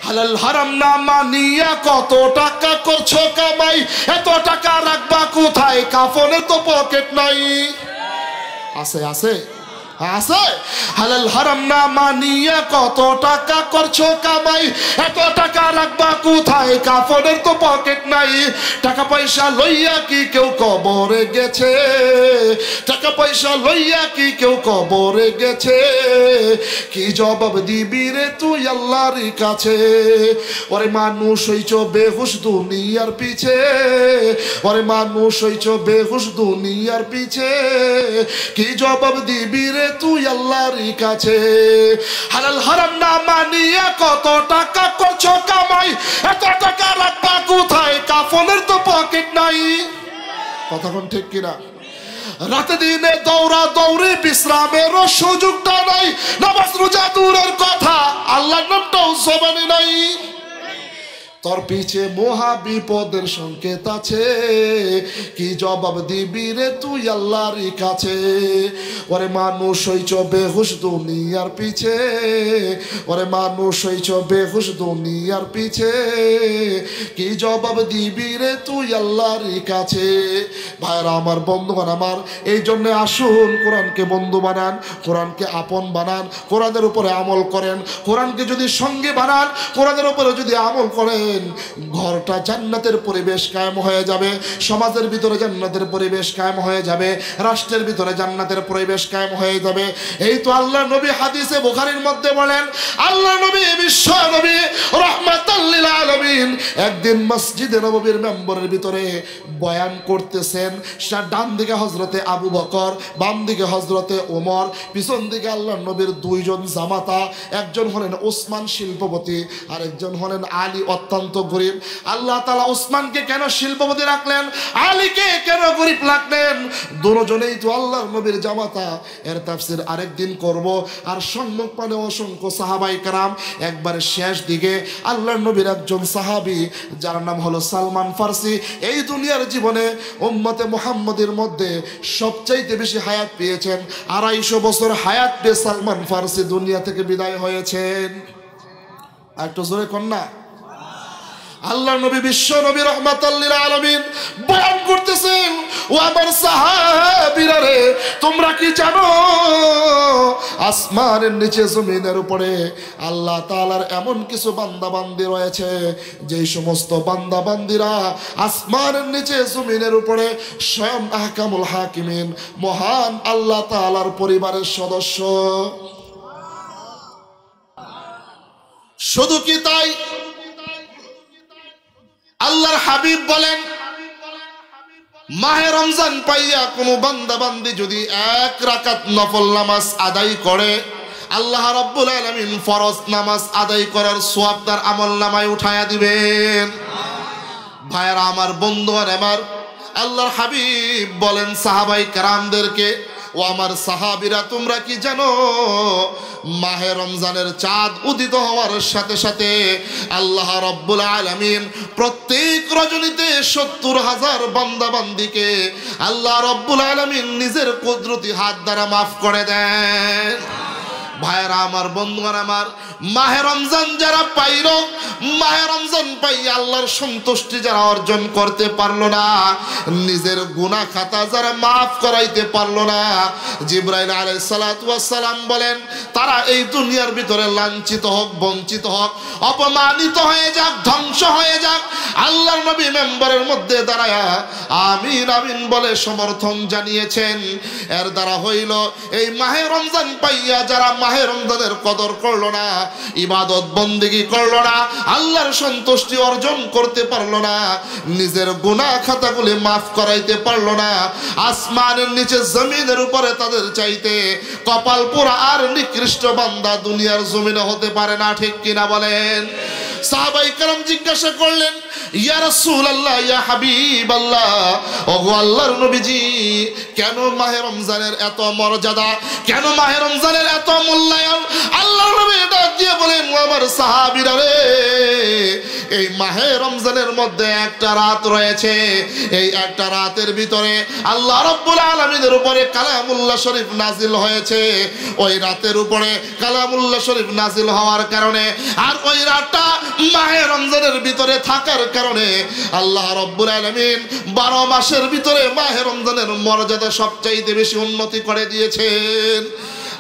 হালাল হারাম না মানিয়া কত টাকা করছো কামাই, এত টাকা রাখবা কোথায়, কাফনের তো পকেট নাই। আছে আছে আছে। হালাল হারাম না মানিয়া কত টাকা করছো কামাই, এত টাকা রাখবা কোথায়, কাফনের তো পকেট নাই। টাকা পয়সা লইয়া কি কেউ কবরে গেছে, টাকা পয়সা লইয়া কি কেউ কবরে গেছে, কি জবাব দিবি রে তুই আল্লাহর কাছে। ওরে মানুষ হইছ বেহুশ দুনিয়ার পিছে, ওরে মানুষ হইছ বেহুশ দুনিয়ার পিছে, কি জবাব দিবি রে তুই আল্লাহর কাছে। হালাল হারাম না মানিয়া কত টাকা করছো কামাই, এত টাকা রাখবা কোথায়, কাফনের তো পকেট নাই। কথাক্ষণ ঠিক কিনা? রাতে দিনে দৌড়া দৌড়ি বিশ্রামেরও সুযোগটা নাই, নামাজ রোজা দূরের কথা আল্লাহর নামটাও জবানে নাই। তোর পিছে মহা বিপদের সংকেত আছে, কি জবাব দিবি রে তুই আল্লাহর কাছে। ওরে মানুষ হইছ বেহুশ দুনিয়ার পিছে, ওরে মানুষ হইছ বেহুশ দুনিয়ার পিছে, কি জবাব দিবি রে তুই আল্লাহর কাছে। ভাইরা আমার, বন্ধুগণ আমার, এই জন্য আসুন কোরআনকে বন্ধু বানান, কোরআনকে আপন বানান, কোরআনের উপরে আমল করেন। কোরআনকে যদি সঙ্গে বানান, কোরআনের উপরে যদি আমল করেন, ঘরটা জান্নাতের পরিবেশ কায়েম হয়ে যাবে, সমাজের ভিতরে জান্নাতের পরিবেশ কায়েম হয়ে যাবে, রাষ্ট্রের ভিতরে জান্নাতের পরিবেশ কায়েম হয়ে যাবে। এই তো আল্লাহ নবী হাদিসে বুখারীর মধ্যে বলেন, আল্লাহ নবী বিশ্ব নবী রাহমাতাল লিল আলামিন একদিন মসজিদে নববীর মেম্বরের ভিতরে বয়ান করতেছেন। ডান দিকে হযরতে আবু বকর, বাম দিকে হযরতে ওমর, পিছন দিকে আল্লাহ নবীর দুইজন জামাতা, একজন হলেন ওসমান শিল্পপতি আর একজন হলেন আলী অত্যন্ত গরিব। আল্লাহ তাআলা ওসমানকে কেন শিল্পপতি রাখলেন, আলীকে কেন গরিব রাখলেন? দুজনেই তো আল্লাহর নবীর জামাতা। এর তাফসীর আরেকদিন করব। আর সম্মুখ পানে অসংখ্য সাহাবায়ে কেরাম। একবারে শেষ দিকে আল্লাহর নবীর একজন সাহাবী যার নাম হলো সালমান ফারসি, এই দুনিয়ার জীবনে উম্মতে মুহাম্মাদের মধ্যে সবচাইতে বেশি হায়াত পেয়েছেন। 250 বছর হায়াত পেয়ে সালমান ফারসি দুনিয়া থেকে বিদায় হয়েছেন। একটু জোরে কন্যা। আল্লাহ নবী বিশ্ব নবী রাহমাতাল লিল আলামিন বয়ান করতেছেন, ও আমার সাহাবীরা রে, তোমরা কি জানো আসমানের নিচে জমিনের উপরে আল্লাহ তাআলার এমন কিছু বান্দা বান্দি রয়েছে, যেই সমস্ত বান্দা বান্দিরা আসমানের নিচে জমিনের উপরে স্বয়ং আহকামুল হাকিমিন মহান আল্লাহ তাআলার পরিবারের সদস্য। শুধু কি তাই, আল্লাহর হাবিব বলেন, মাহে রমজান পাইয়া কোন বান্দা বান্দি যদি 1 রাকাত নফল নামাজ আদায় করে, আল্লাহ রাব্বুল আলামিন ফরজ নামাজ আদায় করার সওয়াব তার আমলনামায় উঠায়া দিবেন। ভাইরা আমার, বন্ধুরা আমার, আল্লাহর হাবিব বলেন সাহাবায়ে কেরামদেরকে, ও আমার সাহাবীরা, তোমরা কি জানো মাহে রমজানের চাঁদ উদিত হওয়ার সাথে সাথে আল্লাহ রাব্বুল আলামিন প্রত্যেক রজনীতে 70,000 বান্দা বান্দিকে আল্লাহ রাব্বুল আলামিন নিজের কুদরতি হাত দ্বারা মাফ করে দেন। ভাইরা আমার, বন্ধুরা আমার, মাহে রমজান যারা পাইল, মাহে রমজান পাই আল্লাহর সন্তুষ্টি যারা অর্জন করতে পারলো না, নিজের গুনাহ খাতা যারা মাফ করাইতে পারলো না, জিবরাইল আলাইহিস সালাতু ওয়াস সালাম বলেন, তারা এই দুনিয়ার ভিতরে লাঞ্ছিত হোক, বঞ্চিত হোক, অপমানিত হয়ে যাক, ধ্বংস হয়ে যাক, আল্লাহর নবী মেম্বারের মধ্যে দাঁড়ায়া আমিন আমিন বলে সমর্থন জানিয়েছেন। এর দ্বারা হইল এই মাহে রমজান পাইয়া যারা মাহে রমজানের কদর করলো না, ইবাদত বন্দেগী করলো না, আল্লাহর সন্তুষ্টি অর্জন করতে পারলো না, নিজের গুনাহ খাতাগুলি মাফ করাইতে পারলো না, আসমানের নিচে জমিনের উপরে তাদের চাইতে কপাল পোড়া আর নিকৃষ্ট বান্দা দুনিয়ার জমিনে হতে পারে না। ঠিক কিনা বলেন? সাহাবায়ে কেরাম জিজ্ঞাসা করলেন, ইয়া রাসূলুল্লাহ, ইয়া হাবিবাল্লাহ, ওগো আল্লাহর নবীজি, কেন মাহে রমজানের এত মর্যাদা, কেন মাহে রমজানের এত মূল্যায়ন? আল্লাহর নবী ডাক দিয়ে বলেন, ও আমার সাহাবীরা রে, এই মাহে রমজানের মধ্যে একটা রাত রয়েছে, এই একটা রাতের ভিতরে আল্লাহ রাব্বুল আলামিনের উপরে কালামুল্লাহ শরীফ নাজিল হয়েছে। ওই রাতের উপরে কালামুল্লাহ শরীফ নাজিল হওয়ার কারণে আর ওই রাতটা মাহে রমজানের ভিতরে থাকার কারণে আল্লাহ রাব্বুল আলামিন 12 মাসের ভিতরে মাহে রমজানের মর্যাদা সবচাইতে বেশি উন্নতি করে দিয়েছেন।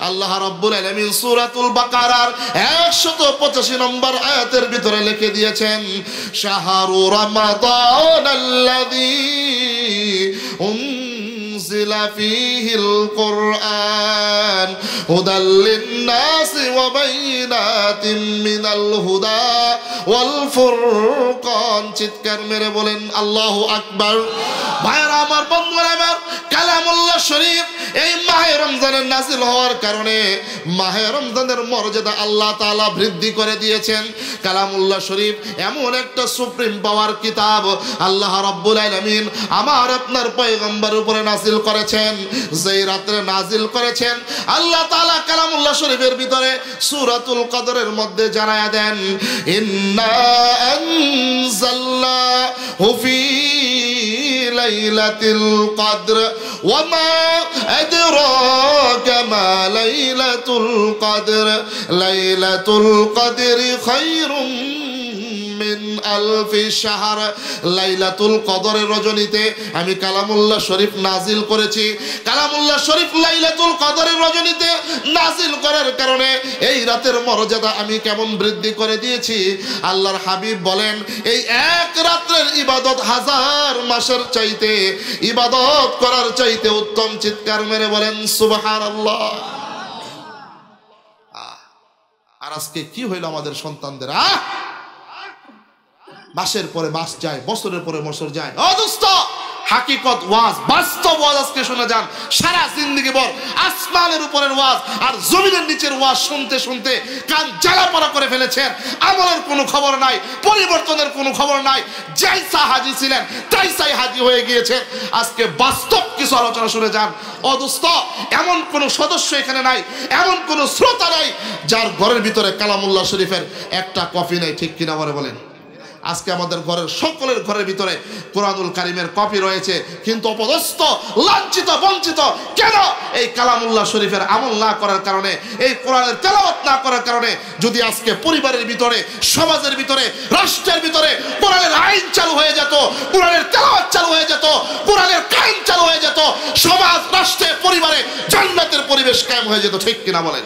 আল্লাহ রাব্বুল আলামিন সূরাতুল বাকারার 185 নম্বর আয়াতের ভিতরে লিখে দিয়েছেন, শাহরু রমাদানাল্লাযী উনজিলা ফীহিল কুরআন হুদাল লিন-নাসি ওয়া বাইনাতিন মিনাল হুদা ওয়াল ফুরকান। চিৎকার মেরে বলেন আল্লাহু আকবার। ভাইরা আমার, বন্ধুরা আমার, কালামুল্লাহ শরীফ এই মাহে রমজানের নাজিল হওয়ার কারণে মাহে রমজানের মর্যাদা আল্লাহ তাআলা বৃদ্ধি করে দিয়েছেন। কালামুল্লাহ শরীফ এমন একটা সুপ্রিম পাওয়ার কিতাব আল্লাহ রাব্বুল আলামিন আমার আপনার পয়গম্বরের উপরে নাজিল করেছেন। যেই রাতে নাজিল করেছেন আল্লাহ তাআলা কালামুল্লাহ শরীফের ভিতরে সূরাতুল কদরের মধ্যে জানায়া দেন, ইন্না আনজালনাহু ফী লাইলাতুল কদর ওয়া মা আদরাকা মা লাইলাতুল কদর লাইলাতুল কদরি খায়রুম মিন আলফি শাহর। লাইলাতুল কদরের রজনীতে আমি কালামুল্লাহ শরীফ নাজিল করেছি। কালামুল্লাহ শরীফ লাইলাতুল কদরের রজনীতে নাজিল করার কারণে এই রাতের মর্যাদা আমি কেমন বৃদ্ধি করে দিয়েছি। আল্লাহর হাবিব বলেন, এই এক রাতের ইবাদত 1000 মাসের চাইতে ইবাদত করার চাইতে উত্তম। চিৎকার মেরে বলেন সুবহানাল্লাহ। আর আজকে কি হইল আমাদের সন্তানদের? মাসের পরে মাস যায়, বছরের পরে বছর যায়। ও দোস্ত, হাকিকত ওয়াজ, বাস্তব ওয়াজ আজকে শুনে যান। সারা জিন্দেগি ভর আসমানের উপরের ওয়াজ আর জমিনের নিচের ওয়াজ শুনতে শুনতে কান জ্বালা পোড়া করে ফেলেছেন। আমলের কোনো খবর নাই, পরিবর্তনের কোনো খবর নাই। যাইসা হাজি ছিলেন তাইসাই হাজি হয়ে গিয়েছেন। আজকে বাস্তব কিছু আলোচনা শুনে যান। ও দোস্ত, এমন কোন সদস্য এখানে নাই, এমন কোন শ্রোতা নাই যার ঘরের ভিতরে কালামুল্লাহ শরীফের একটা কপি নেই। ঠিক কিনা বলেন? আজকে আমাদের ঘরের সকলের ঘরের ভিতরে কোরআনুল কারীমের কপি রয়েছে, কিন্তু অপদস্থ, লাঞ্ছিত, বঞ্চিত কেন? এই কালামুল্লাহ শরীফের আমল না করার কারণে, এই কোরআনের তেলাওয়াত না করার কারণে। যদি আজকে পরিবারের ভিতরে, সমাজের ভিতরে, রাষ্ট্রের ভিতরে কোরআনের আইন চালু হয়ে যেত, কোরআনের তেলাওয়াত চালু হয়ে যেত, কোরআনের কায়েম চালু হয়ে যেত, সমাজ, রাষ্ট্রে, পরিবারে জান্নাতের পরিবেশ কায়েম হয়ে যেত। ঠিক কিনা বলেন?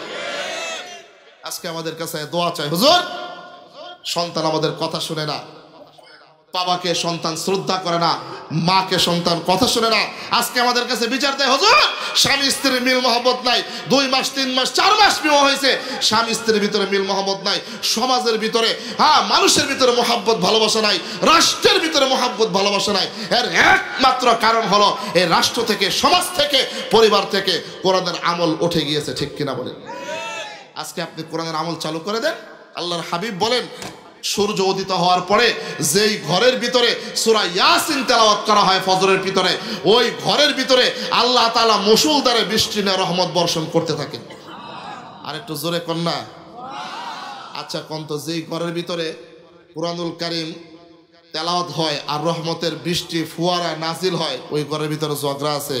আজকে আমাদের কাছে দোয়া চাই। হুজুর, সন্তান আমাদের কথা শুনে না, বাবাকে সন্তান শ্রদ্ধা করে না, মাকে সন্তান কথা শুনে না। আজকে আমাদের কাছে বিচার দেয়, হুজুর স্বামী স্ত্রীর মিল মহব্বত নাই, 2 মাস 3 মাস 4 মাস বিবাহ হয়েছে, স্বামী স্ত্রীর ভিতরে মিল মহব্বত নাই, সমাজের ভিতরে, মানুষের ভিতরে মহব্বত ভালোবাসা নাই, রাষ্ট্রের ভিতরে মহব্বত ভালোবাসা নাই। এর একমাত্র কারণ হলো এই রাষ্ট্র থেকে, সমাজ থেকে, পরিবার থেকে কোরআনের আমল উঠে গিয়েছে। ঠিক কিনা বলেন? আজকে আপনি কোরআনের আমল চালু করে দেন। আল্লাহর হাবিব বলেন, সূর্য উদিত হওয়ার পরে যেই ঘরের ভিতরে সূরা ইয়াসিন তেলাওয়াত করা হয় ফজরের ভিতরে, ওই ঘরের ভিতরে আল্লাহ তাআলা মুষলধারে বৃষ্টি নিয়ে রহমত বর্ষণ করতে থাকেন। আর একটু জোরে কোন না? আচ্ছা কোন তো, যেই ঘরের ভিতরে কুরআনুল কারীম তেলাওয়াত হয় আর রহমতের বৃষ্টি ফুয়ারা নাজিল হয়, ওই ঘরের ভিতরে ঝগড়া আছে?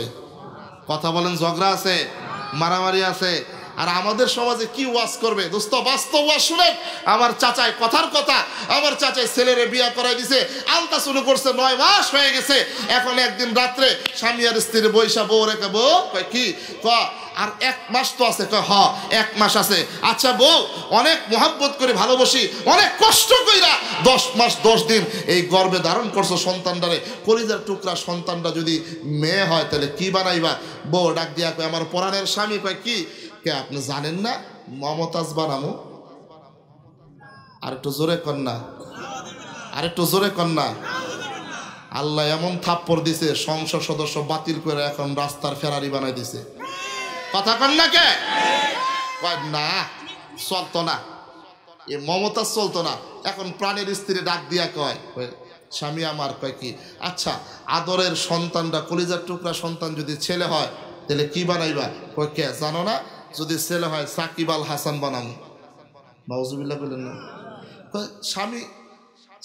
কথা বলেন, ঝগড়া আছে, মারামারি আছে। আর আমাদের সমাজে কি ওয়াজ করবে? দোস্ত, বাস্তব ওয়াজ শুনেন। আমার চাচাই, কথার কথা, আমার চাচাই ছেলেরে বিয়া করাই দিছে, আলতা শুরু করছে, 9 মাস হয়ে গেছে। এখন একদিন রাত্রে স্বামী আর স্ত্রী বৈশা, বউ রেখে, বউ কয় কি আর 1 মাস তো আছে? কয় হ 1 মাস আছে। আচ্ছা বউ, অনেক মোহাব্বত করে ভালোবাসি, অনেক কষ্ট কইরা 10 মাস 10 দিন এই গর্ভে ধারণ করছো সন্তানটারে, কলিজার টুকরা সন্তানটা যদি মেয়ে হয় তাহলে কি বানাইবা? বউ ডাক দিয়া কয়, আমার পরাণের স্বামী। কয় কি? কে আপনি জানেন না মমতাজ বানামো? আর একটু জোরে কন্যা, আর একটু জোরে কন্যা। আল্লাহ এমন থাপ্পড় দিছে, সংসদ সদস্য বাতিল করে এখন রাস্তার ফেরারি বানাই দিছে। কথা কন্যা কে? না, চলতো না, এ মমতাজ চলতো না। এখন প্রাণের স্ত্রী ডাক দিয়া কয়, স্বামী আমার। কয় কি? আচ্ছা আদরের সন্তানটা, কলিজার টুকরা সন্তান যদি ছেলে হয় তাহলে কি বানাইবা? কয় কে জানো না? যদি ছেলে হয় সাকিব আল হাসান বানামো। নাউজুবিল্লাহ বললেন না? স্বামী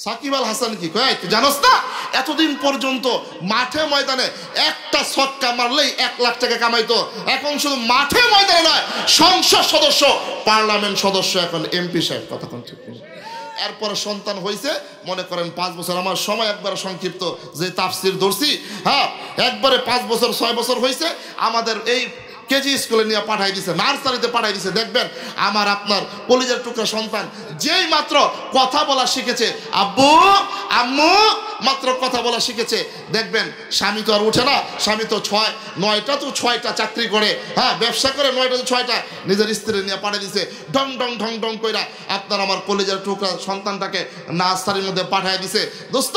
সাকিব আল হাসান কি কয় তুই জানোস না এতদিন পর্যন্ত মাঠে ময়দানে একটা ছক্কা মারলেই 1 লাখ টাকা কামাইতো, এখন শুধু মাঠে ময়দানে নয় সংসদ সদস্য, পার্লামেন্ট সদস্য, এখন এমপি সাহেব। কথা কোন ঠিক নেই। এরপরে সন্তান হয়েছে মনে করেন 5 বছর, আমার সময় একবারে সংক্ষিপ্ত যে তাফসির ধরছি, হ্যাঁ একবারে 5 বছর 6 বছর হয়েছে, আমাদের এই কেজি স্কুলে নিয়ে পাঠাই দিছে, নার্সারিতে পাঠাই দিছে। দেখবেন আমার আপনার কলিজার টুকরা সন্তান যেই মাত্র কথা বলা শিখেছে, আব্বু আম্মু মাত্র কথা বলা শিখেছে, দেখবেন স্বামী তো আর উঠে না, স্বামী তো 9টা তো 6টা চাকরি করে, হ্যাঁ ব্যবসা করে, 9টা তো 6টা নিজের স্ত্রী নিয়ে পাঠিয়ে দিছে, ঢং ঢং ঢং ঢং কইরা আপনার আমার কলেজের টুকরা সন্তানটাকে নার্সারির মধ্যে পাঠিয়ে দিছে। দোস্ত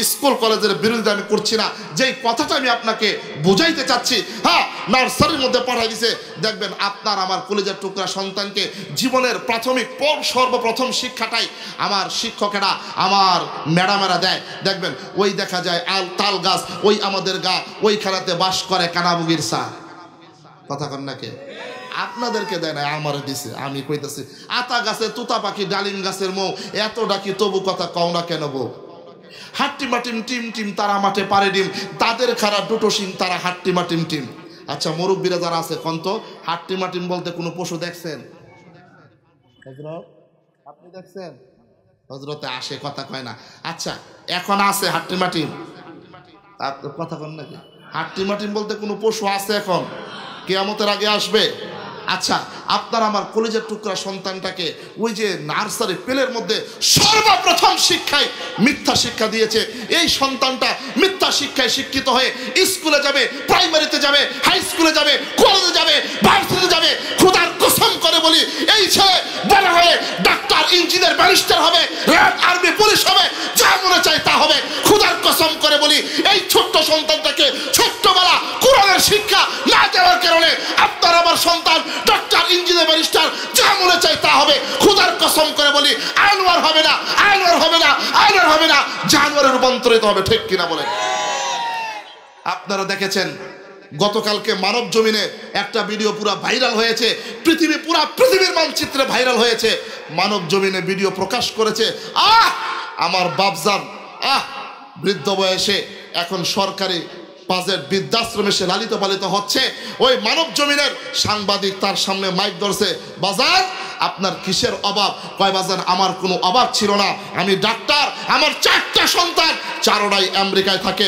স্কুল কলেজের বিরুদ্ধে আমি করছি না, যেই কথাটা আমি আপনাকে বুঝাইতে চাচ্ছি, হ্যাঁ নার্সারির মধ্যে পাঠিয়ে দিছে। দেখবেন আপনার আমার কলেজের টুকরা সন্তানকে জীবনের প্রাথমিক সর্বপ্রথম শিক্ষাটাই আমার শিক্ষকেরা আমার ম্যাডামেরা দেয়। দেখবেন ওই দেখা যায় তাল গাছ, ওই আমাদের গা ওইখানাতে বাস করে কানাবুগির সা। কথা কন নাকি? আপনাদেরকে দেয় না, আমার দিছে। আমি কইতেছি আতা গাছে তুতা পাখি, ডালিম গাছের মৌ, এত ডাকি তবু কথা কও না কেন বউ? হাট্টি মাটিম টিম টিম তারা মাঠে পারে ডিম, তাদের খারা দুটো সিং তারা হাট্টি মাটিম টিম। আচ্ছা মুরব্বীরা যারা আছে কন্ত হাট্টি মাটিম বলতে কোনো পশু দেখছেন? আপনি দেখছেন? হজরতে আসে কথা কয় না। আচ্ছা এখন আছে হাট্টি মাটিম? কথা কন নাকি? হাট্টি মাটিম বলতে কোনো পশু আছে এখন? কিয়ামতের আগে আসবে। আচ্ছা আপনার আমার কলেজের টুকরা সন্তানটাকে ওই যে নার্সারি পেলের মধ্যে সর্বপ্রথম শিক্ষায় মিথ্যা শিক্ষা দিয়েছে, এই সন্তানটা মিথ্যা শিক্ষায় শিক্ষিত হয়ে স্কুলে যাবে, প্রাইমারিতে যাবে, হাই স্কুলে যাবে, কলেজে যাবে, ভার্সিটিতে যাবে। খোদার কসম করে বলি এই ছেলে বড় হয়ে ডাক্তার, ইঞ্জিনিয়ার, ব্যারিস্টার হবে, র্যাব, আর্মি, পুলিশ হবে, যা মনে চায় তা হবে। খোদার কসম করে বলি এই ছোট্ট সন্তানটাকে ছোট্টবেলা কোরআনের শিক্ষা না দেওয়ার কারণে আপনার আমার সন্তান ডাক্তার, ইঞ্জিনিয়ার, ব্যারিস্টার যা মনে চায় তা হবে। খোদার কসম করে বলি আনোয়ার হবে না, আনোয়ার হবে না, আনোয়ার হবে না, জানোয়ারে রূপান্তরিত হবে। ঠিক কিনা বলেন? আপনারা দেখেছেন গতকালকে মানব জমিনে একটা ভিডিও পুরো ভাইরাল হয়েছে, পৃথিবীর মানচিত্রে ভাইরাল হয়েছে। মানব জমিনে ভিডিও প্রকাশ করেছে, আমার বাপজান বৃদ্ধ বয়সে এখন সরকারি বাজেট বৃদ্ধাশ্রমে সে লালিত পালিত হচ্ছে। ওই মানব জমিনের সাংবাদিক তার সামনে মাইক ধরছে, বাজার আপনার কিসের অভাব? কয় বাজার আমার কোনো অভাব ছিল না, আমি ডাক্তার, আমার 4টা সন্তান, 4টাই আমেরিকায় থাকে।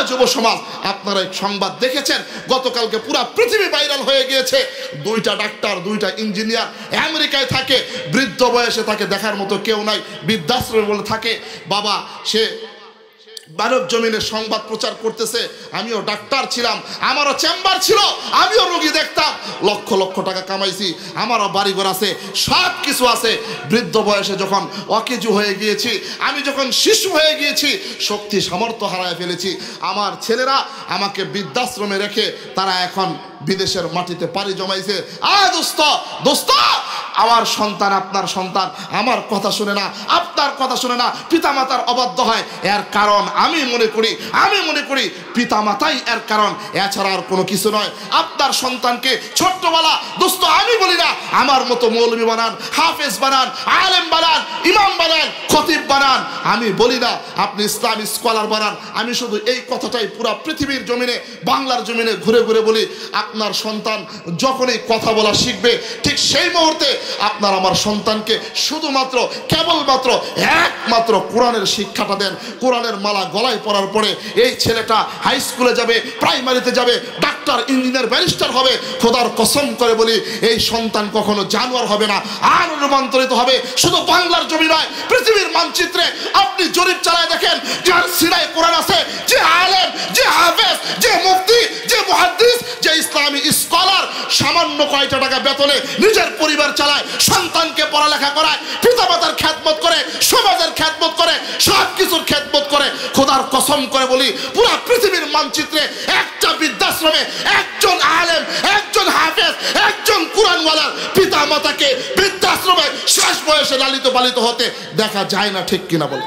যুব সমাজ আপনারা সংবাদ দেখেছেন, গতকালকে পুরো পৃথিবী ভাইরাল হয়ে গিয়েছে। 2টা ডাক্তার, 2টা ইঞ্জিনিয়ার আমেরিকায় থাকে, বৃদ্ধ বয়সে তাকে দেখার মতো কেউ নাই, বৃদ্ধাশ্রমে বলে থাকে। বাবা সে মানব জমিনে সংবাদ প্রচার করতেছে, আমিও ডাক্তার ছিলাম, আমারও চেম্বার ছিল, আমিও রোগী দেখতাম, লক্ষ লক্ষ টাকা কামাইছি, আমারও বাড়িঘর আছে, সব কিছু আছে। বৃদ্ধ বয়সে যখন অকেজু হয়ে গিয়েছি, আমি যখন শিশু হয়ে গিয়েছি, শক্তি সামর্থ্য হারায় ফেলেছি, আমার ছেলেরা আমাকে বৃদ্ধাশ্রমে রেখে তারা এখন বিদেশের মাটিতে পাড়ি জমাইছে। দোস্ত আমার সন্তান, আপনার সন্তান আমার কথা শুনে না, আপনার কথা শুনে না, পিতামাতার অবাধ্য হয়। এর কারণ আমি মনে করি পিতামাতাই এর কারণ, এছাড়া আর কোনো কিছু নয়। আপনার সন্তানকে ছোট্টবেলা দোস্ত আমি বলি না আমার মতো মৌলবী বানান, হাফেজ বানান, আলেম বানান, ইমাম বানান, খতিব বানান, আমি বলি না আপনি ইসলামিক স্কলার বানান। আমি শুধু এই কথাটাই পুরো পৃথিবীর জমিনে, বাংলার জমিনে ঘুরে ঘুরে বলি, আপনার সন্তান যখনই কথা বলা শিখবে ঠিক সেই মুহূর্তে আপনার আমার সন্তানকে শুধুমাত্র কেবলমাত্র একমাত্র কোরআনের শিক্ষাটা দেন। কোরআনের মালা গলায় পরার পরে এই ছেলেটা হাই স্কুলে যাবে, প্রাইমারিতে যাবে, ডাক্তার, ইঞ্জিনিয়ার, ব্যারিস্টার হবে। খোদার কসম করে বলি এই সন্তান কখনো জানোয়ার হবে না, আর রূপান্তরিত হবে। শুধু বাংলার জমি নয়, পৃথিবীর মানচিত্রে আপনি জরিপ চালায় দেখেন, যার সিনায় কোরআন আছে, যে আলেম, যে হাফেজ, যে মুফতি, যে মুহাদ্দিস, যে ইসলামী স্কলার, সামান্য কয়টা টাকা বেতনে নিজের পরিবার চালায়, সন্তানকে পড়ালেখা করায়, পিতামাতার খেদমত করে, সমাজের খেদমত করে, সব কিছুর খেদমত করে। খোদার কসম করে বলি পুরো পৃথিবীর মানচিত্রে একটা বৃদ্ধাশ্রমে একজন আলেম, একজন হাফেজ, একজন কুরআনওয়ালার পিতামাতাকে বৃদ্ধাশ্রমে শেষ বয়সে লালিত পালিত হতে দেখা যায় না। ঠিক কিনা বলে?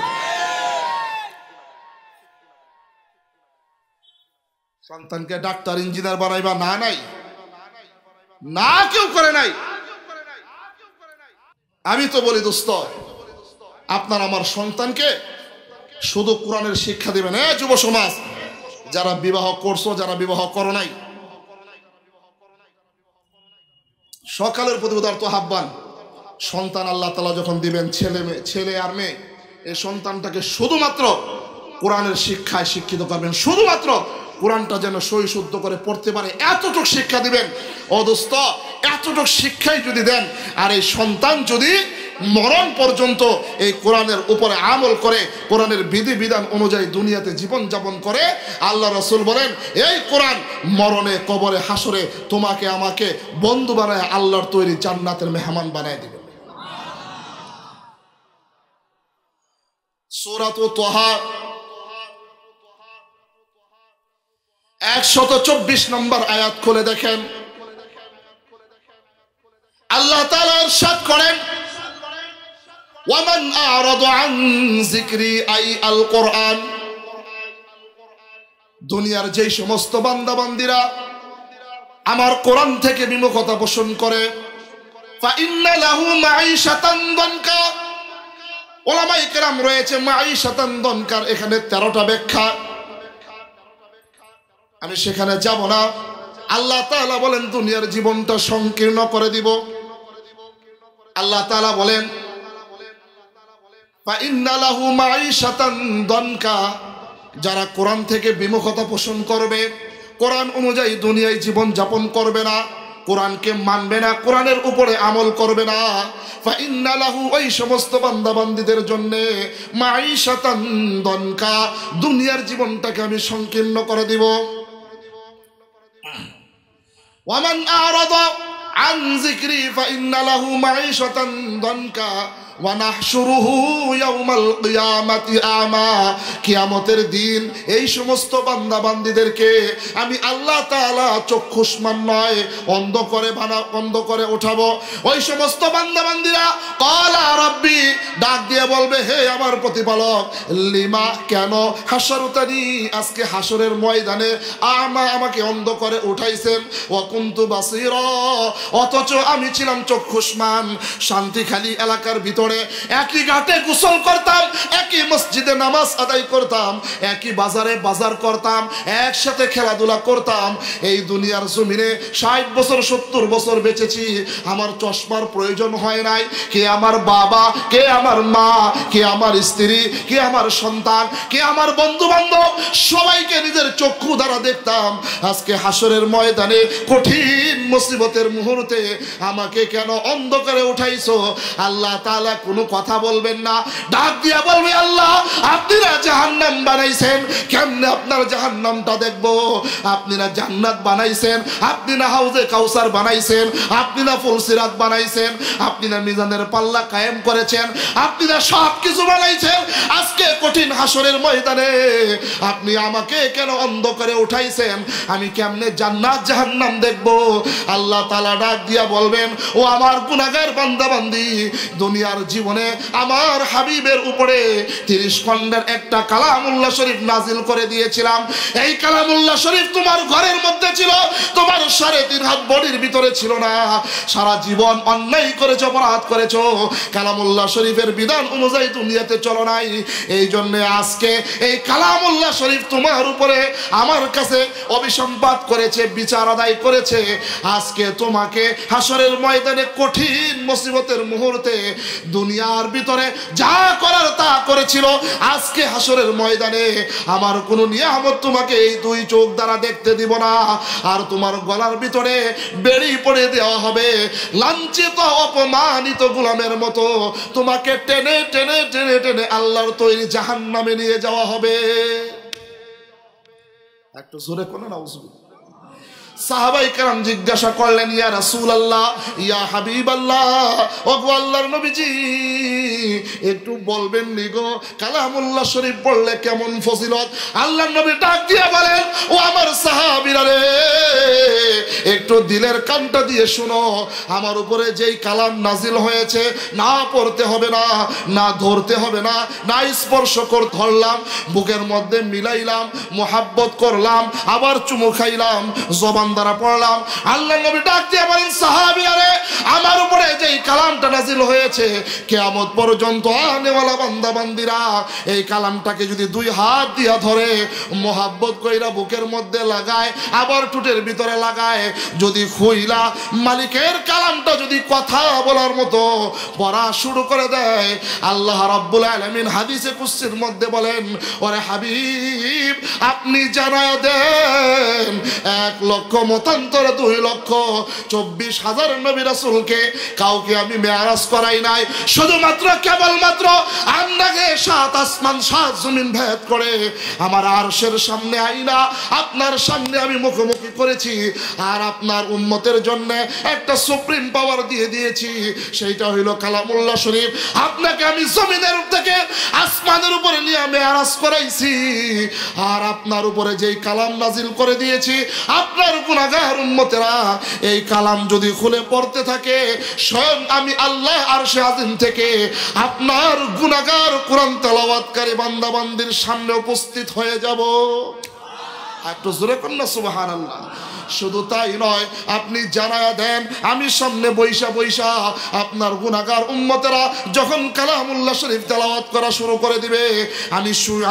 সন্তানকে ডাক্তার, ইঞ্জিনিয়ার বানাইবা না কেউ করে নাই। আমি তো বলি দোস্ত আপনার আমার সন্তানকে শুধু কোরআনের শিক্ষা দিবেন। যুব সমাজ, যারা বিবাহ করছো, যারা বিবাহ করো নাই, সকালের প্রতি উদারত আহ্বান, সন্তান আল্লাহ তাআলা যখন দিবেন, ছেলে আর মেয়ে, এই সন্তানটাকে শুধুমাত্র কোরআনের শিক্ষায় শিক্ষিত করবেন, শুধুমাত্র কোরআনটা যেন সহি শুদ্ধ করে পড়তে পারে এতটুকু শিক্ষা দিবেন। ও দোস্ত, এতটুকু শিক্ষাই যদি দেন, আর এই সন্তান যদি মরণ পর্যন্ত এই কোরআনের উপরে আমল করে, কোরআনের বিধিবিধান অনুযায়ী দুনিয়াতে জীবন যাপন করে, আল্লাহ রাসূল বলেন এই কোরআন মরণে, কবরে, হাসরে তোমাকে আমাকে বন্ধু বানায় আল্লাহর তৈরি জান্নাতের মেহমান বানায় দিবে। সূরাত তাহা 124 নম্বর আয়াত খুলে দেখেন, আল্লাহ তাআলা ইরশাদ করেন, ওয়ামান আ'রাদা আন যিকরি আই আল কোরআন, দুনিয়ার যেই সমস্ত বান্দা বান্দিরা আমার কোরআন থেকে বিমুখতা পোষণ করে, ফা ইন্না লাহু মাঈশাতান দনকা, উলামায়ে কেরাম রয়েছে মাঈশাতান দনকার এখানে 13টা ব্যাখ্যা, আমি সেখানে যাব না। আল্লাহ তাআলা বলেন দুনিয়ার জীবনটা সংকীর্ণ করে দিব। আল্লাহ তাআলা বলেন ফা ইন্না লাহু মাঈশাতান দনকা, যারা কোরআন থেকে বিমুখতা পোষণ করবে, কোরআন অনুযায়ী দুনিয়ায় জীবন যাপন করবে না, কোরআনকে মানবে না, কোরআনের উপরে আমল করবে না, ফা ইন্না লাহু, ওই সমস্ত বান্দা বান্দীদের জন্য মাঈশাতান দনকা, দুনিয়ার জীবনটাকে আমি সংকীর্ণ করে দিব। ওয়ামান আ'রাদা আন যিকরি ফা ইন্না লাহু মাঈশাতান দনকা ওয়া নাহশুরুহু ইয়াওমাল কিয়ামাতি আমা, কিয়ামতের দিন এই সমস্ত বান্দা বান্দীদেরকে আমি আল্লাহ তাআলা চক্ষুষ্মান নয়, অন্ধ করে উঠাবো। ওই সমস্ত বান্দা বান্দীরা ক্বালা রাব্বি, ডাক দিয়ে বলবে হে আমার প্রতিপালক, লিমা, কেন, হাশারতানি, আজকে হাসরের ময়দানে আমা, আমাকে অন্ধ করে উঠাইছেন, ওয়া কুনতু বাসীরা, অথচ আমি ছিলাম চক্ষুষ্মান। শান্তিখালী এলাকার ভিতরে একই ঘাটে গোসল করতাম, একই মসজিদে নামাজ আদায় করতাম, একই বাজারে বাজার করতাম, একসাথে খেলাধুলা করতাম। এই দুনিয়ার জমিনে 60 বছর 70 বছর বেঁচেছি, আমার চশমার প্রয়োজন হয় নাই। কে আমার বাবা, কে আমার মা, কে আমার স্ত্রী, কে আমার সন্তান, কে আমার বন্ধু বান্ধব, সবাইকে নিজের চক্ষু দ্বারা দেখতাম। আজকে হাসরের ময়দানে কঠিন মুসিবতের মুহূর্তে আমাকে কেন অন্ধকারে উঠাইছো? আল্লাহ তাআলা কোনো কথা বলবেন না, ডাক দিয়া বলবে আল্লাহ আপনারা জাহান্নাম বানাইছেন, কেমনে আপনার জাহান্নামটা দেখবো? আপনারা জান্নাত বানাইছেন, আপনারা হাউজে কাউসার বানাইছেন, আপনারা ফুলসিরাত বানাইছেন, আপনারা মিজানের পাল্লা কায়েম করেছেন, আপনারা সব কিছু বানাইছেন। আজকে কঠিন হাসরের ময়দানে আপনি আমাকে কেন অন্ধকারে উঠাইছেন? আমি কেমনে জান্নাত জাহান্নাম দেখবো? আল্লাহ তাআলা ডাক দিয়া বলবেন ও আমার গুনাহগার বান্দা বান্দি, দুনিয়ার জীবনে আমার হাবিবের উপরে 30 খণ্ডের একটা কালামুল্লাহ শরীফ নাজিল করে দিয়েছিলাম। এই কালামুল্লাহ শরীফ তোমার ঘরের মধ্যে ছিল, তোমার 3.5 হাত বডির ভিতরে ছিল না। সারা জীবন অন্যায় করেছো, অপরাধ করেছো, কালামুল্লাহ শরীফের বিধান অনুযায়ী দুনিয়াতে চলো নাই। এই জন্য আজকে এই কালামুল্লাহ শরীফ তোমার উপরে আমার কাছে অভিসম্পাত করেছে, বিচার আদায় করেছে। আজকে তোমাকে হাসরের ময়দানে কঠিন মুসিবতের মুহূর্তে দুনিয়ার ভিতরে যা করার তা করেছিল, আজকে হাসরের ময়দানে আমার কোনো নিয়ামত তোমাকে এই 2 চোখ দ্বারা দেখতে দিব না। আর তোমার গলার ভিতরে বেড়ি পড়ে দেওয়া হবে, লাঞ্ছিত অপমানিত গোলামের মতো তোমাকে টেনে টেনে টেনে টেনে আল্লাহর তৈরি জাহান্নামে নিয়ে যাওয়া হবে। একটু জোরে কোন নাউজুবিল্লাহ। সাহাবায়ে কেরাম জিজ্ঞাসা করলেন ইয়া রাসূলুল্লাহ, ইয়া হাবিবাল্লাহ, ওগো আল্লাহর নবীজি একটু বলবেন নি গো কালামুল্লাহ শরীফ পড়লে কেমন ফজিলত? আল্লাহর নবী ডাক দিয়ে বলেন ও আমার সাহাবীরা রে, একটু দিলের কানটা দিয়ে শুনো, আমার উপরে যেই কালাম নাজিল হয়েছে না পড়তে হবে না, না ধরতে হবে না, না স্পর্শ করে ধরলাম, বুকের মধ্যে মিলাইলাম, মোহাব্বত করলাম, আবার চুমু খাইলাম, জবান কালাম দ্বারা পড়লাম। আল্লাহ নবী ডাক দিয়ে বলেন, সাহাবীরা রে, আমার উপরে যেই কালামটা নাজিল হয়েছে, কিয়ামত পর্যন্ত আনেওয়ালা বান্দা বান্দিরা এই কালামটাকে যদি দুই হাত দিয়া ধরে মোহাব্বত কইরা বুকের মধ্যে লাগায়, আবার টুটের ভিতরে লাগায়, যদি খুইলা মালিকের কালামটা যদি কথা বলার মতো পড়া শুরু করে দেয়, আল্লাহ রাব্বুল আলামিন হাদিসে কুদসির মধ্যে বলেন, ওরে হাবিব আপনি জানায়া দেন 1,00,000 মতান্তরে 2,24,000 নবী রাসূলকে কাউকে আমি মেরাজ করাই নাই, শুধুমাত্র কেবলমাত্র আপনাকে 7 আসমান 7 জমিন ভেদ করে আমার আরশের সামনে আইনা আপনার সামনে আমি মুখোমুখি করেছি, আর আপনার উম্মতের জন্য একটা সুপ্রিম পাওয়ার দিয়ে দিয়েছি, সেইটা হইল কালামুল্লাহ শরীফ। আপনাকে আমি জমিনের থেকে আসমানের উপরে নিয়ে মেরাজ করাইছি, আর আপনার উপরে যেই কালাম নাজিল করে দিয়েছি, আপনার গুনাহগার উম্মতেরা এই কালাম যদি খুলে পড়তে থাকে, স্বয়ং আমি আল্লাহ আরশে আজিম থেকে আপনার গুনাহগার কোরআন তেলাওয়াতকারী বান্দা বান্দির সামনে উপস্থিত হয়ে যাব। একটু জোরে করুন না সুবহানাল্লাহ। শুধু তাই নয়, আপনি জানায়া দেন আমি সামনে বৈশা বৈশা আপনার গুনাহগার উম্মতেরা যখন কালামুল্লাহ শরীফ তেলাওয়াত করা শুরু করে দিবে,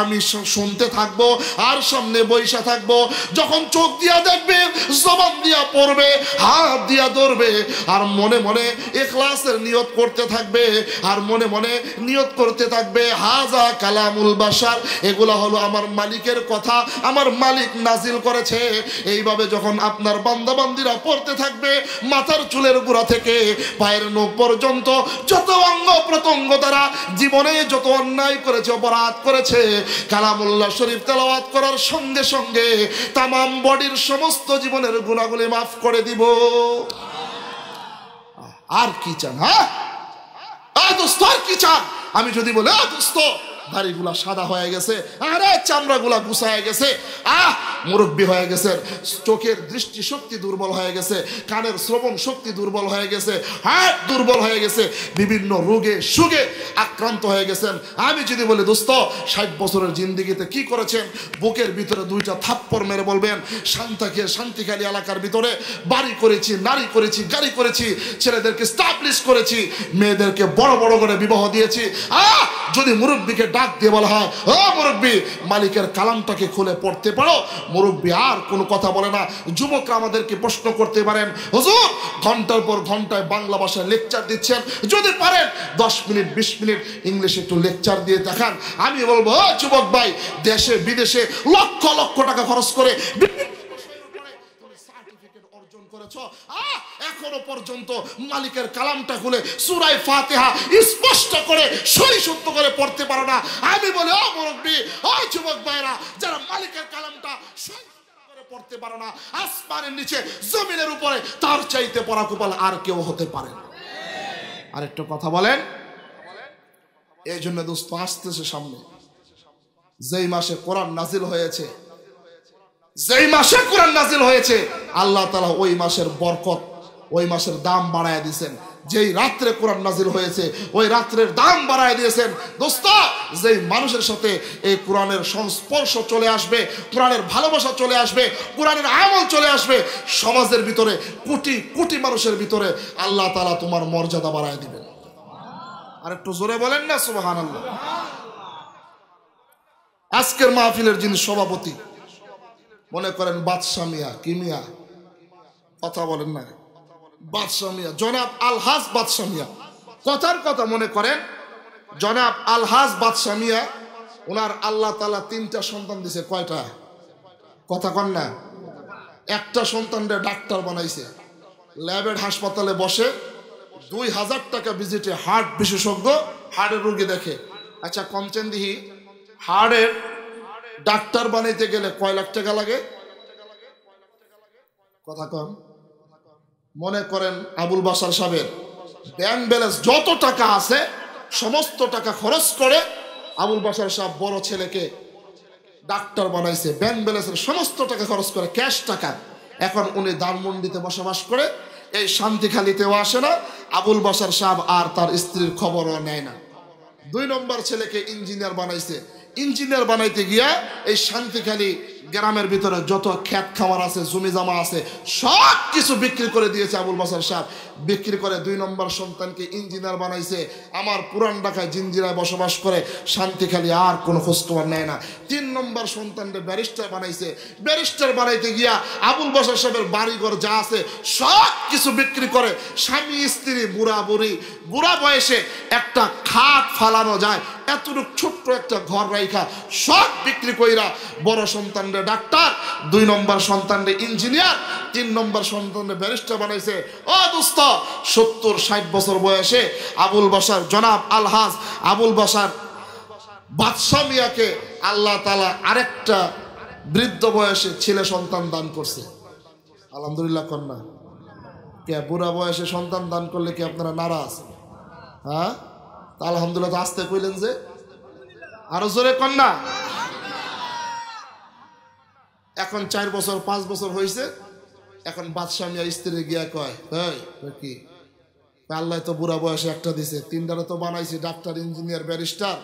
আমি শুনতে থাকবো আর সামনে বৈশা থাকবো। যখন চোখ দিয়া দেখবে, জবান দিয়া পড়বে, হাত দিয়া ধরবে, আর মনে মনে ইখলাসের নিয়ত করতে থাকবে, আর মনে মনে নিয়ত করতে থাকবে হাজা কালামুল বাশার, এগুলা হলো আমার মালিকের কথা, আমার মালিক নাজিল করেছে। এইভাবে যখন আপনার বান্দা বান্দিরা পড়তে থাকবে, মাথার চুলের গোড়া থেকে পায়ের নখ পর্যন্ত যত অঙ্গ প্রত্যঙ্গ দ্বারা জীবনে যত অন্যায় করেছে, অপরাধ করেছে, কালামুল্লাহ শরীফ তেলাওয়াত করার সঙ্গে সঙ্গে তামাম বডির সমস্ত জীবনের গুনাহগুলি মাফ করে দিব। আর কি চান? হ্যাঁ দোস্ত, আর কি চান? আমি যদি বলি দোস্ত দাড়িগুলা সাদা হয়ে গেছে, আরে চামড়াগুলা গুছায় গেছে, মুরব্বী হয়ে গেছে, চোখের দৃষ্টি শক্তি দুর্বল হয়ে গেছে, কানের শ্রবণ শক্তি দুর্বল হয়ে গেছে, হার্ট দুর্বল হয়ে গেছে, বিভিন্ন রোগে সুগে আক্রান্ত হয়ে গেছেন, আমি যদি বলি দোস্ত 60 বছরের জিন্দেগিতে কি করেছেন, বুকের ভিতরে 2টা থাপ্পড় মেরে বলবেন, শান্তিখালী এলাকার ভিতরে বাড়ি করেছি, নারী করেছি, গাড়ি করেছি, ছেলেদেরকে স্টাবলিশ করেছি, মেয়েদেরকে বড় বড় করে বিবাহ দিয়েছি। যদি মুরব্বীকে ডাক দিয়ে বলা হয়, ও মুরব্বী মালিকের কালামটাকে খুলে পড়তে পারো, মুরব্বী আর কোনো কথা বলে না। যুবকরা আমাদেরকে প্রশ্ন করতে পারেন, হুজুর ঘন্টার পর ঘন্টায় বাংলা ভাষায় লেকচার দিচ্ছেন, যদি পারেন 10 মিনিট 20 মিনিট ইংলিশে একটু লেকচার দিয়ে দেখান। আমি বলবো, ও যুবক ভাই, দেশে বিদেশে লক্ষ লক্ষ টাকা খরচ করে এখনো পর্যন্ত মালিকের কালামটা খুলে সূরা ফাতিহা স্পষ্ট করে সহি শুদ্ধ করে পড়তে পারো না। আমি বলি, ও মুরব্বী, ও যুবক ভাইরা, যারা মালিকের কালামটা সহি করে পড়তে পারো না, আসমানের নিচে জমিনের উপরে তার চাইতে পরাকুপাল আর কেউ হতে পারে না। আরেকটা কথা বলেন, এই জন্য দোস্ত আসতেছে সামনে যেই মাসে কোরআন নাজিল হয়েছে, যেই মাসে কোরআন নাজিল হয়েছে, আল্লাহ তাআলা ওই মাসের বরকত, ওই মাসের দাম বাড়ায় দিয়েছেন। যেই রাত্রে কোরআন নাজিল হয়েছে, ওই রাত্রের দাম বাড়ায় দিয়েছেন। দোস্ত, যেই মানুষের সাথে এই কোরআনের সংস্পর্শ চলে আসবে, কোরআনের ভালোবাসা চলে আসবে, কোরআনের আমল চলে আসবে, সমাজের ভিতরে কোটি কোটি মানুষের ভিতরে আল্লাহ তাআলা তোমার মর্যাদা বাড়ায় দিবেন। আর একটু জোরে বলেন না সুবহানাল্লাহ। আজকের মাহফিলের যিনি সভাপতি, মনে করেন বাদশাহ মিয়া, কি মিয়া কথা বলেন না, বাদশাহ মিয়া, জনাব আলহাজ বাদশাহ মিয়া, কথার কথা মনে করেন জনাব আলহাজ বাদশাহ মিয়া, ওনার আল্লাহ তাআলা 3টা সন্তান দিছে। কয়টা? কথা কন না। একটা সন্তানরে ডাক্তার বানাইছে, ল্যাবের হাসপাতালে বসে 2000 টাকা ভিজিটে হার্ট বিশেষজ্ঞ হার্টের রোগী দেখে। আচ্ছা কমচেন দিহি, হার্টের ডাক্তার বানাইতে গেলে কয় লাখ টাকা লাগে? কথা কম। মনে করেন আবুল বাশার সাহেবের ব্যাংক ব্যালেন্স যত টাকা আছে সমস্ত টাকা খরচ করে আবুল বাশার সাহেব বড় ছেলেকে ডাক্তার বানাইছে, ব্যাংক ব্যালেন্সের সমস্ত টাকা খরচ করে, ক্যাশ টাকা। এখন উনি ধানমন্ডিতে বসবাস করে, এই শান্তিখালীতেও আসে না। আবুল বাশার সাহেব আর তার স্ত্রীর খবরও নেয় না। 2 নম্বর ছেলেকে ইঞ্জিনিয়ার বানাইছে, ইঞ্জিনিয়ার বানাইতে গিয়া এই শান্তিখালী গ্রামের ভিতরে যত ক্ষেত খামার আছে, জমি জামা আছে, সব কিছু বিক্রি করে দিয়েছে আবুল বাশার সাহেব। বিক্রি করে 2 নম্বর সন্তানকে ইঞ্জিনিয়ার বানাইছে। আমার পুরান ঢাকায় জিঞ্জিরায় বসবাস করে, শান্তিখালী আর কোনো খোঁজখবর নেয় না। 3 নম্বর সন্তানকে ব্যারিস্টার বানাইছে। ব্যারিস্টার বানাইতে গিয়া আবুল বাশার সাহেবের বাড়িঘর যা আছে সব কিছু বিক্রি করে, স্বামী স্ত্রী বুড়া বুড়ি, বুড়া বয়সে একটা খাট ফালানো যায় এতটুকু ছোট্ট একটা ঘর রাইখা সব বিক্রি কইরা বড় সন্তানরে ডাক্তার, 2 নম্বর সন্তানরে ইঞ্জিনিয়ার, 3 নম্বর সন্তানরে ব্যারিস্টার বানাইছে। ও দোস্ত, 70-60 বছর বয়সে আবুল বাশার, জনাব আলহাজ আবুল বাশার বাদশা মিয়াকে আল্লাহ তাআলা আরেকটা বৃদ্ধ বয়সে ছেলে সন্তান দান করছে। আলহামদুলিল্লাহ কন্যা। কে বুড়া বয়সে সন্তান দান করলে কি আপনারা নারাজ? হ্যাঁ, আলহামদুলিল্লাহ তো আসতে কইলেন যে, আরো জোরে কন্যা। এখন 4 বছর 5 বছর হয়েছে, এখন বাদশা মিয়া স্ত্রী গিয়া কয়, কি আল্লাহ তো বুড়া বয়সে একটা দিছে, 3টারে তো বানাইছি ডাক্তার, ইঞ্জিনিয়ার, ব্যারিস্টার,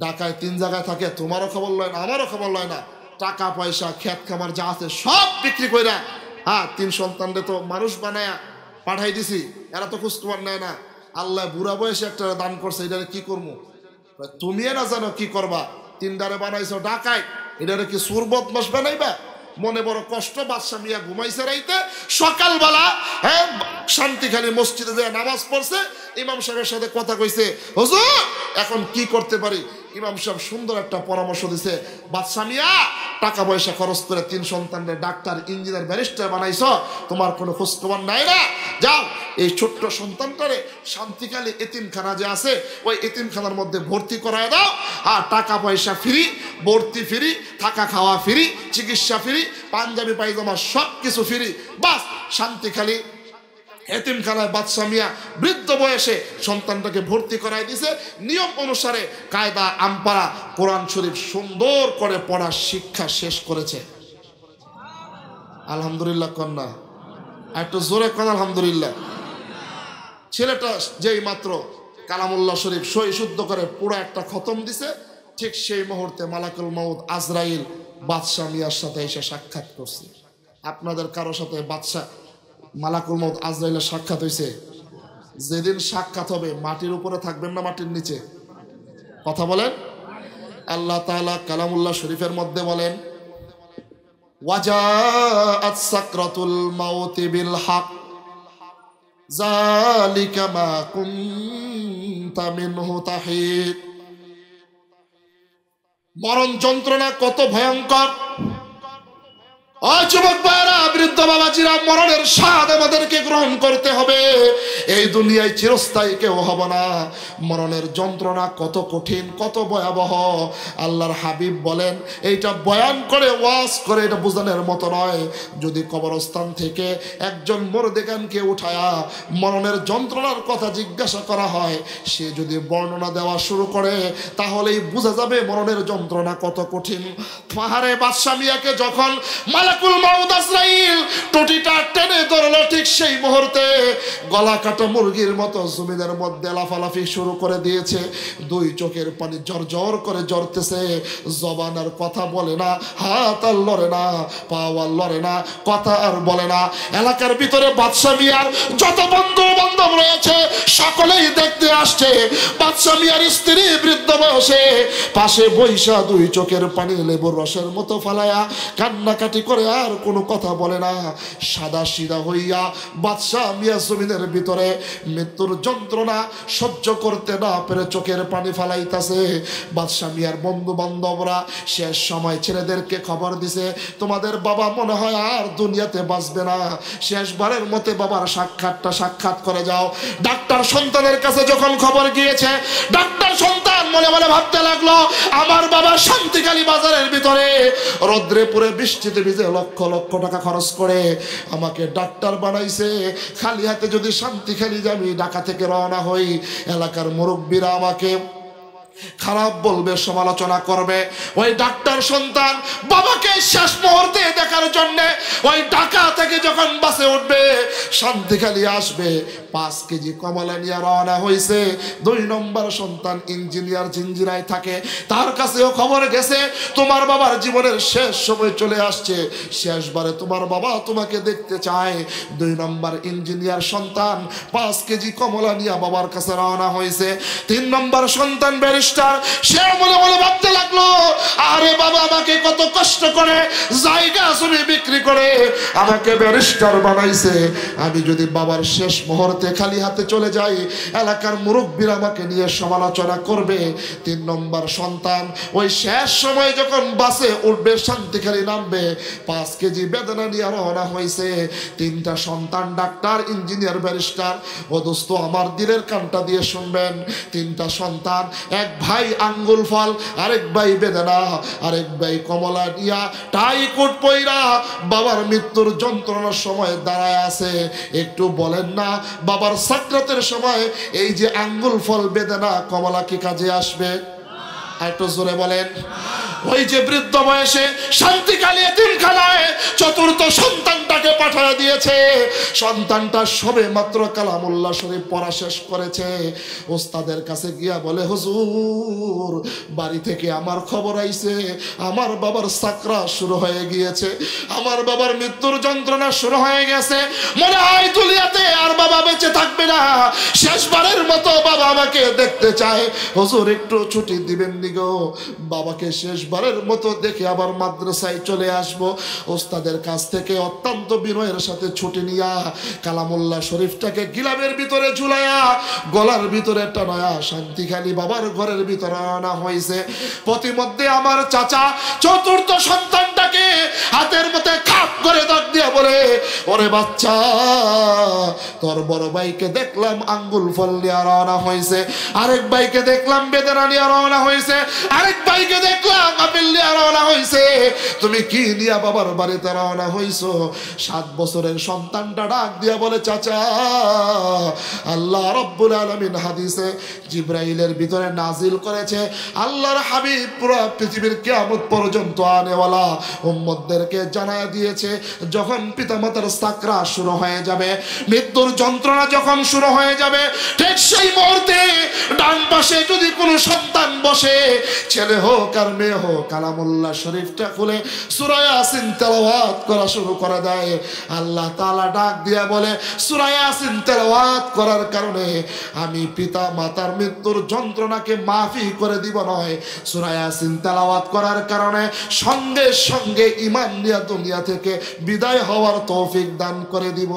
ঢাকায় 3 জায়গায় থাকে, তোমারও খবর লয় না, আমারও খবর লয় না, টাকা পয়সা ক্ষেত খামার যা আছে সব বিক্রি কইরা 3 সন্তানরে তো মানুষ বানায়া পাঠাই দিছি, এরা তো খোঁজখবর নেয় না। আল্লাহ বুড়া বয়সে একটা দান করছে, এটারে কি করবো? তুমি না জানো কি করবা? 3টারে বানাইছো ঢাকায়, এটারে কি সুর বদমাস বানাইবা? মনে বড় কষ্ট। বাদশা মিয়া ঘুমাইছে রাইতে, সকালবেলা শান্তিখালী মসজিদে যায় নামাজ পড়ছে, ইমাম সাহেবের সাথে কথা কইছে, হুজুর এখন কি করতে পারি? ইমাম সাহেব সুন্দর একটা পরামর্শ দিছে, বাদশা মিয়া টাকা পয়সা খরচ করে 3 সন্তানরে ডাক্তার, ইঞ্জিনিয়ার, ব্যারিস্টার বানাইছো, তোমার কোনো খোঁজখবর নাই না? যাও এই ছোট্ট সন্তানটারে শান্তিখালী এতিমখানা যে আছে ওই এতিমখানার মধ্যে ভর্তি করায় দাও, আর টাকা পয়সা ফ্রি, ভর্তি ফ্রি, থাকা খাওয়া ফ্রি, চিকিৎসা ফ্রি, পাঞ্জাবি পায়জামা সব কিছু ফ্রি। বাস শান্তিখালী এতিমখানায় বাদশা মিয়া বৃদ্ধ বয়সে সন্তানটাকে ভর্তি করাই দিছে। নিয়ম অনুসারে কায়দা আমপারা কোরআন শরীফ সুন্দর করে পড়ার শিক্ষা শেষ করেছে। আলহামদুলিল্লাহ কন্যা, একটু জোরে কন আলহামদুলিল্লাহ। ছেলেটা যেই মাত্র কালামুল্লাহ শরীফ সই শুদ্ধ করে পুরো একটা খতম দিছে, ঠিক সেই মুহূর্তে মালাকুল মউত আজরাইল বাদশা মিয়ার সাথে এসে সাক্ষাৎ করছে। আপনাদের কারো সাথে মালাকুল মউত আজরাইলের সাক্ষাৎ হয়েছে? যেদিন সাক্ষাৎ হবে মাটির উপরে থাকবেন না মাটির নিচে? কথা বলেন। আল্লাহ তাআলা কালামুল্লাহ শরীফের মধ্যে বলেন, ওয়াজাআত সাকরাতুল মাউতি বিল হক যালিকা মা কুনতা মিনহু তাহিদ। মরণ যন্ত্রণা কত ভয়ঙ্কর! ও যুবক ভাইরা, বৃদ্ধ বাবাজিরা, মরণের স্বাদ আমাদেরকে গ্রহণ করতে হবে। এই দুনিয়ায় চিরস্থায়ী কেউ হব না। মরণের যন্ত্রণা কত কঠিন, কত ভয়াবহ। আল্লাহর হাবিব বলেন, এইটা বয়ান করে ওয়াজ করে এটা বোঝানোর মতো নয়। যদি কবরস্থান থেকে একজন মুরদেগানকে উঠায়া মরণের যন্ত্রণার কথা জিজ্ঞাসা করা হয়, সে যদি বর্ণনা দেওয়া শুরু করে তাহলেই বোঝা যাবে মরণের যন্ত্রণা কত কঠিন। পাহাড়ে বাদশা মিয়াকে যখন মালাকুল মউত আজরাইল টুটিটা টেনে ধরলো, ঠিক সেই মুহূর্তে গলা কাটা মুরগির মতো জমিনের মধ্যে লাফালাফি শুরু করে দিয়েছে। 2 চোখের পানি জর্জর করে ঝরতেছে। জবান আর কথা বলে না, হাত আর লড়ে না, পা আর লড়ে না, কথা আর বলে না। এলাকার ভিতরে বাদশা মিয়ার যত বন্ধু বান্ধব রয়েছে সকলেই দেখতে আসছে। বাদশা মিয়ার স্ত্রী বৃদ্ধ বয়সে পাশে বৈশা 2 চোখের পানি লেবুর রসের মতো ফালায়া কান্নাকাটি করে আর কোনো কথা বলে না। সাদা সিধা হইয়া বাদশা মিয়া জমিনের ভিতরে মৃত্যুর যন্ত্রণা সহ্য করতে না পেরে চোখের পানি ফালাইতাছে। বাদশা মিয়ার বন্ধু বান্ধবরা শেষ সময় ছেলেদেরকে খবর দিছে, তোমাদের বাবা মনে হয় আর দুনিয়াতে বাঁচবে না, শেষবারের মতে বাবার সাক্ষাৎ করে যাও। ডাক্তার সন্তানের কাছে যখন খবর গিয়েছে, ডাক্তার সন্তান মনে মনে ভাবতে লাগলো, আমার বাবা শান্তিখালী বাজারের ভিতরে রোদ্রে পুরে বৃষ্টিতে ভিজে লক্ষ লক্ষ টাকা খরচ করে আমাকে ডাক্তার বানাইছে। খালি হাতে যদি শান্তিখালী আমি ঢাকা থেকে রওনা হই, এলাকার মুরব্বীরা আমাকে খারাপ বলবে, সমালোচনা করবে। ওই ডাক্তার সন্তান বাবাকে শেষ মুহূর্তে দেখার জন্য ওই ঢাকা থেকে যখন বাসে উঠবে, শান্তিখালী আসবে, 5 কেজি কমলা নিয়ে রওনা হয়েছে। 2 নম্বর সন্তান ইঞ্জিনিয়ার জিঞ্জিরায় থাকে, তার কাছেও খবর গেছে তোমার বাবার জীবনের শেষ সময় চলে আসছে, শেষবারে তোমার বাবা তোমাকে দেখতে চায়। 2 নম্বর ইঞ্জিনিয়ার সন্তান 5 কেজি কমলা নিয়ে বাবার কাছে রওনা হয়েছে। 3 নম্বর সন্তান ব্যারিস্টার, সে মনে মনে ভাবতে লাগলো, আরে বাবা আমাকে কত কষ্ট করে জায়গা জমি বিক্রি করে আমাকে ব্যারিস্টার বানাইছে, আমি যদি বাবার শেষ মুহূর্তে খালি হাতে চলে যাই, এলাকার মুরব্বীরা আমাকে নিয়ে সমালোচনা করবে। 3 নম্বর সন্তান ওই শেষ সময় যখন বাসে উঠবে, শান্তিখালী নামবে, 5 কেজি বেদনা নিয়ে রওনা হয়েছে। 3টা সন্তান ডাক্তার, ইঞ্জিনিয়ার, ব্যারিস্টার। ও দোস্ত আমার দিলের কানটা দিয়ে শুনবেন, 3টা সন্তান, এক ভাই আঙ্গুল ফল, আরেক ভাই বেদনা, আরেক ভাই কমলা নিয়া টাই কোট পইরা বাবার মৃত্যুর যন্ত্রণার সময় দাঁড়ায় আছে। একটু বলেন না, বাবার সাকরাতের সময় এই যে আঙ্গুল ফল, বেদনা, কমলা কি কাজে আসবে? একটু জোরে বলেন। ওই যে বৃদ্ধ বয়সে শান্তিখালী এতিমখানায় 4র্থ সন্তানটাকে পাঠিয়ে দিয়েছে, সন্তানটা সবে মাত্র কালামুল্লাহ শরীফ পড়া শেষ করেছে। ওস্তাদের কাছে গিয়া বলে, হুজুর বাড়ি থেকে আমার খবর আইছে, আমার বাবার সাকরাত শুরু হয়ে গিয়েছে, আমার বাবার মৃত্যুর যন্ত্রণা শুরু হয়ে গেছে, মনে হয় দুনিয়াতে আর বাবা বেঁচে থাকবে না, শেষবারের মতো বাবা আমাকে দেখতে চায়, হুজুর একটু ছুটি দিবেন নি গো, বাবাকে শেষবারের মতো দেখে আবার মাদ্রাসায় চলে আসবো। ওস্তাদের কাছ থেকে অত্যন্ত বিনয়ের সাথে ছুটি নিয়া কালামুল্লাহ শরীফটাকে গিলামের ভিতরে ঝুলাইয়া গলার ভিতরে টানায়া শান্তিখালী বাবার ঘরের ভিতরে আনা হয়েছে। প্রতিমধ্যে আমার চাচা 4র্থ সন্তানটাকে হাতের মধ্যে খাপ করে দাগ দিয়া বলে, ওরে বাচ্চা, তোর বড় ভাইকে দেখলাম আঙ্গুল ফল নিয়ে রওনা হয়েছে, আরেক ভাইকে দেখলাম বেদনা নিয়ে রওনা হয়েছে, আরেক ভাইকে দেখলাম আপেল নিয়ে রওনা হয়েছে, তুমি কি নিয়ে বাবার বাড়িতে রওনা হয়েছো? 7 বছরের সন্তানটা ডাক দিয়া বলে, চাচা, আল্লাহ রাব্বুল আলামিন হাদিসে জিবরাইলের ভিতরে নাজিল করেছে, আল্লাহর হাবিব পুরো পৃথিবীর কিয়ামত পর্যন্ত আনেওয়ালা উম্মতদেরকে জানায় দিয়েছে, যখন পিতামাতার সাকরাত শুরু হয়ে যাবে, মৃত্যুর যন্ত্রণা যখন শুরু হয়ে যাবে, ঠিক সেই মুহূর্তে ডান পাশে যদি কোনো সন্তান বসে, ছেলে হোক আর মেয়ে হোক, কালামুল্লাহ শরীফটা খুলে সূরা ইয়াসিন তেলাওয়াত করা শুরু করে দেয়। আল্লাহ তাআলা ডাক দিয়া বলে, সূরা ইয়াসিন তেলাওয়াত করার কারণে আমি পিতা মাতার মৃত্যুর যন্ত্রণাকে মাফি করে দিব নয়, সূরা ইয়াসিন তেলাওয়াত করার কারণে সঙ্গে সঙ্গে ঈমান নিয়ে দুনিয়া থেকে বিদায় হওয়ার তৌফিক দান করে দিব।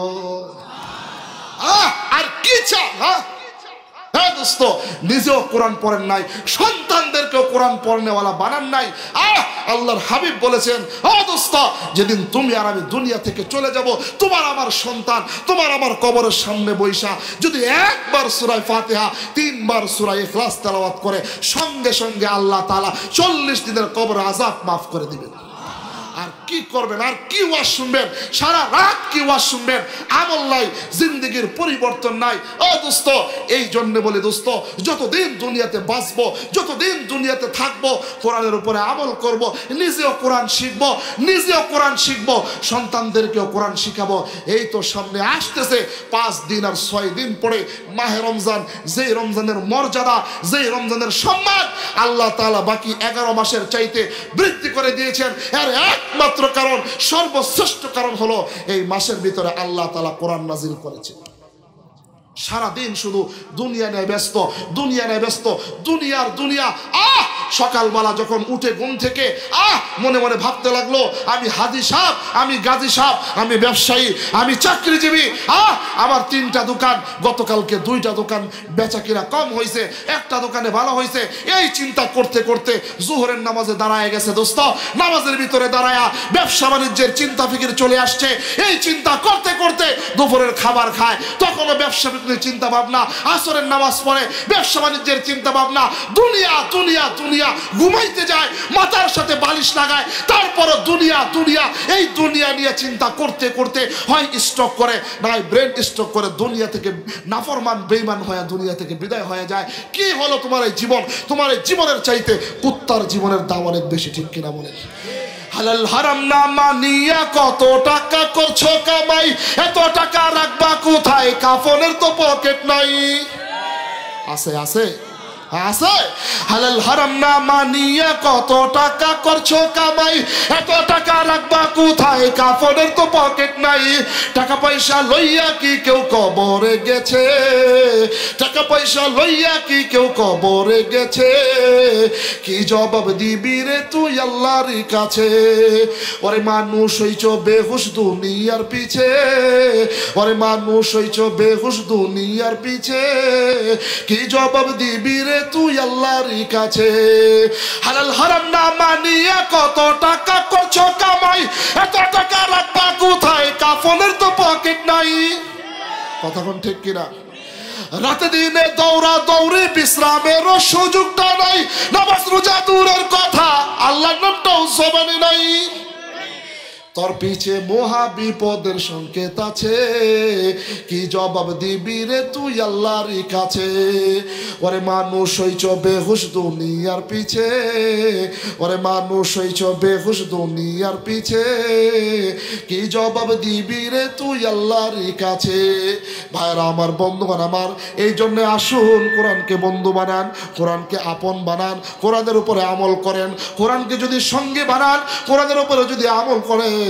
আর কি চাও? হ্যাঁ দোস্ত, নিজেও কোরআন পড়েন নাই, সন্তানদেরকেও কোরআন পড়নেওয়ালা বানান নাই। আল্লাহর হাবিব বলেছেন, ও দোস্ত, যেদিন তুমি আর আমি দুনিয়া থেকে চলে যাব, তোমার আমার সন্তান তোমার আমার কবরের সামনে বৈশা যদি একবার সূরা ফাতিহা 3 বার সূরা ইখলাস তেলাওয়াত করে, সঙ্গে সঙ্গে আল্লাহ তাআলা 40 দিনের কবর আযাব মাফ করে দিবেন। আর কি করবেন? আর কি ওয়াজ শুনবেন? সারা রাত কি ওয়াজ শুনবেন? আমল নাই, জিন্দেগির পরিবর্তন নাই। ও দোস্ত, এই জন্য বলি দোস্ত, যতদিন দুনিয়াতে বাঁচবো, যতদিন দুনিয়াতে থাকবো, কোরআনের উপরে আমল করব, নিজেও কোরআন শিখবো, নিজেও কোরআন শিখবো, সন্তানদেরকেও কোরআন শিখাবো। এই তো সামনে আসতেছে 5 দিন আর 6 দিন পরে মাহে রমজান, যেই রমজানের মর্যাদা, যেই রমজানের সম্মান আল্লাহ তাআলা বাকি 11 মাসের চাইতে বৃদ্ধি করে দিয়েছেন। আর একমাত্র কারণ, সর্বশ্রেষ্ঠ কারণ হলো এই মাসের ভিতরে আল্লাহ তাআলা কোরআন নাজিল করেছেন। সারাদিন শুধু দুনিয়া নিয়ে ব্যস্ত, দুনিয়া নিয়ে ব্যস্ত, দুনিয়ার দুনিয়া। সকালবেলা যখন উঠে ঘুম থেকে মনে মনে ভাবতে লাগলো, আমি হাজি সাহেব, আমি গাজী সাহেব, আমি ব্যবসায়ী, আমি চাকরিজীবী, আমার 3টা দোকান, গতকালকে 2টা দোকান বেচা কিনা কম হয়েছে, একটা দোকানে ভালো হয়েছে। এই চিন্তা করতে করতে জোহরের নামাজে দাঁড়ায় গেছে দোস্ত, নামাজের ভিতরে দাঁড়ায়া ব্যবসা বাণিজ্যের চিন্তা ফিকির চলে আসছে। এই চিন্তা করতে করতে দুপুরের খাবার খায়, তখনও ব্যবসা চিন্তা ভাবনা, আসরের নামাজ পড়ে ব্যবসা বাণিজ্যের চিন্তা ভাবনা, দুনিয়া দুনিয়া দুনিয়া দুনিয়া, ঘুমাইতে যায় মাথার সাথে বালিশ লাগায়, তারপরও দুনিয়া দুনিয়া এই দুনিয়া নিয়ে চিন্তা করতে করতে হয় স্ট্রোক করে, নয় ব্রেন স্ট্রোক করে দুনিয়া থেকে নাফরমান বেঈমান হয়ে দুনিয়া থেকে বিদায় হয়ে যায়। কি হলো তোমার এই জীবন? তোমার এই জীবনের চাইতে কুত্তার জীবনের দাম অনেক বেশি, ঠিক কিনা বলেন? হালাল হারাম না মানিয়া কত টাকা করছো কামাই, এত টাকা রাখবা কোথায়? কাফনের তো পকেট নাই। আছে আছে আছে। হালাল হারাম না মানিয়া কত টাকা করছো কামাই, এত টাকা রাখবা কোথায়? কাফনের তো পকেট নাই। টাকা পয়সা লইয়া কি কেউ কবরে গেছে? টাকা পয়সা লইয়া কি কেউ কবরে গেছে? কি জবাব দিবি রে তুই আল্লাহর কাছে? ওরে মানুষ হইছ বেহুশ দুনিয়ার পিছে, ওরে মানুষ হইছ বেহুশ দুনিয়ার পিছে, কি জবাব দিবি রে তুই আল্লাহর কাছে? হালাল হারাম না মানিয়া কত টাকা করছো কামাই, এত টাকা রাখবা কোথায়? কাফনের তো পকেট নাই। কথা কোন ঠিক কিনা? রাতে দিনে দৌড়া দৌড়ি বিশ্রামেরও সুযোগটা নাই, নামাজ রোজা দূরের কথা আল্লাহর নামটাও জবানে নাই। তোর পিছে মহা বিপদের সংকেত আছে, কি জবাব দিবি রে তুই আল্লাহর কাছে? ওরে মানুষ হইছ বেহুশ দুনিয়ার পিছে, ওরে মানুষ হইছ বেহুশ দুনিয়ার পিছে, কি জবাব দিবি রে তুই আল্লাহর কাছে? ভাইরা আমার, বন্ধুগণ আমার, এই জন্য আসুন কোরআনকে বন্ধু বানান, কোরআনকে আপন বানান, কোরআনের উপরে আমল করেন। কোরআনকে যদি সঙ্গে বানান, কোরআনের উপরে যদি আমল করেন,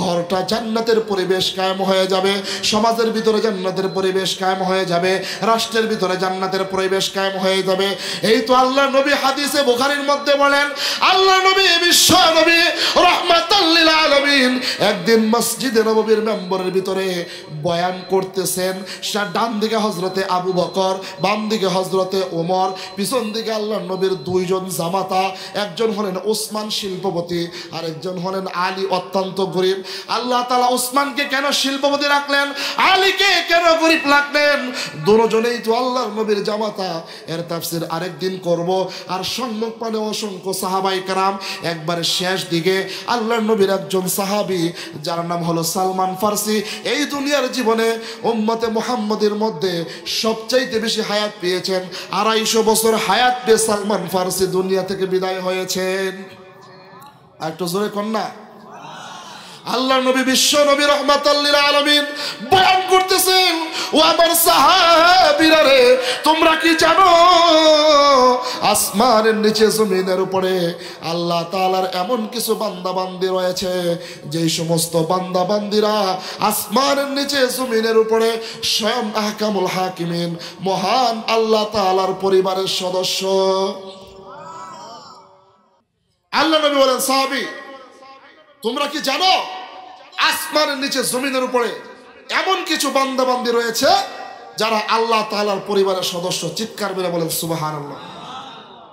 ঘরটা জান্নাতের পরিবেশ কায়েম হয়ে যাবে, সমাজের ভিতরে জান্নাতের পরিবেশ কায়েম হয়ে যাবে, রাষ্ট্রের ভিতরে জান্নাতের পরিবেশ কায়েম হয়ে যাবে। এই তো আল্লাহ নবী হাদিসে বুখারীর মধ্যে বলেন, আল্লাহ নবী বিশ্ব নবী রাহমাতাল লিল আলামিন একদিন মসজিদে নববীর মেম্বরের ভিতরে বয়ান করতেছেন। ডান দিকে হযরতে আবু বকর, বাম দিকে হযরতে ওমর, পিছন দিকে আল্লাহ নবীর দুইজন জামাতা, একজন হলেন ওসমান শিল্পপতি আর একজন হলেন আলী অত্যন্ত গরিব। আল্লাহ তাআলা ওসমানকে কেন শিল্পপতি রাখলেন, আলীকে কেন গরিব রাখলেন? দুজনেই তো আল্লাহর নবীর জামাতা। এর তাফসীর আরেকদিন করব। আর সম্মুখ পানে অসংখ্য সাহাবায়ে কেরাম। একবারে শেষ দিকে আল্লাহর নবীর একজন সাহাবী যার নাম হলো সালমান ফার্সি, এই দুনিয়ার জীবনে উম্মতে মুহাম্মাদের মধ্যে সবচাইতে বেশি হায়াত পেয়েছেন। 250 বছর হায়াত পেয়ে সালমান ফার্সি দুনিয়া থেকে বিদায় হয়েছেন। একটু জোরে কন্যা। আল্লাহ নবী বিশ্ব নবী রাহমাতাল লিল আলামিন বয়ান করতেছেন, ও আমার সাহাবীরা রে, তোমরা কি জানো আসমানের নিচে জমিনের উপরে আল্লাহ তাআলার এমন কিছু বান্দা বান্দি রয়েছে, যেই সমস্ত বান্দা বান্দিরা আসমানের নিচে জমিনের উপরে স্বয়ং আহকামুল হাকিমিন মহান আল্লাহ তাআলার পরিবারের সদস্য। আল্লাহ নবী বলেন, সাহাবী তোমরা কি জানো আসমানের নিচে জমিনের উপরে এমন কিছু বান্দা বান্দি রয়েছে যারা আল্লাহ তাআলার পরিবারের সদস্য? চিৎকার করে বলেন সুবহানাল্লাহ।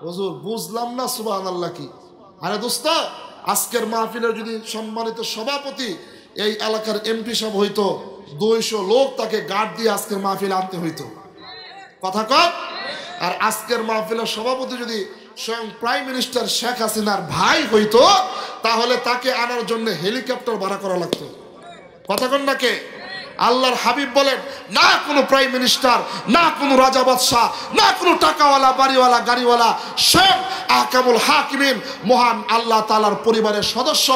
হুজুর বুঝলাম না সুবহানাল্লাহ কি? আরে দোস্ত, আজকের মাহফিলের যদি সম্মানিত সভাপতি এই এলাকার এমপি সাহেব হইতো, 200 লোক তাকে গার্ড দিয়ে আজকের মাহফিলে আনতে হইতো। কথা কর। আর আজকের মাহফিলের সভাপতি যদি স্বয়ং প্রাইম মিনিস্টার শেখ হাসিনার ভাই হইতো, তাহলে তাকে আনার জন্য হেলিকপ্টার ভাড়া করা লাগতো। কথা কন না কে? আল্লাহর হাবিব বলেন, না কোনো প্রাইম মিনিস্টার, না কোনো রাজা বাদশাহ, না কোনো টাকাওয়ালা বাড়িওয়ালা গাড়িওয়ালা, স্বয়ং আহকামুল হাকিমিন মহান আল্লাহ তাআলার পরিবারের সদস্য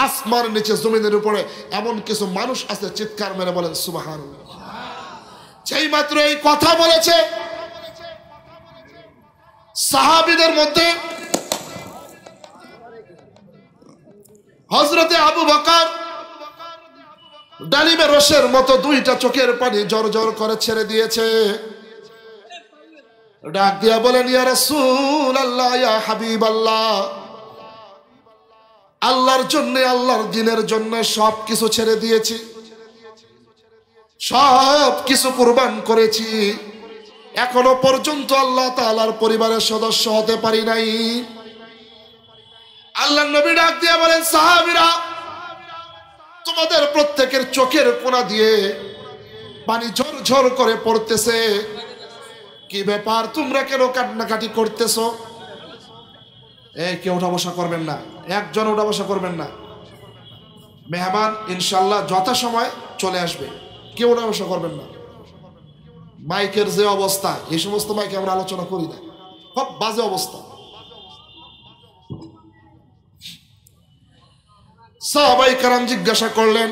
আসমানের নিচে জমিনের উপরে এমন কিছু মানুষ আছে। চিৎকার মেরে বলেন সুবহানাল্লাহ। যেই মাত্র এই কথা বলেছে, সাহাবীদের মধ্যে হযরতে আবু বকর ডালিমের রসের মতো দুইটা চোখের পানি জর জর করে ছেড়ে দিয়েছে। ডাক দিয়া বলেন, ইয়া রাসূলুল্লাহ, ইয়া হাবিবাল্লাহ, আল্লাহর জন্য, আল্লাহর দ্বীনের জন্য সব কিছু ছেড়ে দিয়েছি, সব কিছু কুরবান করেছি, এখনো পর্যন্ত আল্লাহ তাআলার পরিবারের সদস্য হতে পারি নাই। আল্লাহর নবী ডাক দিয়া বলেন, সাহাবীরা তোমাদের প্রত্যেকের চোখের কোণা দিয়ে পানি ঝর ঝর করে পড়তেছে, কি ব্যাপার, তোমরা কেন কান্নাকাটি করতেছো? কেউ উঠা বসা করবেন না, একজন উঠা বসা করবেন না। মেহমান ইনশাল্লাহ যথাসময় চলে আসবে, কেউ উঠা বসা করবেন না। মাইকের যে অবস্থা, এই সমস্ত মাইকে আমরা আলোচনা করি না, খুব বাজে অবস্থা। সাহাবায়ে কেরাম জিজ্ঞাসা করলেন,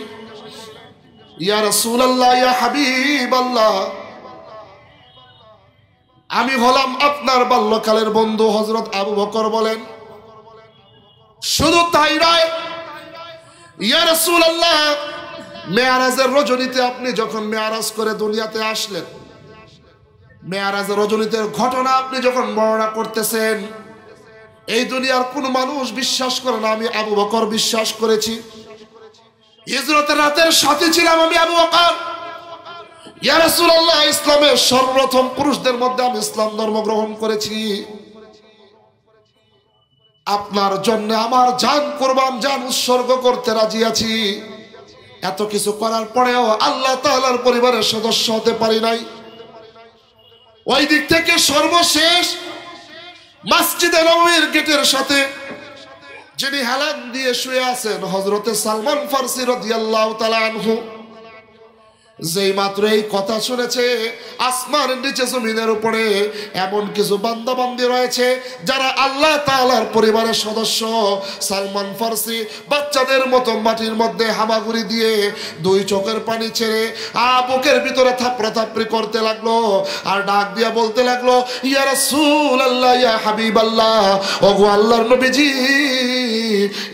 ইয়া রাসূলুল্লাহ, ইয়া হাবিবাল্লাহ, আমি হলাম আপনার বাল্যকালের বন্ধু হযরত আবু বকর। বলেন, শুধু তাই নয়, ইয়া রাসূলুল্লাহ, মেয়ারাজের রজনীতে আপনি যখন মেয়ারাজ করে দুনিয়াতে আসলেন, মেয়ারাজের রজনীতে ঘটনা আপনি যখন বর্ণনা করতেছেন, এই দুনিয়ার কোন মানুষ বিশ্বাস করে না, আমি আবু বকর বিশ্বাস করেছি। হিজরতের রাতের সাথে ছিলাম আমি আবু বকর। ইয়া রাসূলুল্লাহ, ইসলামের সর্বপ্রথম পুরুষদের মধ্যে আমি ইসলাম ধর্ম গ্রহণ করেছি। আপনার জন্য আমার জান কুরবান, জান উৎসর্গ করতে রাজি আছি। এত কিছু করার পরেও আল্লাহ তাআলার পরিবারের সদস্য হতে পারি নাই। ওই দিক থেকে সর্বশেষ মসজিদে নববীর গেটের সাথে যিনি হেলান দিয়ে শুয়ে আছেন, হযরতে সালমান ফারসি রাদিয়াল্লাহু তাআলা আনহু, যেই মাত্র এই কথা শুনেছে, আসমানের নিচে জমিনের উপরে এমন কিছু বান্দা বান্দি রয়েছে যারা আল্লাহ তাআলার পরিবারের সদস্য। সালমান ফারসি বাচ্চাদের মতো মাটির মধ্যে হামাগুড়ি দিয়ে দুই চোখের পানি ছেড়ে বুকের ভিতরে থাপড়া থাপড়ি করতে লাগলো, আর ডাক দিয়া বলতে লাগলো, ইয়া রাসূলুল্লাহ, ইয়া হাবিবাল্লাহ, ওগো আল্লাহর নবীজি,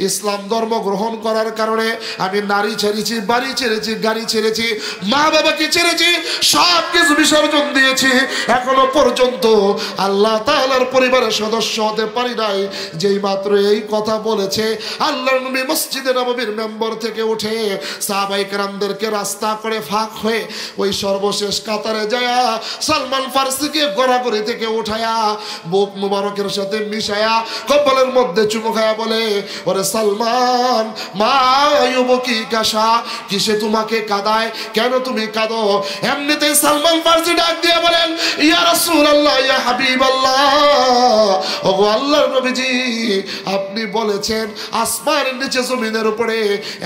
ইসলাম ধর্ম গ্রহণ করার কারণে আমি নারী ছেড়েছি, বাড়ি ছেড়েছি, গাড়ি ছেড়েছি, মা বাবাকে ছেড়েছি, সব কিছু বিসর্জন দিয়েছি, এখনো পর্যন্ত আল্লাহ তাআলার পরিবারের সদস্য হতে পারি নাই। যেই মাত্র এই কথা বলেছে, আল্লাহর নবী মসজিদে নববীর মেম্বার থেকে উঠে সাহাবায়ে কেরামদেরকে রাস্তা করে ফাঁক হয়ে ওই সর্বশেষ কাতারে যায়া সালমান ফারসিকে গড়াগড়ি থেকে উঠায়া বুক মুবারকের সাথে মিশায়া কপালের মধ্যে চুমু খায়া বলে, ওরে সালমান, মা ইউবকি কাশা, কিসে তোমাকে কাঁদায়, কেন তুমি কাঁদো? এমনিতেই সালমান ফারসি ডাক দিয়ে বলেন, ইয়া রাসূলুল্লাহ, ইয়া হাবিবাল্লাহ, ওগো আল্লাহর নবীজি, আপনি বলেছেন আসমানের নিচে জমিনের উপরে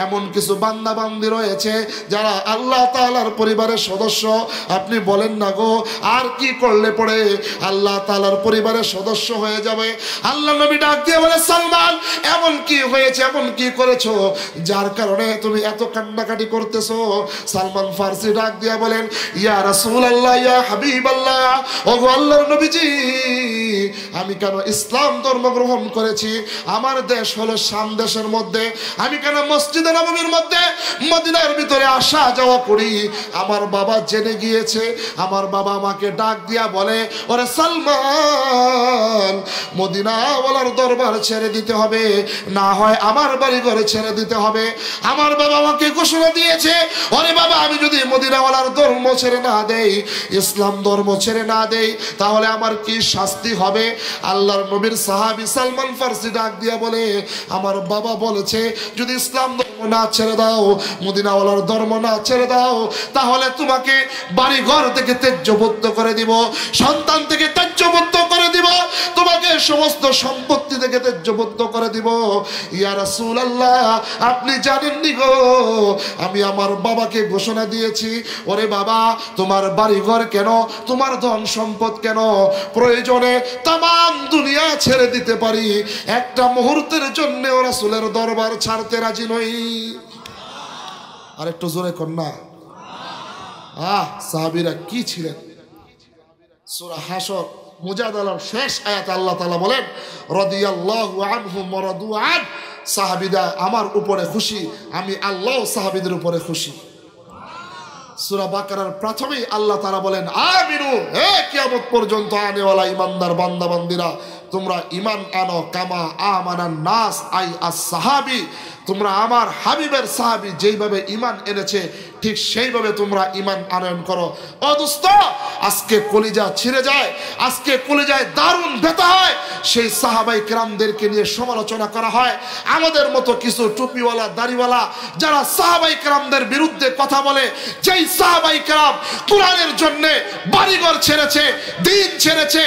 এমন কিছু বান্দা বান্দি রয়েছে যারা আল্লাহ তাআলার পরিবারের সদস্য। আপনি বলেন না গো, আর কি করলে পরে আল্লাহ তাআলার পরিবারের সদস্য হয়ে যাবে? আল্লাহ নবী ডাক দিয়ে বলে, সালমান, এমন কি হয়েছে, এমন কি করেছো যার কারণে তুমি এত কান্নাকাটি করতেছো? সালমান ফারসি ডাক দিয়া বলেন, ইয়া রাসূলুল্লাহ, ইয়া হাবিবাল্লাহ, ওগো আল্লাহর নবীজি, আমি কেন ইসলাম ধর্ম গ্রহণ করেছি? আমার দেশ হলো শাম দেশের মধ্যে, আমি কেন মসজিদে নববীর মধ্যে মদিনার ভিতরে আসা যাওয়া করি? আমার বাবা জেনে গিয়েছে। আমার বাবা আমাকে ডাক দিয়া বলে, ওরে সালমান, মদিনাওয়ালার দরবার ছেড়ে দিতে হবে, না হয় আমার বাড়ি ঘরে ছেড়ে দিতে হবে। আমার বাবা আমাকে ঘোষণা দিয়েছে, ওরে বাবা, আমি যদি মদিনাওয়ালার ধর্ম ছেড়ে না দেই, ইসলাম ধর্ম ছেড়ে না দেই, তাহলে আমার কি শাস্তি হবে? আল্লাহর নবীর সাহাবী সালমান ফারসি ডাক দিয়া বলে, আমার বাবা বলেছে যদি ইসলাম ধর্ম না ছেড়ে দাও, মদিনাওয়ালার ধর্ম না ছেড়ে দাও, তাহলে তোমাকে বাড়ি ঘর থেকে ত্যায্যবদ্ধ করে দিব, সন্তান থেকে ত্যায্যবদ্ধ করে দিব, তোমাকে সমস্ত সম্পত্তি থেকে ত্যায্যবদ্ধ করে দিব। ইয়া রাসূলুল্লাহ, আপনি জানেননি গো, আমি আমার বাবাকে ঘোষণা দিয়েছি, ওরে বাবা, তোমার বাড়ি ঘর কেন, তোমার ধন সম্পদ কেন, প্রয়োজনে তামাম দুনিয়া ছেড়ে দিতে পারি, একটা মুহূর্তের জন্য রাসূলের দরবার ছাড়তে রাজি নই। আর একটু জোরে কন্যা, সাহাবীরা কি ছিলেন! সূরা হাশর মুজাদালার শেষ আয়াতে আল্লাহ তাআলা বলেন, রাদিয়াল্লাহু আনহুম ওয়া রাদু আন, সাহাবীরা আমার উপরে খুশি, আমি আল্লাহ সাহাবীদের উপরে খুশি। সূরা বাকারার প্রথমেই আল্লাহ তাআলা বলেন, আমিনু, হে কিয়ামত পর্যন্ত আনেওয়ালা ইমানদার বান্দা বান্দিরা, তোমরা ঈমান আনো, কামা আমানান নাস, আই আস সাহাবী, তোমরা আমার হাবিবের সাহাবী যেইভাবে ঈমান এনেছে ঠিক সেইভাবে তোমরা ঈমান আনয়ন করো। ও দোস্ত, আজকে কলিজা ছিঁড়ে যায়, আজকে কলিজায় দারুণ ব্যথা হয় সেই সাহাবায়ে কেরামদেরকে নিয়ে সমালোচনা করা হয়। আমাদের মতো কিছু টুপিওয়ালা দাড়িওয়ালা যারা সাহাবায়ে কেরামদের বিরুদ্ধে কথা বলে, যেই সাহাবায়ে কেরাম কোরআনের জন্য বাড়িঘর ছেড়েছে, দিন ছেড়েছে,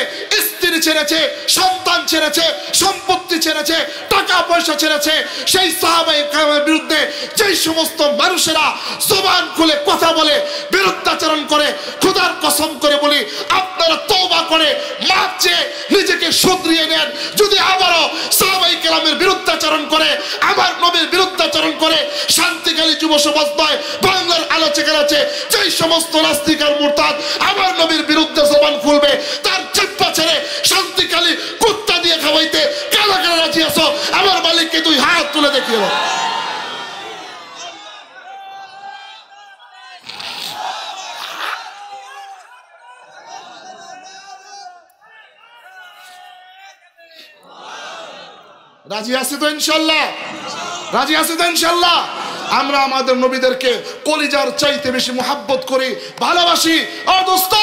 স্ত্রী ছেড়েছে, সন্তান ছেড়েছে, সম্পত্তি ছেড়েছে, টাকা পয়সা ছেড়েছে, সেই সাহাবায়ে কেরামের বিরুদ্ধে যেই সমস্ত মানুষেরা জবান খুলে কথা বলে, বিরুদ্ধাচরণ করে, খোদার কসম করে বলি আপনারা তওবা করে মাপ চেয়ে নিজেকে শুধরিয়ে নেন। যদি আবারও সাহাবায়ে কেরামের বিরুদ্ধাচরণ করে, আমার নবীর বিরুদ্ধাচরণ করে, শান্তিকালী যুব সমাজ নয়, বাংলার আলোচে গেছে যেই সমস্ত নাস্তিক আর মুরতাদ আমার নবীর বিরুদ্ধে জবান খুলবে, তার চিপ্পা ছেড়ে শান্তিকালী কুত্তা দিয়ে খাওয়াইতে কারা কারা রাজি আছো? আমার মালিককে দুই হাত তুলে দেখিও। রাজি আছি তো ইনশাল্লাহ? রাজি আছি তো ইনশাল্লাহ? আমরা আমাদের নবীদেরকে কলিজার চাইতে বেশি মুহাব্বত করি, ভালোবাসি। ও দোস্ত,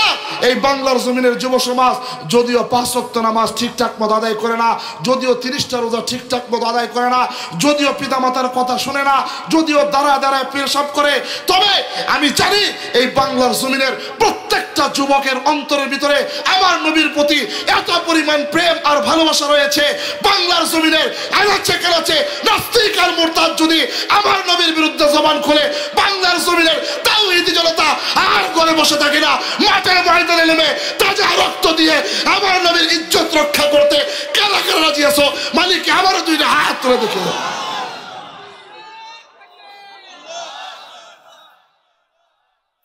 এই বাংলার জমিনের যুব সমাজ যদিও 5 ওয়াক্ত নামাজ ঠিকঠাক মতো আদায় করে না, যদিও 30টা রোজা ঠিকঠাক মতো আদায় করে না, যদিও পিতামাতার কথা শুনে না, যদিও দাঁড়ায় দাঁড়ায় পেশাব করে, তবে আমি জানি এই বাংলার জমিনের প্রত্যেকটা যুবকের অন্তরের ভিতরে আমার নবীর প্রতি এত পরিমাণ প্রেম আর ভালোবাসা রয়েছে। বাংলার জমিনের আনাচে কানাচে নাস্তিক আর মুরতাদ যদি আমার নবীর বিরুদ্ধে জবান খুলে, বাংলার জমিনের তাওহীদি জনতা আর ঘরে বসে থাকে না, মাঠে ময়দানে নেমে তাজা রক্ত দিয়ে আমার নবীর ইজ্জত রক্ষা করতে কারা কারা রাজি আছো? মালিককে আবারও 2টা হাত তুলে দেখো।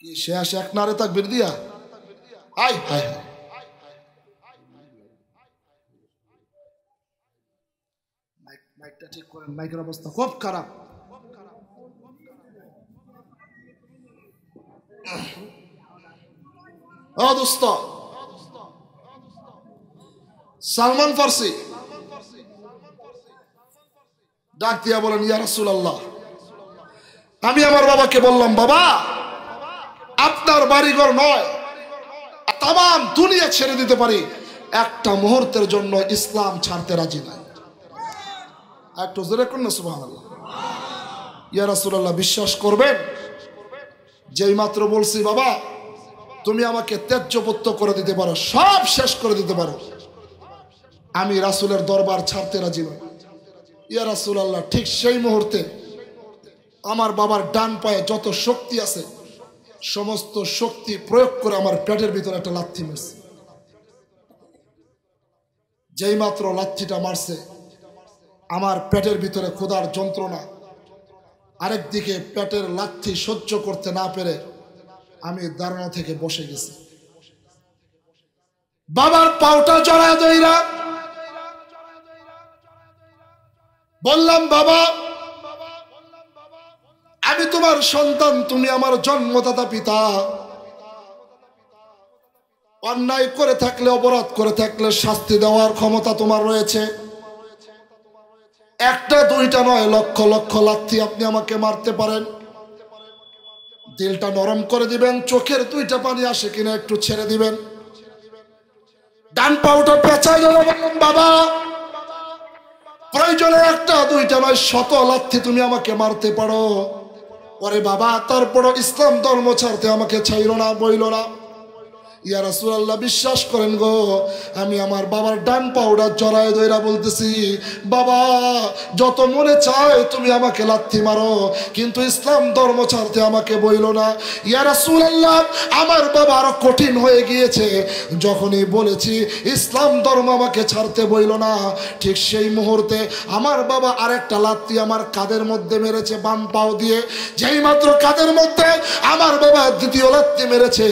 কি শেষ এক নারে তাকবীর দিয়া আই হায় হায়। মাইকটা ঠিক করেন, মাইকের অবস্থা খুব খারাপ। ও দোস্ত, সালমান ফার্সি ডাক দিয়া বলেন, ইয়া রাসূলুল্লাহ, আমি আমার বাবাকে বললাম, বাবা আপনার বাড়িঘর নয়, তাম দুনিয়া ছেড়ে দিতে পারি, একটা মুহূর্তের জন্য ইসলাম ছাড়তে রাজি নাই। একটু জোরে করুন না সুবহানাল্লাহ। ইয়া রাসূলুল্লাহ, বিশ্বাস করবেন, যেই মাত্র বলছি বাবা তুমি আমাকে ত্যায্যপুত্র করে দিতে পারো, সব শেষ করে দিতে পারো, আমি রাসূলের দরবার ছাড়তে রাজি নই। ইয়া রাসূলুল্লাহ, ঠিক সেই মুহূর্তে আমার বাবার ডান পায়ে যত শক্তি আছে সমস্ত শক্তি প্রয়োগ করে আমার পেটের ভিতরে একটা লাথি মারছে। যেই মাত্র লাথিটা মারছে, আমার পেটের ভিতরে ক্ষুধার যন্ত্রণা, আরেকদিকে পেটের লাথি সহ্য করতে না পেরে আমি দাঁড়ানো থেকে বসে গেছি। বাবার পাউটা জড়ায় দইরা বললাম, বাবা আমি তোমার সন্তান, তুমি আমার জন্মদাতা পিতা, অন্যায় করে থাকলে, অপরাধ করে থাকলে শাস্তি দেওয়ার ক্ষমতা তোমার রয়েছে। একটা 2টা নয়, লক্ষ লক্ষ লাথি আপনি আমাকে মারতে পারেন। দিলটা নরম করে দিবেন, চোখের 2টা পানি আসে কিনা একটু ছেড়ে দিবেন। ডান পাউটা পেঁচাই গেল, বললাম, বাবা প্রয়োজনে একটা 2টা নয়, 100 লাথি তুমি আমাকে মারতে পারো। ওরে বাবা, তারপরও ইসলাম ধর্ম ছাড়তে আমাকে ছাইরো না, বইল না। ইয়া রাসূলুল্লাহ, বিশ্বাস করেন গো, আমি আমার বাবার ডান পাউডার জড়ায় দইরা বলতেছি, বাবা যত মনে চায় তুমি আমাকে লাথি মারো, কিন্তু ইসলাম ধর্ম ছাড়তে আমাকে বইল না। ইয়া রাসূলুল্লাহ, আমার বাবা আরো কঠিন হয়ে গিয়েছে, যখনই বলেছি ইসলাম ধর্ম আমাকে ছাড়তে বইল না, ঠিক সেই মুহূর্তে আমার বাবা আরেকটা লাথি আমার কাঁধের মধ্যে মেরেছে বাম পাও দিয়ে। যেই মাত্র কাঁধের মধ্যে আমার বাবা দ্বিতীয় লাথি মেরেছে,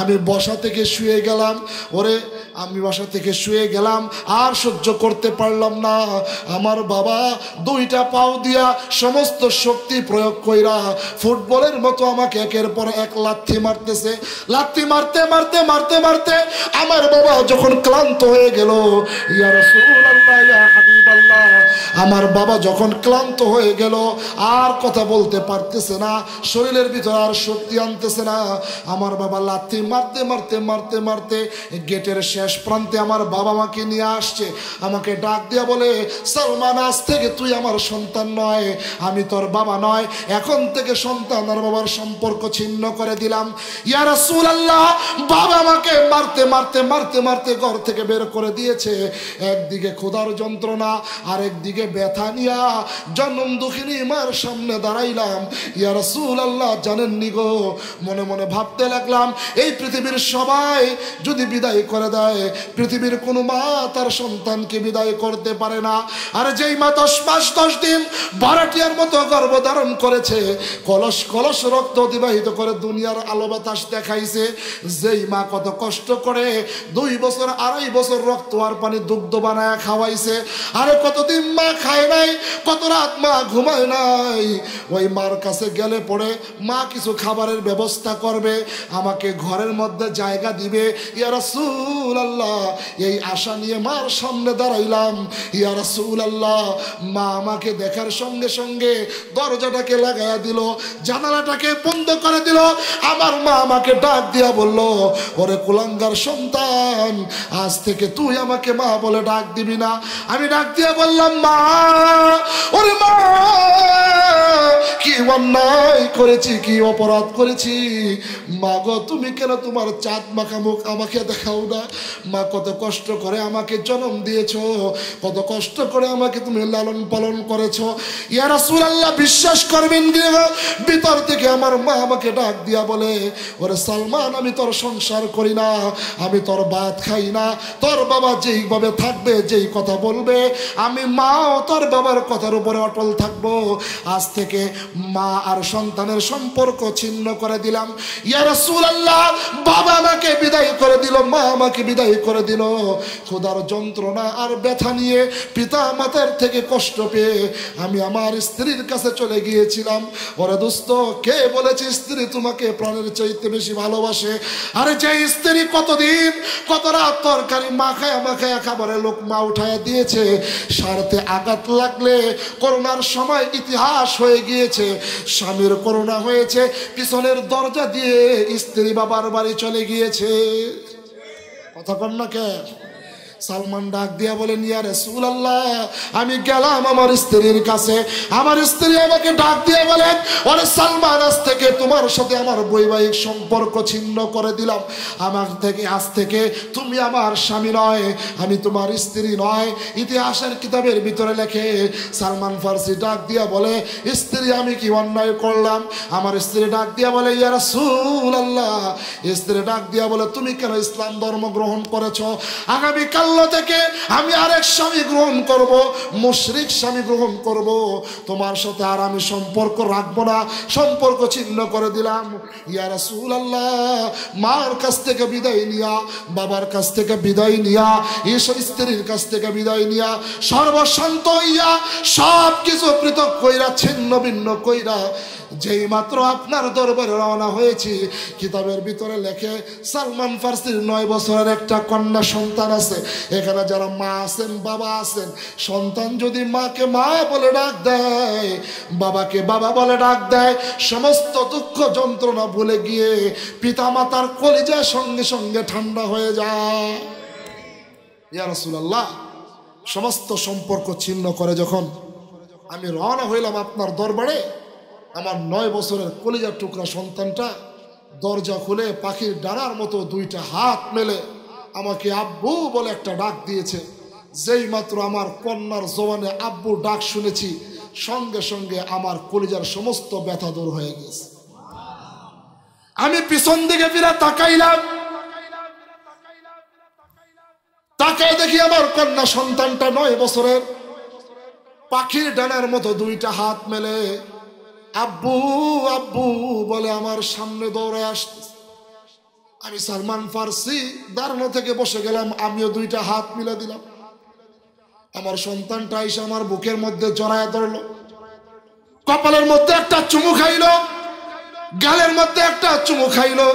আমি বসা থেকে শুয়ে গেলাম। ওরে আমি বাসা থেকে শুয়ে গেলাম, আর সহ্য করতে পারলাম না। আমার বাবা দুইটা পাও দিয়া সমস্ত শক্তি প্রয়োগ কইরা ফুটবলের মতো আমাকে একের পর এক লাথি মারতেছে। লাথি মারতে মারতে মারতে মারতে আমার বাবা যখন ক্লান্ত হয়ে গেল, ইয়া রাসূলুল্লাহ ইয়া হাবিবাল্লাহ, আমার বাবা যখন ক্লান্ত হয়ে গেল, আর কথা বলতে পারতেছে না, শরীরের ভিতর আর শক্তি আনতেছে না, আমার বাবা লাথি মারতে মারতে মারতে মারতে গেটের শেষ প্রান্তে আমার বাবা মাকে নিয়ে আসছে। আমাকে ডাক দিয়া বলে, সালমান, আজ থেকে তুই আমার সন্তান নয়, আমি তোর বাবা নয়, এখন থেকে সন্তান আর বাবার সম্পর্ক ছিন্ন করে দিলাম। ইয়া রাসূলুল্লাহ, বাবা আমাকে মারতে মারতে মারতে মারতে ঘর থেকে বের করে দিয়েছে। একদিকে ক্ষুধার যন্ত্রণা, আর একদিকে ব্যথা নিয়া জন্ম দুঃখিনী মার সামনে দাঁড়াইলাম। ইয়া রাসূলুল্লাহ, জানেননি গো, মনে মনে ভাবতে লাগলাম, এই পৃথিবীর সবাই যদি বিদায় করে দেয়, পৃথিবীর কোনো মা তার সন্তানকে বিদায় করতে পারে না। আর যেই মা 10 মাস 10 দিন ভাড়াটিয়ার মতো গর্ভধারণ করেছে, কলস কলস রক্ত অতিবাহিত করে দুনিয়ার আলো বাতাস দেখাইছে, যেই মা কত কষ্ট করে 2 বছর 2.5 বছর রক্ত আর পানি দুগ্ধ বানায় খাওয়াইছে, আরে কতদিন মা খায় নাই, কত রাত মা ঘুমায় নাই, ওই মার কাছে গেলে পরে মা কিছু খাবারের ব্যবস্থা করবে, আমাকে ঘরের মধ্যে জায়গা দিবে। ইয়া রাসূলুল্লাহ, এই আশা নিয়ে মার সামনে দাঁড়াইলাম। ইয়া রাসূলুল্লাহ, মা আমাকে দেখার সঙ্গে সঙ্গে দরজাটাকে লাগাইয়া দিল, জানালাটাকে বন্ধ করে দিল। আমার মা আমাকে ডাক দিয়া বলল, ওরে কুলাঙ্গার সন্তান, আজ থেকে তুই আমাকে মা বলে ডাক দিবি না। আমি ডাক দিয়া বললাম, মা, ওরে মা, কি অন্যায় করেছি, কি অপরাধ করেছি মা গো, তুমি কেন তোমার চাঁদ মাখা মুখ আমাকে দেখাও না? মা, কত কষ্ট করে আমাকে জন্ম দিয়েছো, কত কষ্ট করে আমাকে তুমি লালন পালন করেছো। ইয়া রাসূলুল্লাহ, বিশ্বাস করবেন কি, ভিতর থেকে আমার মা আমাকে ডাক দিয়া বলে, ওরে সালমান, আমি তোর সংসার করি না, আমি তোর ভাত খাই না, তোর বাবা যেইভাবে থাকবে, যেই কথা বলবে, আমি মাও তোর বাবার কথার উপরে অটল থাকবো। আজ থেকে মা আর সন্তানের সম্পর্ক ছিন্ন করে দিলাম। ইয়া রাসূলুল্লাহ, বাবা আমাকে বিদায় করে দিল, মা আমাকে বিদায় করে দিল। ক্ষুধার যন্ত্রণা আর ব্যথা নিয়ে, পিতা মাতার থেকে কষ্ট পেয়ে আমি আমার স্ত্রীর কাছে চলে গিয়েছিলাম। ওরে দোস্ত, কে বলেছে স্ত্রী তোমাকে প্রাণের চাইতে বেশি ভালোবাসে? আরে যে স্ত্রী কতদিন কত রাত তরকারি মাখায় মাখায় খাবারের লোকমা উঠায় দিয়েছে, স্বার্থে আঘাত লাগলে করোনার সময় ইতিহাস হয়ে গিয়েছে, স্বামীর করোনা হয়েছে, পিছনের দরজা দিয়ে স্ত্রী বাবার বাড়ি চলে গিয়েছে। কথা কন না কে? সালমান ডাক দিয়া বলেন, ইয়া রাসূলুল্লাহ, আমি গেলাম আমার স্ত্রীর কাছে। আমার স্ত্রী আমাকে ডাক দিয়ে বলেন, ওরে সালমান, আজ থেকে তোমার সাথে আমার বৈবাহিক সম্পর্ক ছিন্ন করে দিলাম। আজ থেকে তুমি আমার স্বামী নয়, আমি তোমার স্ত্রী নয়। ইতিহাসের কিতাবের ভিতরে লেখে, সালমান ফার্সি ডাক দিয়া বলে, স্ত্রী, আমি কি অন্যায় করলাম? আমার স্ত্রী ডাক দিয়া বলে, ইয়া রাসূলুল্লাহ, স্ত্রী ডাক দিয়া বলে, তুমি কেন ইসলাম ধর্ম গ্রহণ করেছো? আগামীকাল থেকে আমি আরেক স্বামী গ্রহণ করব, মুশরিক স্বামী গ্রহণ করব, তোমার সাথে আর আমি সম্পর্ক রাখবো না, সম্পর্ক ছিন্ন করে দিলাম। ইয়া রাসূলুল্লাহ, মার কাছ থেকে বিদায় নিয়া, বাবার কাছ থেকে বিদায় নিয়া, ঈশ্বর স্ত্রীর কাছ থেকে বিদায় নিয়া, সর্বশান্ত হইয়া সব কিছু পৃথক কইরা, ছিন্ন ভিন্ন কইরা যেই মাত্র আপনার দরবারে রওনা হয়েছি, কিতাবের ভিতরে লেখে, সালমান ফার্সির 9 বছরের একটা কন্যা সন্তান আছে। এখানে যারা মা আছেন, বাবা আছেন, সন্তান যদি মাকে মা বলে ডাক দেয়, বাবাকে বাবা বলে ডাক দেয়, সমস্ত দুঃখ যন্ত্রণা ভুলে গিয়ে পিতা মাতার কলিজা সঙ্গে সঙ্গে ঠান্ডা হয়ে যায়। ইয়া রাসূলুল্লাহ, সমস্ত সম্পর্ক ছিন্ন করে যখন আমি রওনা হইলাম আপনার দরবারে, আমার 9 বছরের কলিজার টুকরা সন্তানটা দরজা খুলে পাখির ডানার মতো 2টা হাত মেলে আমাকে আব্বু বলে একটা ডাক দিয়েছে। যেই মাত্র আমার কন্যার জবানে আব্বু ডাক শুনেছি, সঙ্গে সঙ্গে আমার কলিজার সমস্ত ব্যথা দূর হয়ে গেছে। আমি পিছন দিকে ফিরে তাকাইলাম, তাকায় দেখি আমার কন্যা সন্তানটা 9 বছরের পাখির ডানার মতো 2টা হাত মেলে আব্বু আব্বু বলে আমার সামনে দৌড়ে আসছে। আমি সালমান ফার্সি দাঁড়ানো থেকে বসে গেলাম, আমিও দুইটা হাত মিলে দিলাম। আমার সন্তানটা এসে আমার বুকের মধ্যে জড়ায় ধরলো, কপালের মধ্যে একটা চুমু খাইলো, গালের মধ্যে একটা চুমু খাইলো,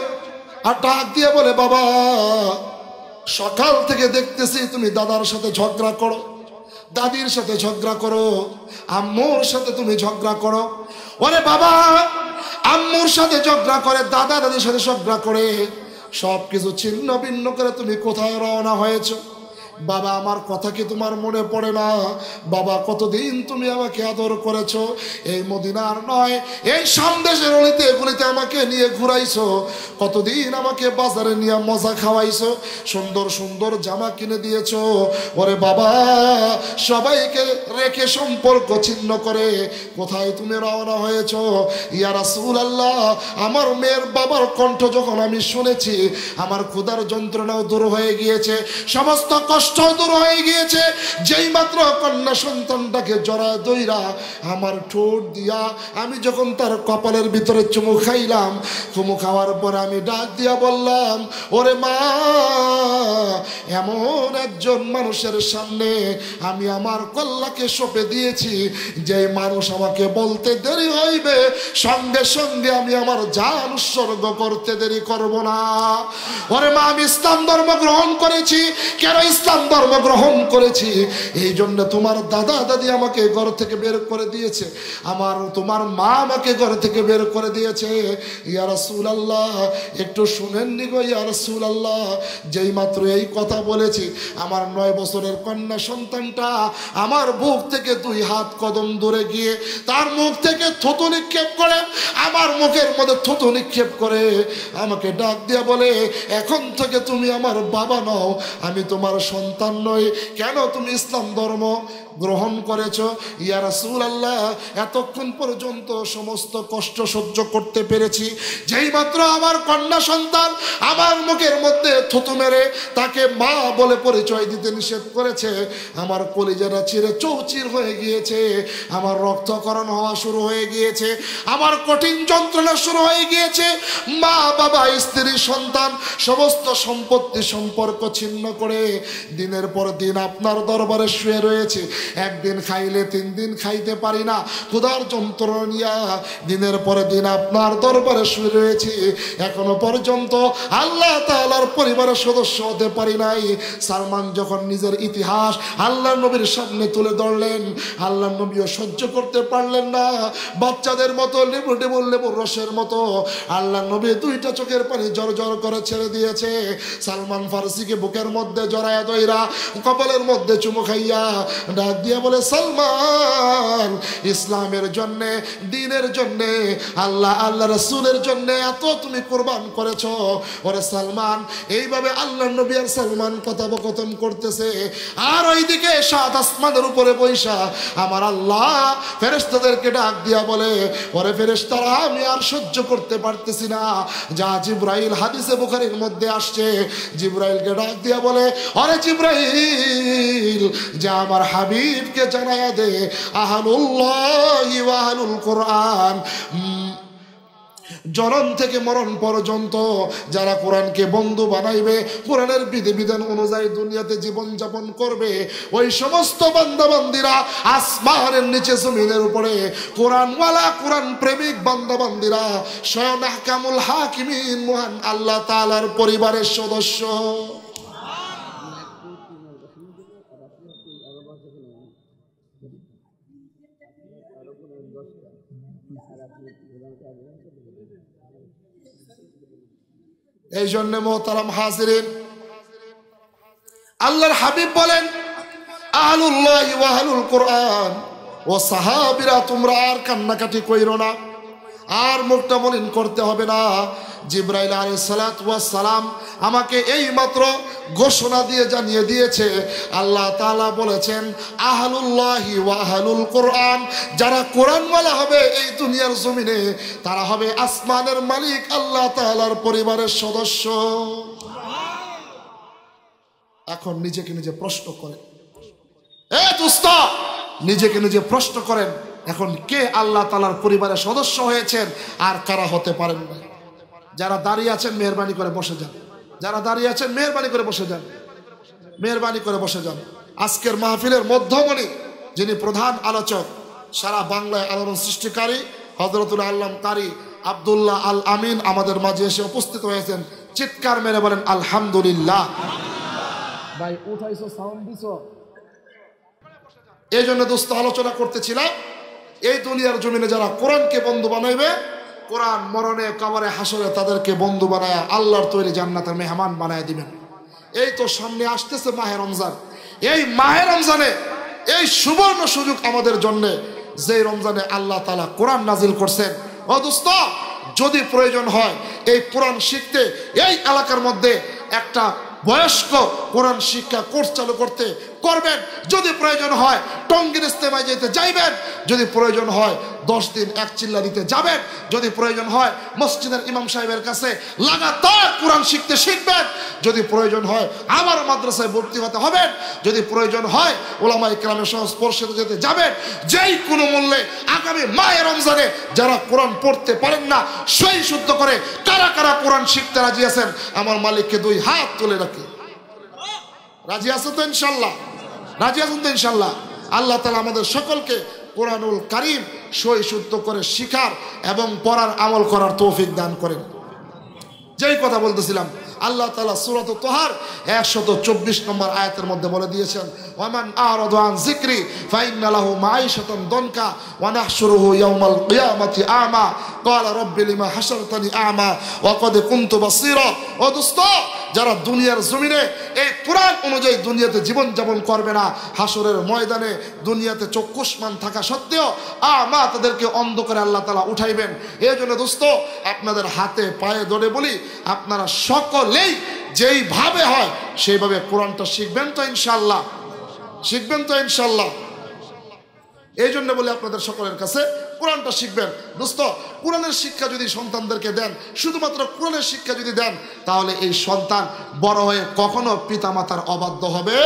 আর ডাক দিয়ে বলে, বাবা সকাল থেকে দেখতেছি তুমি দাদার সাথে ঝগড়া করো, দাদির সাথে ঝগড়া করো, আম্মুর সাথে তুমি ঝগড়া করো। ওরে বাবা, আম্মুর সাথে ঝগড়া করে, দাদা দাদির সাথে ঝগড়া করে, সবকিছু ছিন্ন ভিন্ন করে তুমি কোথায় রওনা হয়েছো? বাবা আমার কথা কি তোমার মনে পড়ে না? বাবা কতদিন তুমি আমাকে আদর করেছো, এই মদিনার নয় এই সামদেশের অলিতে গলিতে আমাকে নিয়ে ঘুরাইছো, কতদিন আমাকে বাজারে নিয়ে মজা খাওয়াইছো, সুন্দর সুন্দর জামা কিনে দিয়েছো। ওরে বাবা সবাইকে রেখে সম্পর্ক ছিন্ন করে কোথায় তুমি রওনা হয়েছো? ইয়া রাসূলুল্লাহ, আমার মেয়ের বাবার কণ্ঠ যখন আমি শুনেছি, আমার ক্ষুধার যন্ত্রণাও দূর হয়ে গিয়েছে, সমস্ত কষ্ট দূর হয়ে গিয়েছে। যেই মাত্র কন্যা সন্তানটাকে জড়া দইরা আমার ঠোঁট দিয়া আমি যখন তার কপালের ভিতরে চুমু খাইলাম, চুমু খাওয়ার পর আমি ডাক দিয়া বললাম, ওরে মা, এমন একজন মানুষের সামনে আমি আমার কল্লাকে সঁপে দিয়েছি, যে মানুষ আমাকে বলতে দেরি হইবে, সঙ্গে সঙ্গে আমি আমার জান উৎসর্গ করতে দেরি করব না। ওরে মা, আমি ইসলাম ধর্ম গ্রহণ করেছি। কেন ইসলাম ধর্ম গ্রহণ করেছি? এই জন্য তোমার দাদা দাদি আমাকে ঘর থেকে বের করে দিয়েছে, তোমার মা আমাকে ঘর থেকে বের করে দিয়েছে। ইয়া রাসূলুল্লাহ, একটু শুনেননি গো ইয়া রাসূলুল্লাহ, যেই মাত্র এই কথা বলেছি, আমার 9 বছরের কন্যা সন্তানটা আমার বুক থেকে 2 হাত কদম দূরে গিয়ে তার মুখ থেকে থুতু নিক্ষেপ করে, আমার মুখের মধ্যে থুতু নিক্ষেপ করে আমাকে ডাক দিয়ে বলে, এখন থেকে তুমি আমার বাবা নও, আমি তোমার সন্তান নই। কেন তুমি ইসলাম ধর্ম গ্রহণ করেছো? ইয়া রাসূলুল্লাহ, এতক্ষণ পর্যন্ত সমস্ত কষ্ট সহ্য করতে পেরেছি, যেই মাত্র আমার কন্যা সন্তান আমার মুখের মধ্যে থুতু মেরে তাকে মা বলে পরিচয় দিতে নিষেধ করেছে, আমার কলিজাটা চিরে চৌচির হয়ে গিয়েছে, আমার রক্তকরণ হওয়া শুরু হয়ে গিয়েছে, আমার কঠিন যন্ত্রণা শুরু হয়ে গিয়েছে। মা বাবা স্ত্রী সন্তান সমস্ত সম্পত্তি সম্পর্ক ছিন্ন করে দিনের পর দিন আপনার দরবারে শুয়ে রয়েছে। একদিন খাইলে 3 দিন খাইতে পারি না, ক্ষুধার যন্ত্রণা নিয়া দিনের পরে দিন আপনার দরবারে শুয়ে রয়েছি, এখনো পর্যন্ত আল্লাহ তাআলার পরিবারের সদস্য হতে পারি নাই। সালমান যখন নিজের ইতিহাস আল্লাহ নবীর সামনে তুলে ধরলেন, আল্লাহ নবীও সহ্য করতে পারলেন না, বাচ্চাদের মতো লেবুর রসের মতো আল্লাহ নবী 2টা চোখের পানি জর জর করে ছেড়ে দিয়েছে। সালমান ফার্সিকে বুকের মধ্যে জড়ায়া দইরা কপালের মধ্যে চুমু খাইয়া ডাক দিয়ে বলে, সালমান, ইসলামের জন্য, দ্বীনের জন্য, আল্লাহ রাসূলের জন্য এত তুমি কুরবান করেছো। ওরে সালমান, এইভাবে আল্লাহ নবী আর সালমান কথোপকথন করতেছে, আর ওইদিকে 7 আসমানের উপরে বৈশা আমার আল্লাহ ফেরেশতাদেরকে ডাক দিয়া বলে, ওরে ফেরেশতারা, আমি আর সহ্য করতে পারতেছি না, যা জিবরাইল, হাদিসে বুখারীর মধ্যে আসছে, জিবরাইলকে ডাক দিয়া বলে, ওরে জিবরাইল, যা আমার হাবিবকে জানায়া দে, আহলুল্লাহি ওয়া আহলুল কোরআন, জনম থেকে মরণ পর্যন্ত যারা কোরআনকে বন্ধু বানাইবে, কোরআনের বিধিবিধান অনুযায়ী দুনিয়াতে জীবন যাপন করবে, ওই সমস্ত বান্দাবান্দিরা আসমানের নিচে জমিনের উপরে কোরআনওয়ালা, কোরআন প্রেমিক বান্দাবান্দিরা স্বয়ং আহকামুল হাকিমিন মহান আল্লাহ তাআলার পরিবারের সদস্য। এই জন্য মোহতারাম হাজিরিন, আল্লাহর হাবিব বলেন, আহলুল্লাহি ওয়া আহলুল কোরআন, ও সাহাবীরা, তোমরা আর কান্নাকাটি কইরো না, আর মুখটা মলিন করতে হবে না। জিবরাইল আলাইহিস সালাতু ওয়াস সালাম আমাকে এই মাত্র ঘোষণা দিয়ে জানিয়ে দিয়েছে, আল্লাহ তাআলা বলেছেন, আহলুল্লাহি ওয়া আহলুল কোরআন, যারা কোরআনওয়ালা হবে এই দুনিয়ার জমিনে, তারা হবে আসমানের মালিক আল্লাহ তাআলার পরিবারের সদস্য। এখন নিজেকে নিজে প্রশ্ন করেন, দোস্ত, নিজেকে নিজে প্রশ্ন করেন, এখন কে আল্লাহ তাআলার পরিবারের সদস্য হয়েছেন আর কারা হতে পারেন না? যারা দাঁড়িয়ে আছেন মেহেরবানি করে বসে যান, যারা দাঁড়িয়ে আছেন মেহেরবানি করে বসে যান, মেহেরবানি করে বসে যান। আজকের মাহফিলের মধ্যমণি যিনি প্রধান আলোচক, সারা বাংলায় আলোড়ন সৃষ্টিকারী হযরতুল আল্লাম কারি আব্দুল্লাহ আল আমিন আমাদের মাঝে এসে উপস্থিত হয়েছেন। চিৎকার মেরে বলেন আলহামদুলিল্লাহ। ভাই উঠাইছো, সাউন্ড দিছো। এই জন্য দোস্ত আলোচনা করতেছিলাম, এই দুনিয়ার জমিনে যারা কোরআনকে বন্ধু বানাইবে, কোরআন মরণে কবরে হাসরে তাদেরকে বন্ধু বানায়া আল্লাহর তৈরি জান্নাতের মেহমান বানায় দিবেন। এই তো সামনে আসতেছে মাহে রমজান। এই মাহে রমজানে এই সুবর্ণ সুযোগ আমাদের জন্য, যে রমজানে আল্লাহ তাআলা কোরআন নাজিল করছেন। ও দোস্ত, যদি প্রয়োজন হয় এই কোরআন শিখতে এই এলাকার মধ্যে একটা বয়স্ক কোরআন শিক্ষা কোর্স চালু করতে করবেন। যদি প্রয়োজন হয় টঙ্গীর ইস্তেমায় যেতে যাইবেন, যদি প্রয়োজন হয় 10 দিন এক চিল্লা দিতে যাবেন, যদি প্রয়োজন হয় মসজিদের ইমাম সাহেবের কাছে লাগাতার কোরআন শিখতে শিখবেন, যদি প্রয়োজন হয় আমার মাদ্রাসায় ভর্তি হতে হবে, যদি প্রয়োজন হয় উলামায়ে কেরামের সংস্পর্শে যেতে যাবেন। যেই কোনো মূল্যে আগামী মাহে রমজানে যারা কোরআন পড়তে পারেন না, সই শুদ্ধ করে কারা কারা কোরআন শিখতে রাজি আছেন আমার মালিককে 2 হাত তুলে রাখি। রাজি আছেন তো ইনশাল্লাহ? রাজি আছেন তো ইনশাল্লাহ? আল্লাহ তাআলা আমাদের সকলকে কোরআনুল কারীম সই শুদ্ধ করে শিখার এবং পড়ার আমল করার তৌফিক দান করেন। যেই কথা বলতেছিলাম, আল্লাহ তাআলা সূরাত তাহার 124 নম্বর আয়াতের মধ্যে বলে দিয়েছেন, ওয়ামান আরাদা আন যিকরি ফাইন্না লাহু মাঈশাতান দনকা ওয়া নাহশুরুহু ইয়াওমাল কিয়ামাতি আমা ক্বালা রাব্বি লিমা হাশারতানি আমা ওয়া ক্বাদ কুনতু বাসীরা। ও দোস্ত, যারা দুনিয়ার জমিনে এই কোরআন অনুযায়ী দুনিয়াতে জীবন যাপন করবে না, হাসরের ময়দানে দুনিয়াতে চক্ষুষ্মান থাকা সত্ত্বেও আমা তাদেরকে অন্ধকারে আল্লাহ তাআলা উঠাইবেন। এই জন্য দোস্ত, আপনাদের হাতে পায়ে ধরে বলি, আপনারা সকলেই যেইভাবে হয় সেইভাবে কোরআনটা শিখবেন তো ইনশাআল্লাহ? শিখবেন তো ইনশাআল্লাহ? এই জন্য বলি আপনাদের সকলের কাছে কোরআনটা শিখবেন। দোস্ত, কোরআনের শিক্ষা যদি সন্তানদেরকে দেন, শুধুমাত্র কোরআনের শিক্ষা যদি দেন, তাহলে এই সন্তান বড় হয়ে কখনো পিতামাতার অবাধ্য হবে।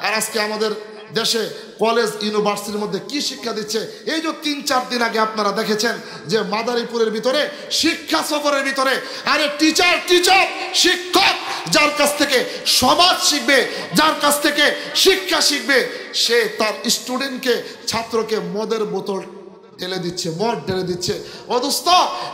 আর আজকে আমাদের দেশে কলেজ ইউনিভার্সিটির মধ্যে কি শিক্ষা দিচ্ছে, এই যে 3-4 দিন আগে আপনারা দেখেছেন যে মাদারীপুরের ভিতরে শিক্ষা সফরের ভিতরে, আরে টিচার শিক্ষক যার কাছ থেকে সমাজ শিখবে, যার কাছ থেকে শিক্ষা শিখবে, সে তার স্টুডেন্টকে ছাত্রকে মদের বোতল ঢেলে দিচ্ছে, মদ ঢেলে দিচ্ছে। ও দোস্ত,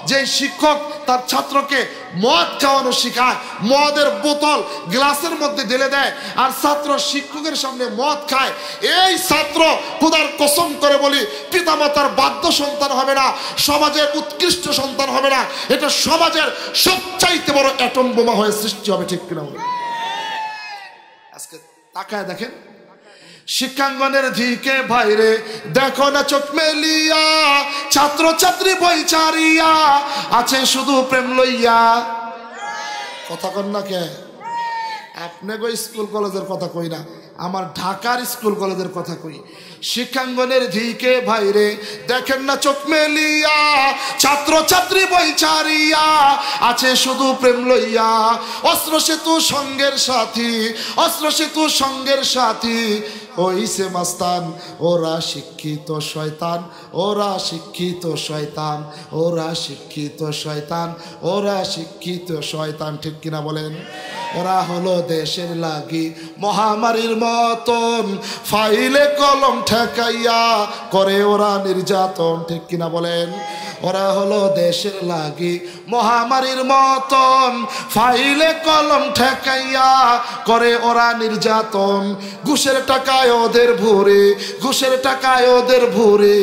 যে শিক্ষক তার ছাত্রকে মদ খাওয়ানো শিখায়, মদের বোতল গ্লাসের মধ্যে ঢেলে দেয়, আর ছাত্র শিক্ষকের সামনে মদ খায়, এই ছাত্র খোদার কসম করে বলি পিতামাতার বাধ্য সন্তান হবে না, সমাজের উৎকৃষ্ট সন্তান হবে না, এটা সমাজের সবচাইতে বড় অ্যাটম বোমা হয়ে সৃষ্টি হবে। ঠিক কিনা? আজকে তাকায় দেখেন শিক্ষাঙ্গনের দিকে ভাইরে, দেখো না চোখ মেলিয়া, ছাত্র ছাত্রী বই ছাড়িয়া আছে শুধু প্রেম লইয়া। কথা কন না কে? আপনি গো স্কুল কলেজের কথা কই না, আমার ঢাকার স্কুল কলেজের কথা কই। শিক্ষাঙ্গনের দিকে ভাইরে, দেখেন না চোখ মেলিয়া, ছাত্র ছাত্রী বই ছাড়িয়া আছে শুধু প্রেম লইয়া। অস্ত্র সেতু সঙ্গের সাথী, অস্ত্র সেতু সঙ্গের সাথী হইছে মাস্তান, ওরা শিক্ষিত শয়তান, ওরা শিক্ষিত শয়তান, ওরা শিক্ষিত শয়তান, ওরা শিক্ষিত শয়তান। ঠিক কিনা বলেন? ওরা হলো দেশের লাগি মহামারীর মতন, ফাইলে কলম ঠেকাইয়া করে ওরা নির্যাতন। ঠিক কিনা বলেন? ওরা হলো দেশের লাগি মহামারীর মতন, ফাইলে কলম ঠেকাইয়া করে ওরা নির্যাতন। ঘুষের টাকায় ওদের ভরে, ঘুষের টাকায় ওদের ভরে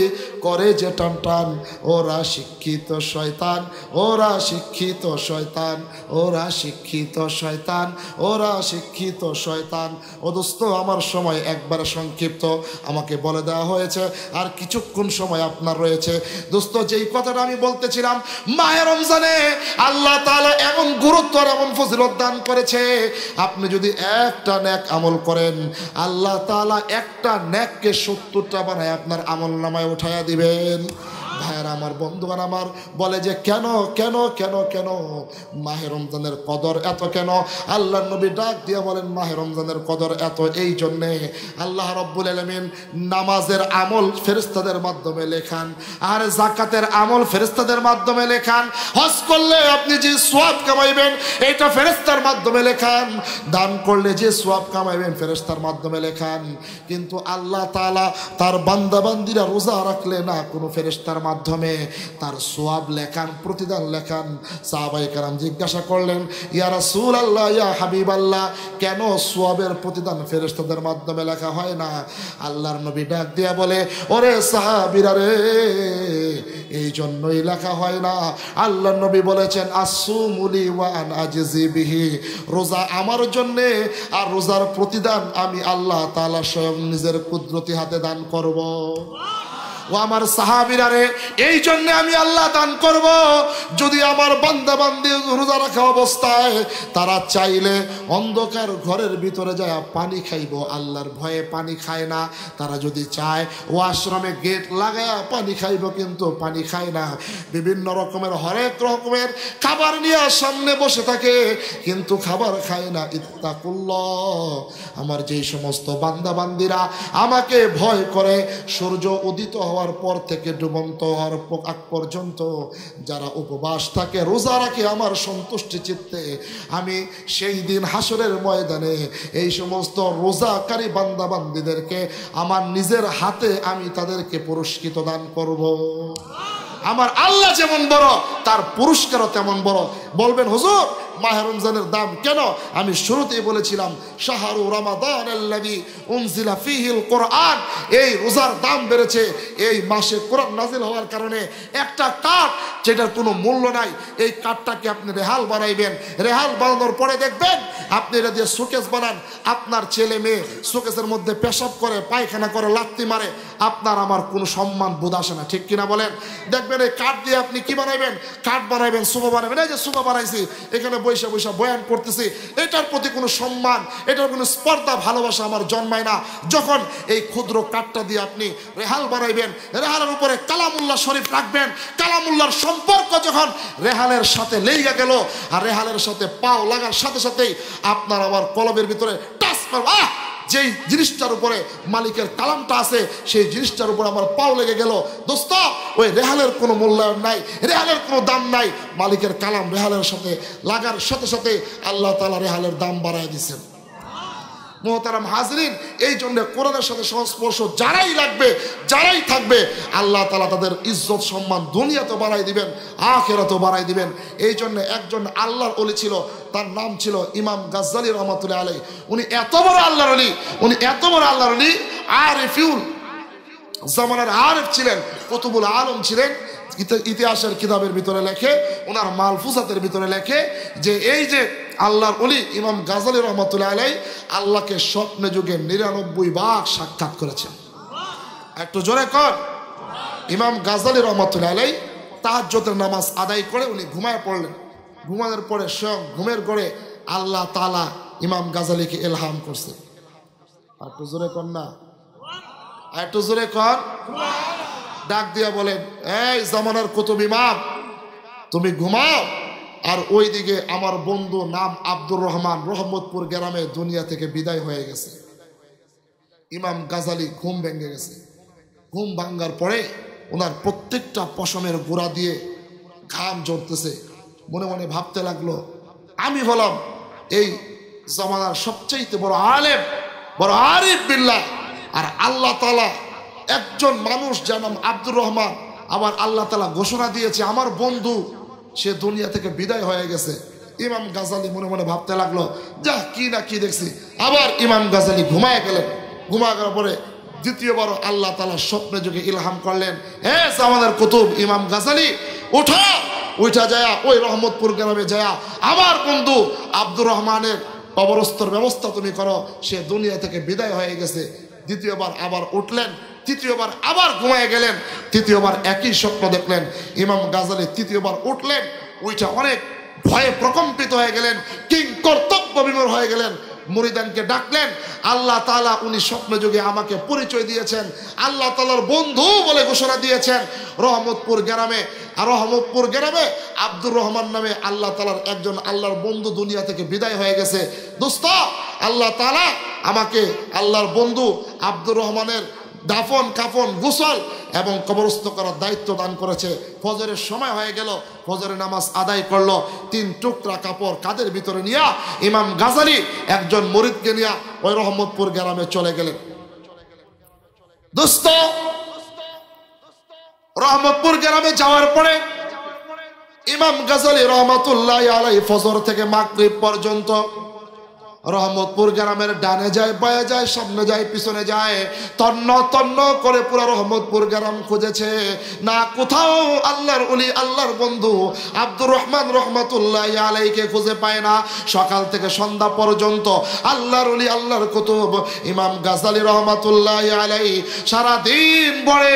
করে যে টান টান। ওরা শিক্ষিত শয়তান, ওরা শিক্ষিত শয়তান, ওরা শিক্ষিত শয়তান, ওরা শিক্ষিত শয়তান। ও দোস্ত, আমার সময় একবারে সংক্ষিপ্ত, আমাকে বলে দেওয়া হয়েছে আর কিছুক্ষণ সময় আপনার রয়েছে। দোস্ত, যেই কথাটা আমি বলতেছিলাম, মাহে রমজানে আল্লাহ তাআলা এমন গুরুত্ব আর এমন ফজিলত দান করেছে, আপনি যদি একটা নেক আমল করেন, আল্লাহ তাআলা একটা নেককে 70টা বানায় আপনার আমল নামায় উঠাইয়া দিবেন। ভাইয়েরা আমার, বন্ধুগণ আমার, বলে যে কেন কেন কেন কেন মাহে রমজানের কদর এত কেন? আল্লাহর নবী ডাক দিয়ে বলেন মাহে রমজানের কদর এত এই জন্যে, আল্লাহ রাব্বুল আলামিন নামাজের আমল ফেরেশতাদের মাধ্যমে লেখান, আর যাকাতের আমল ফেরেশতাদের মাধ্যমে লেখান, হজ করলে আপনি যে সওয়াব কামাইবেন এটা ফেরেশতার মাধ্যমে লেখান, দান করলে যে সওয়াব কামাইবেন ফেরেশতার মাধ্যমে লেখান। কিন্তু আল্লাহ তাআলা তার বান্দা বান্দীরা রোজা রাখলে না কোনো ফেরেশতার মাধ্যমে তার সওয়াব লেখান, প্রতিদান লেখান। সাহাবায়ে কেরাম জিজ্ঞাসা করলেন, ইয়া রাসূলুল্লাহ, ইয়া হাবিবাল্লাহ, কেন সওয়াবের প্রতিদান ফেরেশতাদের মাধ্যমে লেখা হয় না? আল্লাহর নবী ডাক দিয়া বলে, ওরে সাহাবীরা রে, এই জন্যই লেখা হয় না। আল্লাহর নবী বলেছেন, আসুমুলি ওয়া আন আজজি বিহি, রোজা আমার জন্যে, আর রোজার প্রতিদান আমি আল্লাহ তাআলা স্বয়ং নিজের কুদরতি হাতে দান করব। ও আমার সাহাবীরা রে, এই জন্য আমি আল্লাহ দান করব। যদি আমার বান্দা বান্দি রোজা রাখা অবস্থায় তারা চাইলে অন্ধকার ঘরের ভিতরে যায় পানি খাইব, আল্লাহর ভয়ে পানি খায় না। তারা যদি চায় ওয়াশরুমে গেট লাগায়া পানি খাইব, কিন্তু পানি খায় না। বিভিন্ন রকমের হরেক রকমের খাবার নিয়ে সামনে বসে থাকে, কিন্তু খাবার খায় না। ইত্তাকুল্লাহ, আমার যেই সমস্ত বান্দা বান্দিরা আমাকে ভয় করে, সূর্য উদিত হওয়ার পর থেকে ডুবন্ত হওয়ার আগ পর্যন্ত যারা উপবাস থাকে, রোজা রাখে আমার সন্তুষ্টি চিত্তে, আমি সেই দিন হাসরের ময়দানে এই সমস্ত রোজাকারী বান্দা বান্দীদেরকে আমার নিজের হাতে আমি তাদেরকে পুরস্কৃত দান করব। আমার আল্লাহ যেমন বড় তার পুরস্কারও তেমন বড়। বলবেন হুজুর মাহে রমজানের দাম কেন? আমি শুরুতেই বলেছিলাম, শাহরু রমাদানাল্লাযী উনজিলা ফীহিল কোরআন, এই রোজার দাম বেড়েছে এই মাসে কোরআন নাজিল হওয়ার কারণে। একটা কাঠ যেটার কোনো মূল্য নাই, এই কাঠটাকে আপনি রেহাল বানাইবেন, রেহাল বানানোর পরে দেখবেন আপনি এটা দিয়ে শোকেস বানান, আপনার ছেলে মেয়ে শোকেসের মধ্যে পেশাব করে, পায়খানা করে, লাত্তি মারে, আপনার আমার কোনো সম্মান বোধ আসে না, ঠিক কিনা বলেন? দেখবেন এই কাঠ দিয়ে আপনি কি বানাইবেন? কাঠ বানাইবেন, সোফা বানাবেন। এই যে সোফা বানাইছি, এখানে বৈশা বৈশা বয়ান করতেছি, এটার প্রতি কোনো সম্মান, এটার কোনো স্পর্ধা, ভালোবাসা আমার জন্মায় না। যখন এই ক্ষুদ্র কাঠটা দিয়ে আপনি রেহাল বানাইবেন, রেহালের উপরে কালামুল্লাহ শরীফ রাখবেন, কালামুল্লাহর সম্পর্ক যখন রেহালের সাথে লেগে গেল, আর রেহালের সাথে পাও লাগার সাথে সাথেই আপনার আমার কলবের ভিতরে টাচ করবে, যেই জিনিসটার উপরে মালিকের কালামটা আছে সেই জিনিসটার উপর আমার পাও লেগে গেল। দোস্ত, ওই রেহালের কোনো মূল্যায়ন নাই, রেহালের কোনো দাম নাই। মালিকের কালাম রেহালের সাথে লাগার সাথে সাথে আল্লাহ তাআলা রেহালের দাম বাড়ায় দিয়েছেন। মোহতারাম হাজরিন, এই জন্য কোরআনের সাথে সংস্পর্শ যারাই রাখবে, যারাই থাকবে, আল্লাহ তাআলা তাদের ইজ্জত সম্মান দুনিয়াতে বাড়াই দিবেন, আখিরাতেও বাড়াই দিবেন। এই জন্য একজন আল্লাহর ওলি ছিল, তার নাম ছিল ইমাম গাজ্জালী রহমাতুল্লাহ আলাইহি। উনি এত বড় আল্লাহর ওলি, উনি এত বড় আল্লাহর ওলি, আরিফুল জামানার আরিফ ছিলেন, কুতুবুল আলম ছিলেন। ইতিহাসের কিতাবের ভিতরে লেখে, ওনার মালফুজাতের ভিতরে লেখে যে এই যে আল্লাহর ওলি ইমাম গাজ্জালী রহমাতুল্লাহ আলাইহি আল্লাহকে স্বপ্নে যুগে 99 বার সাক্ষাৎ করেছেন। একটু জোরে কর। ইমাম গাজ্জালী রহমাতুল্লাহ আলাইহি তাহাজ্জুদের নামাজ আদায় করে উনি ঘুমায় পড়লেন। ঘুমানোর পরে স্বয়ং ঘুমের ঘরে আল্লাহ তাআলা ইমাম গাজ্জালীকে ইলহাম করছে। একটু জোরে কর না, একটু জোরে কর। ডাক দিয়া বলেন, এই জামানার কুতুব ইমাম, তুমি ঘুমাও, আর ওইদিকে আমার বন্ধু নাম আব্দুর রহমান, রহমতপুর গ্রামে দুনিয়া থেকে বিদায় হয়ে গেছে। ইমাম গাজ্জালী ঘুম ভেঙে গেছে। ঘুম ভাঙ্গার পরে ওনার প্রত্যেকটা পশমের গোড়া দিয়ে ঘাম ঝরতেছে। মনে মনে ভাবতে লাগলো, আমি হলাম এই জামানার সবচেয়ে বড় আলেম, বড় আরিফ বিল্লাহ, আর আল্লাহ তাআলা একজন মানুষ যার নাম আব্দুর রহমান, আবার আল্লাহ তাআলা ঘোষণা দিয়েছে আমার বন্ধু সে দুনিয়া থেকে বিদায় হয়ে গেছে। ইমাম গাজ্জালী মনে মনে ভাবতে লাগলো, যা কি না কি দেখছি। আবার ইমাম গাজ্জালী ঘুমায় গেলেন। ঘুমায় গেলার পরে দ্বিতীয়বার আল্লাহ তাআলা স্বপ্নে যোগে ইলহাম করলেন, হে আমাদের কুতুব ইমাম গাজ্জালী, ওঠো, উঠা যায় ওই রহমতপুর গ্রামে যায় আমার বন্ধু আব্দুর রহমানের কবরস্থর ব্যবস্থা তুমি করো, সে দুনিয়া থেকে বিদায় হয়ে গেছে। দ্বিতীয়বার আবার উঠলেন, তৃতীয়বার আবার ঘুমায় গেলেন, তৃতীয়বার একই স্বপ্ন দেখলেন। ইমাম গাজ্জালী তৃতীয়বার উঠলেন, ওইটা অনেক ভয়ে প্রকম্পিত হয়ে গেলেন, কিং কর্তব্য বিমূঢ় হয়ে গেলেন। মুরিদানকে ডাকলেন, আল্লাহ তাআলা উনি স্বপ্ন যুগে আমাকে পরিচয় দিয়েছেন, আল্লাহ তাআলার বন্ধু বলে ঘোষণা দিয়েছেন, রহমতপুর গ্রামে, আর রহমতপুর গ্রামে আব্দুর রহমান নামে আল্লাহ তাআলার একজন আল্লাহর বন্ধু দুনিয়া থেকে বিদায় হয়ে গেছে। দোস্ত, আল্লাহ তাআলা আমাকে আল্লাহর বন্ধু আব্দুর রহমানের দাফন কাফন গোসল এবং কবরস্থ করার দায়িত্ব দান করেছে। ফজরের সময় হয়ে গেল, ফজরের নামাজ আদায় করলো। 3 টুকরা কাপড় কাদের ভিতরে নিয়ে ইমাম গাজালি একজন মুরিদকে নিয়ে ওই রহমতপুর গ্রামে চলে গেলেন। দোস্ত, রহমতপুর গ্রামে যাওয়ার পরে ইমাম গাজালি রহমাতুল্লাহি আলাইহি ফজর থেকে মাগরিব পর্যন্ত রহমতপুর গ্রামের ডানে যায়, বায়ে যায়, সামনে যায়, পিছনে যায়, তন্ন তন্ন করে পুরো রহমতপুর গ্রাম খুঁজেছে, না কোথাও আল্লাহর ওলি আল্লাহর বন্ধু আব্দুর রহমান রহমাতুল্লাহি আলাইহিকে খুঁজে পায় না। সকাল থেকে সন্ধ্যা পর্যন্ত আল্লাহর ওলি আল্লাহর কুতুব ইমাম গাজালি রহমাতুল্লাহি আলাইহি সারা দিন পরে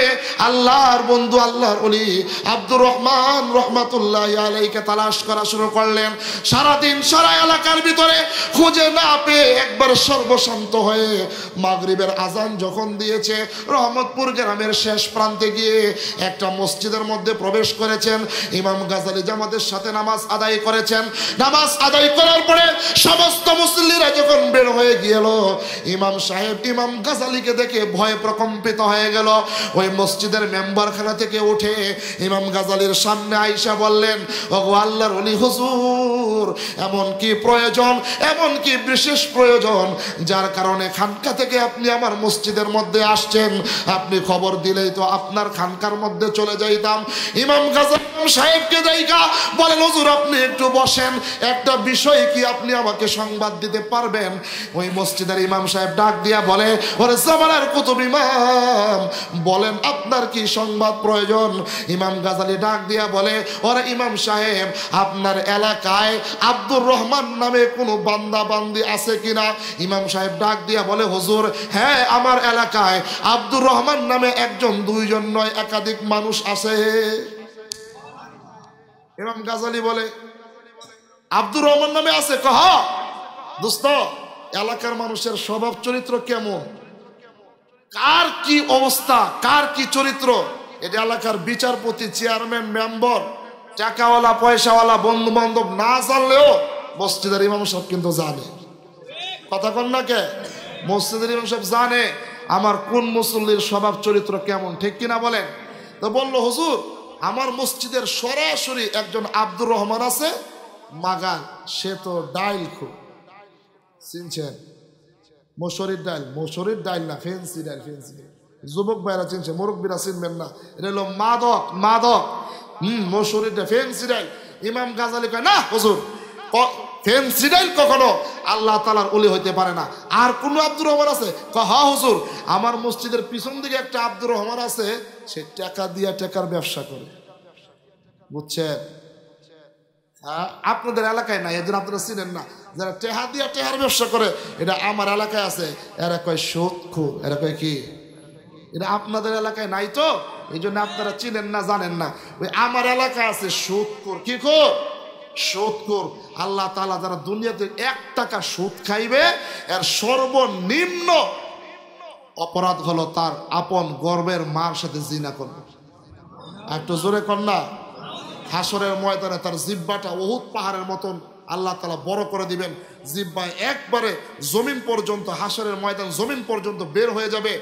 আল্লাহর বন্ধু আল্লাহর ওলি আব্দুর রহমান রহমাতুল্লাহি আলাইহিকে তালাশ করা শুরু করলেন। সারা দিন সারা এলাকার ভিতরে খুঁজে না পেয়ে একবার সর্বশান্ত হয়ে মাগরিবের আজান যখন দিয়েছে, রহমতপুর গ্রামের শেষ প্রান্তে গিয়ে একটা মসজিদের মধ্যে প্রবেশ করেছেন। ইমাম গাজালি জামাতের সাথে নামাজ আদায় করেছেন। নামাজ আদায় করার পরে সমস্ত মুসল্লিরা যখন বের হয়ে গেল, ইমাম সাহেব ইমাম গাজালিকে দেখে ভয়ে প্রকম্পিত হয়ে গেল। ওই মসজিদের মেম্বারখানা থেকে উঠে ইমাম গাজালির সামনে আইসা বললেন, ওগো আল্লাহর ওলি হুজুর, এমন কি প্রয়োজন, এমন কি বিশেষ প্রয়োজন যার কারণে খানকা থেকে আপনি আমার মসজিদের মধ্যে আসছেন? আপনি খবর দিলেই তো আপনার খানকার মধ্যে চলে যাইতাম। ইমাম গাজালি সাহেবকে দেখা বলেন, হুজুর আপনি একটু বসেন, একটা বিষয় কি আপনি আমাকে সংবাদ দিতে পারবেন? ওই মসজিদের ইমাম সাহেব ডাক দিয়া বলে, ওরে জামানার কুতুব ইমাম, বলেন আপনার কি সংবাদ প্রয়োজন? ইমাম গাজালি ডাক দিয়া বলে, ওরে ইমাম সাহেব, আপনার এলাকায় আব্দুর রহমান নামে কোনো বান্দা বান্দি আছে কিনা? ইমাম সাহেব ডাক দিয়া বলে, হুজুর হ্যাঁ, আমার এলাকায় আব্দুর রহমান নামে একজন, দুইজন নয়, একাধিক মানুষ আছে। ইমাম গাজালি বলে, আব্দুর রহমান নামে আছে? কহ দোস্ত, এলাকার মানুষের স্বভাব চরিত্র কেমন, কার কি অবস্থা, কার কি চরিত্র, এটা এলাকার বিচারপতি, চেয়ারম্যান, মেম্বার, টাকাওয়ালা পয়সাওয়ালা বন্ধু বান্ধব না জানলেও মসজিদের ইমাম সাহেব কিন্তু জানে। কথা কন না কে? মসজিদের ইমাম সাহেব জানে আমার কোন মুসল্লির স্বভাব চরিত্র কেমন, ঠিক কিনা বলেন? তো বললো, হুজুর আমার মসজিদের সরাসরি একজন আব্দুর রহমান আছে, মাগান, সে তো ডাইল খুব, চিনছেন? মসুরির ডাইল, মসুরির ডাইল না, ফেন্সি ডাইল, ফেন্সি। যুবক ভাইরা চিনছে, মুরব্বীরা চিনবেন না, এটা হলো মাদক, মাদক। মসুরির ডাইল, ফেন্সি ডাইল। ইমাম গাজালি কয়, না হুজুর, ফেন্সি ডাইল কখনো আল্লাহ তাআলার ওলি হইতে পারে না। আর কোন আব্দুর রহমান আছে? হ্যাঁ হুজুর, আমার মসজিদের পিছন দিকে একটা আব্দুর রহমান আছে, সে টাকা দিয়া টাকার ব্যবসা করে, বুঝছেন? আপনাদের এলাকায় নাই, এদের আপনারা চিনেন না। যারা টেহা দিয়া টেহার ব্যবসা করে, এটা আমার এলাকায় আছে, এরা কয় সুদখোর। এরা কয় কি? এটা আপনাদের এলাকায় নাই, তো এই জন্য আপনারা চিনেন না, জানেন না। ওই আমার এলাকায় আছে সুদখোর। কি খোর? সুদখোর। আল্লাহ তাআলা যারা দুনিয়াতে 1 টাকা সুদ খাইবে, এর সর্বনিম্ন অপরাধ হলো তার আপন গর্বের মার সাথে জিনা করবে। একটু জোরে কর না। হাসরের ময়দানে তার জিহ্বাটা উহুদ পাহাড়ের মতন আল্লাহ তাআলা বড় করে দিবেন। জিহ্বা একবারে জমিন পর্যন্ত, হাসরের ময়দান জমিন পর্যন্ত বের হয়ে যাবে।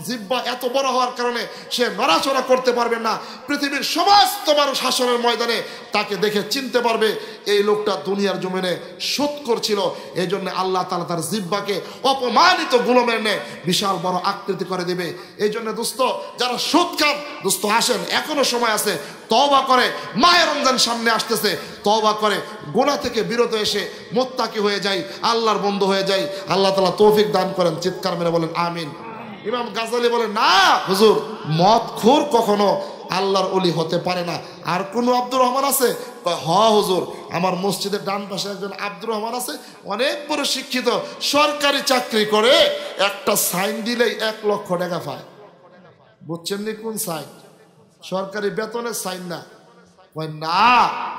জিহ্বা এত বড় হওয়ার কারণে সে নড়াচড়া করতে পারবে না। পৃথিবীর সমস্ত মানুষ হাসরের ময়দানে তাকে দেখে চিনতে পারবে এই লোকটা দুনিয়ার জমিনে সুদ করছিল। এই জন্য আল্লাহ তাআলা তার জিহ্বাকে অপমানিত গুলামের ন্যায় বিশাল বড় আকৃতি করে দিবে। এই জন্য দোস্ত, যারা সুদ খান, দোস্ত আসেন, এখনো সময় আছে, তওবা করে, মাহে রমজান সামনে আসতেছে, তওবা করে গুনাহ থেকে বিরত এসে মুত্তাকি হয়ে যাই, আল্লাহর বন্ধু হয়ে যাই। আল্লাহ তাআলা তৌফিক দান করেন। চিৎকার মেরে বলেন আমিন। ইমাম গাজালি বলেন, না হুজুর, মদখোর কখনো আল্লাহর ওলি হতে পারে না। আর কোন আব্দুর রহমান আছে? হ্যাঁ হুজুর, আমার মসজিদের ডান পাশে একজন আব্দুর রহমান আছে, অনেক বড় শিক্ষিত, সরকারি চাকরি করে, একটা সাইন দিলেই 1 লক্ষ টাকা পায়। বুঝছেন নি কোন সাইন? সরকারি বেতনের সাইন না। না,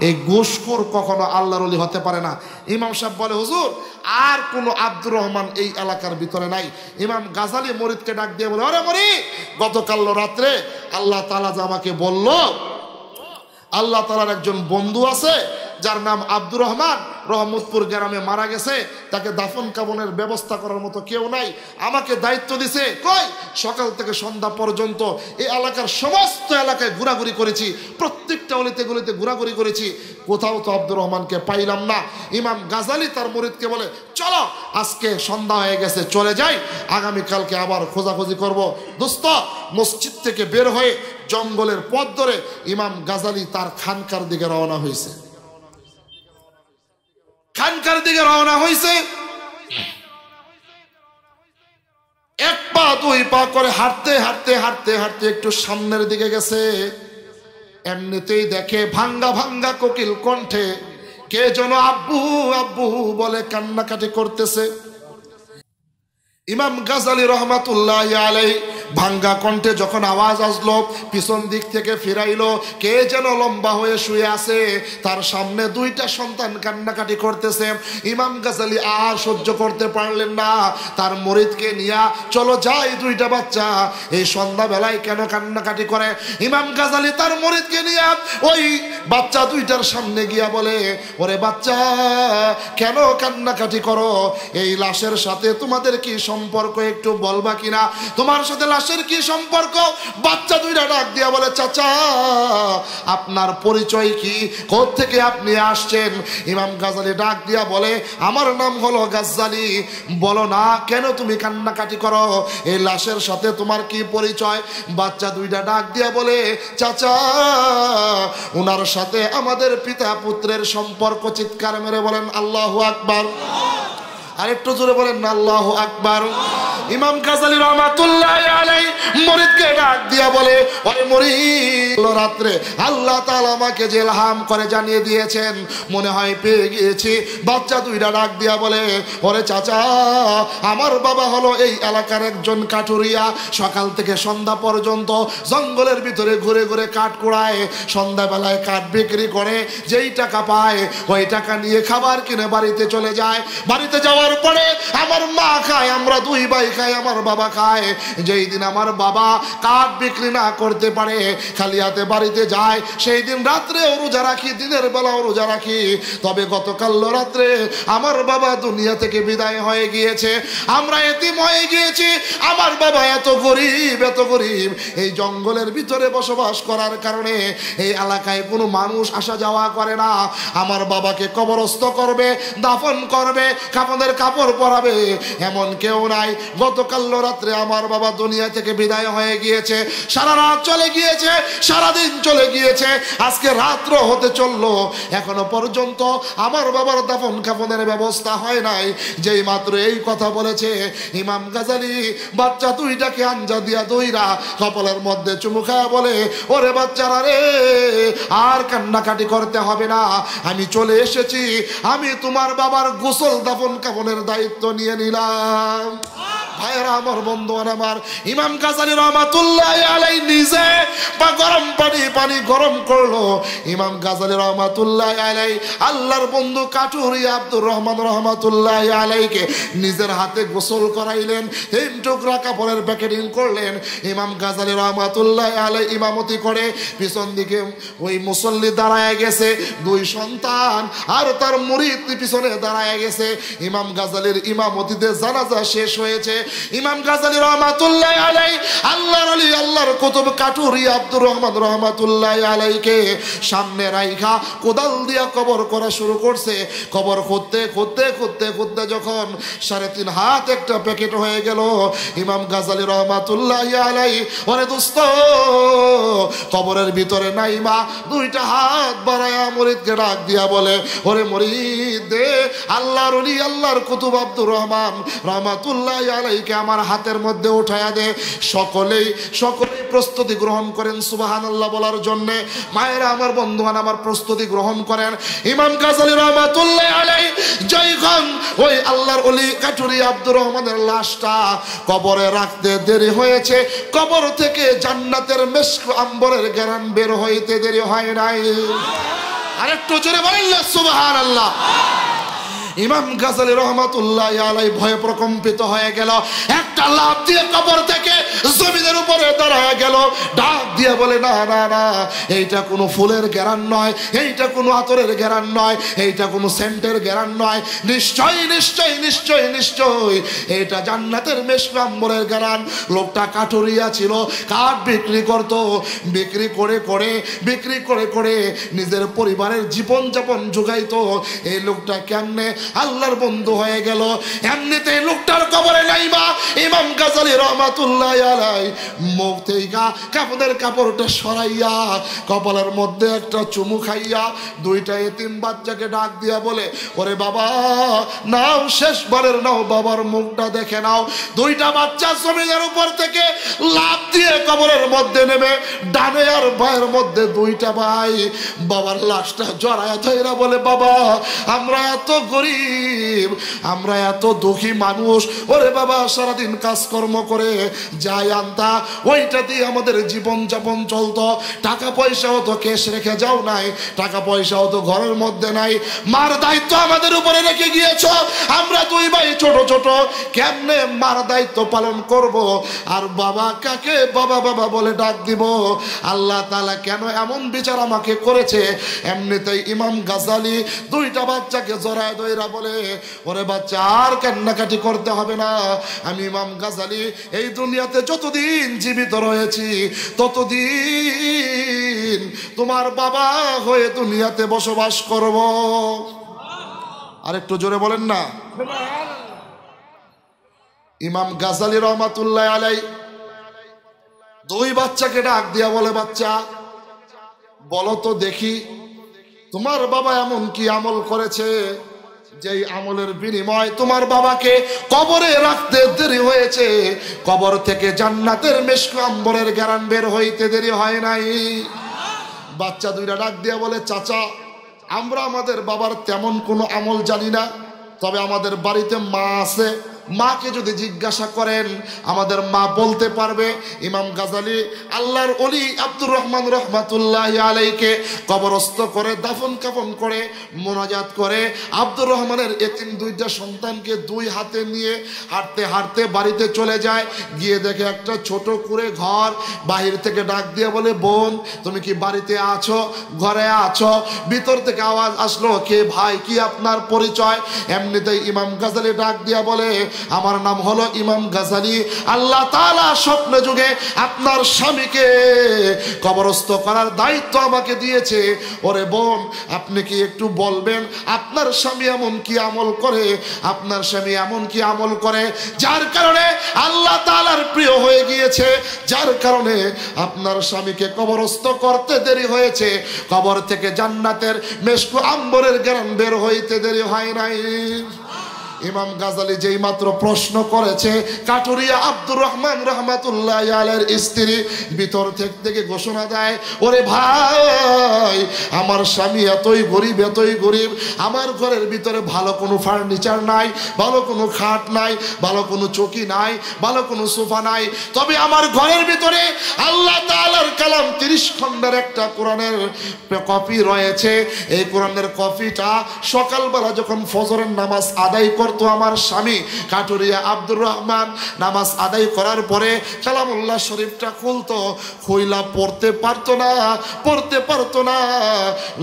এই ঘুষখোর কখনো আল্লাহর ওলি হতে পারে না। ইমাম সাহেব বলে, হুজুর আর কোনো আব্দুর রহমান এই এলাকার ভিতরে নাই। ইমাম গাজালি মুরিদকে ডাক দিয়ে বলে, আরে মুরিদ, গতকাল রাত্রে আল্লাহ তাআলা যে আমাকে বলল, আল্লাহ তাআলার একজন বন্ধু আছে যার নাম আব্দুর রহমান, রহমতপুর গ্রামে মারা গেছে, তাকে দাফন কাফনের ব্যবস্থা করার মতো কেউ নাই, আমাকে দায়িত্ব দিছে। কই সকাল থেকে সন্ধ্যা পর্যন্ত এই এলাকার সমস্ত এলাকায় ঘোরাঘুরি করেছি, প্রত্যেকটা অলিতে গলিতে ঘোরাঘুরি করেছি, কোথাও তো আব্দুর রহমানকে পাইলাম না। ইমাম গাজালি তার মুরিদকে বলে, চলো আজকে সন্ধ্যা হয়ে গেছে, চলে যাই, আগামীকালকে আবার খোঁজাখুঁজি করব। দোস্ত, মসজিদ থেকে বের হয়ে জঙ্গলের পথ ধরে ইমাম গাজালি তার খানকার দিকে রওনা হয়েছে। খানকার দিকে রওনা হয়েছে, এক পা দুই পা করে হাঁটতে হাঁটতে হাঁটতে হাঁটতে একটু সামনের দিকে গেছে। এমনিতেই দেখে ভাঙ্গা ভাঙ্গা কোকিল কণ্ঠে কে যেন আব্বু আব্বু বলে কান্নাকাটি করতেছে। ইমাম গাজালি রহমাতুল্লাহি আলাইহি ভাঙ্গা কণ্ঠে যখন আওয়াজ আসলো, পিছন দিক থেকে ফিরাইলো, কে যেন লম্বা হয়ে শুয়ে আছে, তার সামনে দুইটা সন্তান কান্নাকাটি করতেছে। ইমাম গাজালি আর সহ্য করতে পারলেন না, তার মুরিদকে নিয়ে, চলো যাই, দুইটা বাচ্চা এই সন্ধ্যাবেলায় কেন কান্নাকাটি করে। ইমাম গাজালি তার মুরিদকে নিয়ে ওই বাচ্চা দুইটার সামনে গিয়া বলে, ওরে বাচ্চা, কেন কান্নাকাটি করো? এই লাশের সাথে তোমাদের কি সম্পর্ক একটু বলবা কিনা? তোমার সাথে লাশের কি সম্পর্ক? বাচ্চা দুইটা ডাক দিয়া বলে, চাচা আপনার পরিচয় কি, কোথা থেকে আপনি আসছেন? ইমাম গাজালি ডাক দিয়া বলে, আমার নাম হলো গাজ্জালি। বলো না কেন তুমি কান্নাকাটি করো? এই লাশের সাথে তোমার কি পরিচয়? বাচ্চা দুইটা ডাক দিয়া বলে, চাচা ওনার সাথে আমাদের পিতা পুত্রের সম্পর্ক। চিৎকার মেরে বলেন আল্লাহু আকবার। আরেকটু জোরে বলেন না আল্লাহু আকবার। ইমাম গাজালি রহমাতুল্লাহি আলাইহি মুরিদকে ডাক দিয়া বলে, ওরে মুরিদ, রাত্রে আল্লাহ তাআলা আমাকে যে ইলহাম করে জানিয়ে দিয়েছেন, মনে হয় পেয়ে গিয়েছি। বাচ্চা দুইটা ডাক দিয়া বলে, ওরে চাচা, আমার বাবা হলো এই এলাকার একজন কাঠুরিয়া, সকাল থেকে সন্ধ্যা পর্যন্ত জঙ্গলের ভিতরে ঘুরে ঘুরে কাঠ কুড়ায়, সন্ধ্যাবেলায় কাঠ বিক্রি করে যেই টাকা পায় ওই টাকা নিয়ে খাবার কিনে বাড়িতে চলে যায়। বাড়িতে যাওয়ার পরে আমার মা খায়, আমরা দুই ভাই খাই, আমার বাবা খায়। যেই দিন আমার বাবা কাঠ বিক্রি না করতে পারে, খালি হাতে বাড়িতে যায়, সেই দিন রাত্রেও রোজা রাখি, দিনের বেলাও রোজা রাখি। তবে গতকাল রাত্রে আমার বাবা দুনিয়া থেকে বিদায় হয়ে গিয়েছে, আমরা এতিম হয়ে গিয়েছি। আমার বাবা এত গরিব, এত গরিব, এই জঙ্গলের ভিতরে বসবাস করার কারণে এই এলাকায় কোনো মানুষ আসা যাওয়া করে না। আমার বাবাকে কবরস্থ করবে, দাফন করবে, কাফনের কাপড় পরাবে, এমন কেউ নাই। গতকাল রাত্রে আমার বাবা দুনিয়া থেকে বিদায় হয়ে গিয়েছে, সারা রাত চলে গিয়েছে, সারাদিন চলে গিয়েছে, আজকে রাত্র হতে চললো, এখনো পর্যন্ত আমার বাবার দাফন কাফনের ব্যবস্থা হয় নাই। যেই মাত্র এই কথা বলেছে, ইমাম গাজালি বাচ্চা দুইটাকে আঞ্জা দিয়া দইরা কপালের মধ্যে চুমু খায়া বলে, ওরে বাচ্চারা রে, আর কান্নাকাটি করতে হবে না, আমি চলে এসেছি, আমি তোমার বাবার গোসল দাফন কাফনের দায়িত্ব নিয়ে নিলাম। ভাইরা আমার, বন্ধুরা আমার, ইমাম গাজালি রহমাতুল্লাহি আলাইহি নিজে বা গরম পানি গরম করলো। ইমাম গাজালি রহমাতুল্লাহি আলাইহি আল্লাহর বন্ধু কাঠুরি আব্দুর রহমান রহমাতুল্লাহি আলাইহিকে নিজের হাতে গোসল করাইলেন, 3 টুকরা কাপড়ের প্যাকেটিং করলেন। ইমাম গাজালি রহমাতুল্লাহি আলাইহি ইমামতি করে, পিছন দিকে ওই মুসল্লি দাঁড়ায় গেছে, 2 সন্তান আর তার মুরিদ পিছনে দাঁড়ায় গেছে। ইমাম গাজালির ইমামতিতে জানাজা শেষ হয়েছে। ইমাম গাজালি রহমাতুল্লাহি আলাইহি আল্লাহর ওলি, আল্লাহর কুতুব কাঠুরি আব্দুর রহমান রহমাতুল্লাহি আলাইহিকে সামনে রাইখা কোদাল দিয়া কবর করা শুরু করছে। কবর খুঁড়তে খুঁড়তে খুঁড়তে খুঁড়তে যখন 3.5 হাত একটা প্যাকেট হয়ে গেল, ইমাম গাজালি রহমাতুল্লাহি আলাইহি, ওরে দোস্ত, কবরের ভিতরে নাইমা 2টা হাত বাড়ায়া মুরিদকে ডাক দিয়া বলে, ওরে মুরিদ দে, আল্লাহর ওলি, আল্লাহর কুতুব আব্দুর রহমান রহমাতুল্লাহি আলাইহিকে আমার হাতের মধ্যে উঠায়া দে। সকলেই প্রস্তুতি গ্রহণ করেন সুবহানাল্লাহ বলার জন্য। মায়েরা আমার, বন্ধুগণ আমার, প্রস্তুতি গ্রহণ করেন। ইমাম গাজালি রহমাতুল্লাহি আলাইহি যখন ওই আল্লাহর ওলি কাঠুরি আব্দুর রহমানের লাশটা কবরে রাখতে দেরি হয়েছে, কবর থেকে জান্নাতের মিশক আম্বরের ঘ্রাণ বের হইতে দেরি হয় নাই। আরেকটু জোরে বলেন না সুবহানাল্লাহ। ইমাম গাজালি রহমাতুল্লাহ আলাইহি ভয়ে প্রকম্পিত হয়ে গেল, একটা লাফ দিয়ে কবর থেকে জমিনের উপরে দাঁড়ায় গেল, ডাক দিয়ে বলে না না না, এইটা কোনো ফুলের ঘ্রাণ নয়, এইটা কোনো আতরের ঘ্রাণ নয়, এইটা কোনো সেন্টের ঘ্রাণ নয়, নিশ্চয় নিশ্চয় নিশ্চয় নিশ্চয় এটা জান্নাতের মেশক আম্বরের ঘ্রাণ। লোকটা কাঠুরিয়া ছিল, কাঠ বিক্রি করত, বিক্রি করে করে নিজের পরিবারের জীবনযাপন জোগাইতো। এই লোকটা কেমনে আল্লাহর বন্ধু হয়ে গেল? এমনিতে লোকটার কবরে নাইবা ইমাম গাজালি রহমাতুল্লাহ আলাইহি মুখ থেকে কাপড়ের কাপড়টা সরাইয়া কপালের মধ্যে একটা চুমু খাইয়া দুইটা এতিম বাচ্চাকে ডাক দিয়া বলে, ওরে বাবা নাও, শেষবারের নাও, বাবার মুখটা দেখে নাও। দুইটা বাচ্চা জমিনের উপর থেকে লাফ দিয়ে কবরের মধ্যে নেবে, ডানে আর বায়ের মধ্যে দুইটা ভাই বাবার লাশটা জড়ায়া ধইরা বলে, বাবা আমরা এত গরিব, আমরা এত দুঃখী মানুষ, ওরে বাবা সারাদিন কাজকর্ম করে যাই আনতা ওইটা দিয়ে আমাদের জীবন যাপন চলতো, টাকা পয়সাও তো কেশ রেখে যাও নাই, টাকা পয়সাও তো ঘরের মধ্যে নাই, মার দায়িত্ব আমাদের উপরে রেখে গিয়েছ, আমরা দুই ভাই ছোট ছোট, কেমনে মার দায়িত্ব পালন করব? আর বাবা কাকে বাবা বাবা বলে ডাক দিব? আল্লাহ তাআলা কেন এমন বিচার আমাকে করেছে? এমনিতেই ইমাম গাজালি দুইটা বাচ্চাকে জড়ায় ধইরা বলে, ওরে বাচ্চা আর কান্নাকাটি করতে হবে না, আমি ইমাম গাজালি এই দুনিয়াতে যতদিন জীবিত রয়েছি ততদিন তোমার বাবা হয়ে দুনিয়াতে বসবাস করব। আরেকটু জোরে বলেন না। ইমাম গাজালি রহমাতুল্লাহ আলাইহি দুই বাচ্চাকে ডাক দিয়া বলে, বাচ্চা বলো তো দেখি তোমার বাবা এমন কি আমল করেছে যেই আমলের বিনিময় তোমার বাবাকে কবরে রাখতে দেরি হয়েছে, কবর থেকে জান্নাতের মেশক আম্বরের ঘ্রাণ বের হইতে দেরি হয় নাই? বাচ্চা দুইটা ডাক দিয়া বলে, চাচা আমরা আমাদের বাবার তেমন কোনো আমল জানি না, তবে আমাদের বাড়িতে মা আছে, মাকে যদি জিজ্ঞাসা করেন আমাদের মা বলতে পারবে। ইমাম গাজালি আল্লাহর ওলি আব্দুর রহমান রহমাতুল্লাহ আলাইহিকে কবরস্থ করে দাফন কাফন করে মোনাজাত করে আব্দুর রহমানের এতিম দুইটা সন্তানকে দুই হাতে নিয়ে হাঁটতে হাঁটতে বাড়িতে চলে যায়, গিয়ে দেখে একটা ছোট কুঁড়ে ঘর, বাহির থেকে ডাক দিয়ে বলে, বোন তুমি কি বাড়িতে আছো? ঘরে আছো? ভিতর থেকে আওয়াজ আসলো, কে ভাই, কি আপনার পরিচয়? এমনিতেই ইমাম গাজালি ডাক দিয়া বলে, আমার নাম হলো ইমাম গাজালি, আল্লাহ তাআলা স্বপ্ন যুগে আপনার স্বামীকে কবরস্থ করার দায়িত্ব আমাকে দিয়েছে। ওরে বোন আপনি কি একটু বলবেন আপনার স্বামী এমন কি আমল করে, আপনার স্বামী এমন কি আমল করে যার কারণে আল্লাহ তাআলার প্রিয় হয়ে গিয়েছে, যার কারণে আপনার স্বামীকে কবরস্থ করতে দেরি হয়েছে, কবর থেকে জান্নাতের মেশক আম্বরের ঘ্রাণ বের হইতে দেরি হয় নাই? ইমাম গাজালি যেই মাত্র প্রশ্ন করেছে, কাটুরিয়া আব্দুর রহমান রহমাতুল্লাহ আলাইহির স্ত্রী ভিতর থেকে ঘোষণা দেয়, ওরে ভাই আমার স্বামী এতই গরিব, আমার ঘরের ভিতরে ভালো কোনো ফার্নিচার নাই, ভালো কোনো খাট নাই, ভালো কোনো চৌকি নাই, ভালো কোনো সোফা নাই, তবে আমার ঘরের ভিতরে আল্লাহ তাআলার কালাম 30 খণ্ডের একটা কোরআনের কপি রয়েছে। এই কোরআনের কপিটা সকালবেলা যখন ফজরের নামাজ আদায় তো আমার স্বামী কাটুরিয়া আব্দুর রহমান নামাজ আদায় করার পরে কালামুল্লাহ শরীফটা খুলতো, খুইলা পড়তে পারতো না,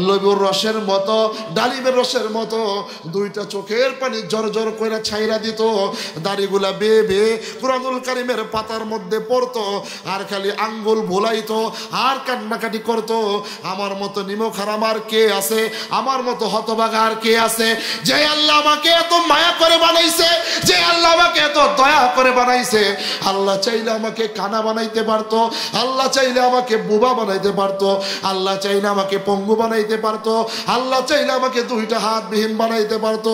লেবুর রসের মতো ডালিমের রসের মতো দুইটা চোখের পানি জর করে ছাইরা দিত, দাড়িগুলা বেয়ে বেয়ে কুরআনুল কারীমের পাতার মধ্যে পড়তো, আর খালি আঙ্গুল ভোলাইতো আর কান্নাকাটি করতো। আমার মতো নিমখারাম আর কে আছে, আমার মতো হতভাগা আর কে আছে, যে আল্লাহ আমাকে এত মায়া করে বানাইছে, যে আল্লাহ আমাকে এত দয়া করে বানাইছে, আল্লাহ চাইলে আমাকে কানা বানাইতে পারতো, আল্লাহ চাইলে আমাকে বুবা বানাইতে পারতো, আল্লাহ চাইলে আমাকে পঙ্গু বানাইতে পারতো, আল্লাহ চাইলে আমাকে দুইটা হাতবিহীন বানাইতে পারতো।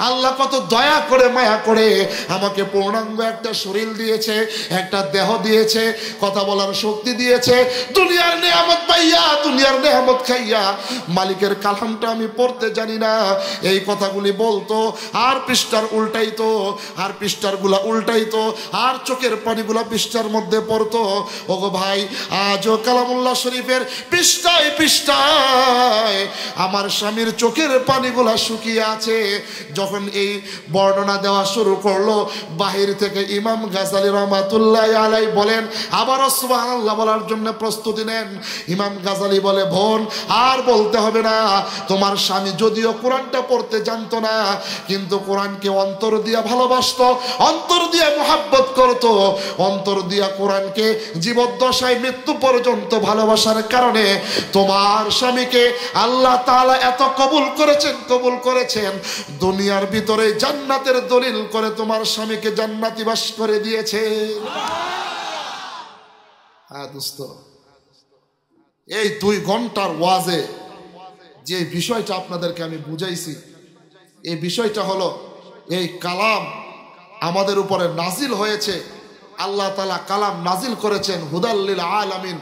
আল্লাহ কত দয়া করে মায়া করে আমাকে পূর্ণাঙ্গ একটা শরীর দিয়েছে, একটা দেহ দিয়েছে, কথা বলার শক্তি দিয়েছে, দুনিয়ার নেয়ামত পাইয়া, দুনিয়ার নেয়ামত খাইয়া মালিকের কালামটা আমি পড়তে জানি না, এই কথাগুলি বলতো, আর পৃষ্ঠার উল্টাইতো, আর পৃষ্ঠার গুলা উল্টাইতো, আর চোখের পানিগুলা পৃষ্ঠার মধ্যে পড়তো। ওগো ভাই, আজও কালামুল্লাহ শরীফের পৃষ্ঠায় পৃষ্ঠায় আমার স্বামীর চোখের পানিগুলা শুকিয়ে আছে। যখন এই বর্ণনা দেওয়া শুরু করলো, বাহির থেকে ইমাম গাজালি রহমাতুল্লাহ আলাইহি বলেন, আবারও সুবহানাল্লাহ বলার জন্য প্রস্তুতি নেন। ইমাম গাজালি বলে, বোন আর বলতে হবে না, তোমার স্বামী যদিও কোরআনটা পড়তে জানতো না, কিন্তু কোরআনকে অন্তর দিয়া ভালোবাসতো, অন্তর দিয়া মুহাব্বত করতো, অন্তর দিয়া কোরআনকে জীবদ্দশায় মৃত্যু পর্যন্ত ভালোবাসার কারণে তোমার স্বামীকে আল্লাহ তাআলা এত কবুল করেছেন, দুনিয়ার ভিতরে জান্নাতের দলিল করে তোমার স্বামীকে জান্নাতি বাস করে দিয়েছে। হ্যাঁ দোস্ত, এই 2 ঘন্টার ওয়াজে যে বিষয়টা আপনাদেরকে আমি বুঝাইছি, এই বিষয়টা হলো এই কালাম আমাদের উপরে নাজিল হয়েছে। আল্লাহ তাআলা কালাম নাজিল করেছেন হুদাল্লিল আলামিন,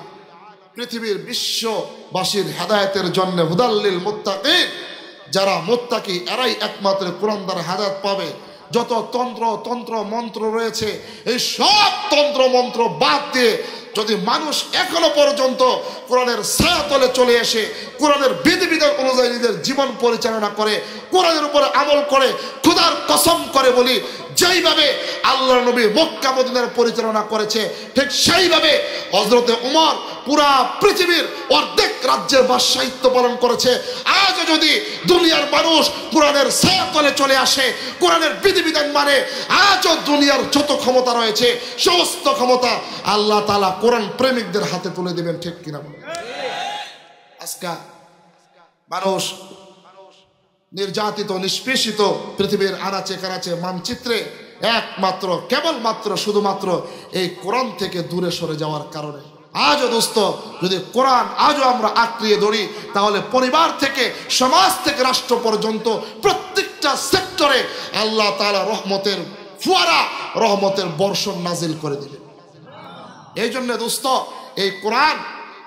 পৃথিবীর বিশ্ববাসীর হেদায়েতের জন্য, হুদাল্লিল মুত্তাকিন, যারা মুত্তাকি এরাই একমাত্র কোরআন দ্বারা হেদায়েত পাবে। যত তন্ত্র মন্ত্র রয়েছে, এই সব তন্ত্র মন্ত্র বাদ দিয়ে যদি মানুষ এখনো পর্যন্ত কোরআনের ছায়াতলে চলে এসে কোরআনের বিধিবিধান অনুযায়ী নিজের জীবন পরিচালনা করে, কোরআনের উপরে আমল করে, খোদার কসম করে বলি, যেইভাবে আল্লাহর নবী মক্কা মদিনার পরিচালনা করেছে, ঠিক সেইভাবে হযরতে ওমর পুরা পৃথিবীর অর্ধেক রাজ্যের বাদশাহিত্ব পালন করেছে। আজও যদি দুনিয়ার মানুষ কোরআনের ছায়াতলে চলে আসে, কোরআনের বিধিবিধান মানে, আজও দুনিয়ার যত ক্ষমতা রয়েছে সমস্ত ক্ষমতা আল্লাহ তাআলা কোরআন প্রেমিকদের হাতে তুলে দিবেন। ঠিক কিনা? আজকে মানুষ নির্যাতিত, নিষ্পেষিত পৃথিবীর আনাচে কানাচে মানচিত্রে একমাত্র কেবলমাত্র শুধুমাত্র এই কোরআন থেকে দূরে সরে যাওয়ার কারণে। আজও দোস্ত, যদি কোরআন আজও আমরা আঁকড়িয়ে ধরি, তাহলে পরিবার থেকে সমাজ থেকে রাষ্ট্র পর্যন্ত প্রত্যেকটা সেক্টরে আল্লাহ তাআলা রহমতের ফুয়ারা, রহমতের বর্ষণ নাজিল করে দিবেন। এই জন্য দোস্ত, এই কোরআন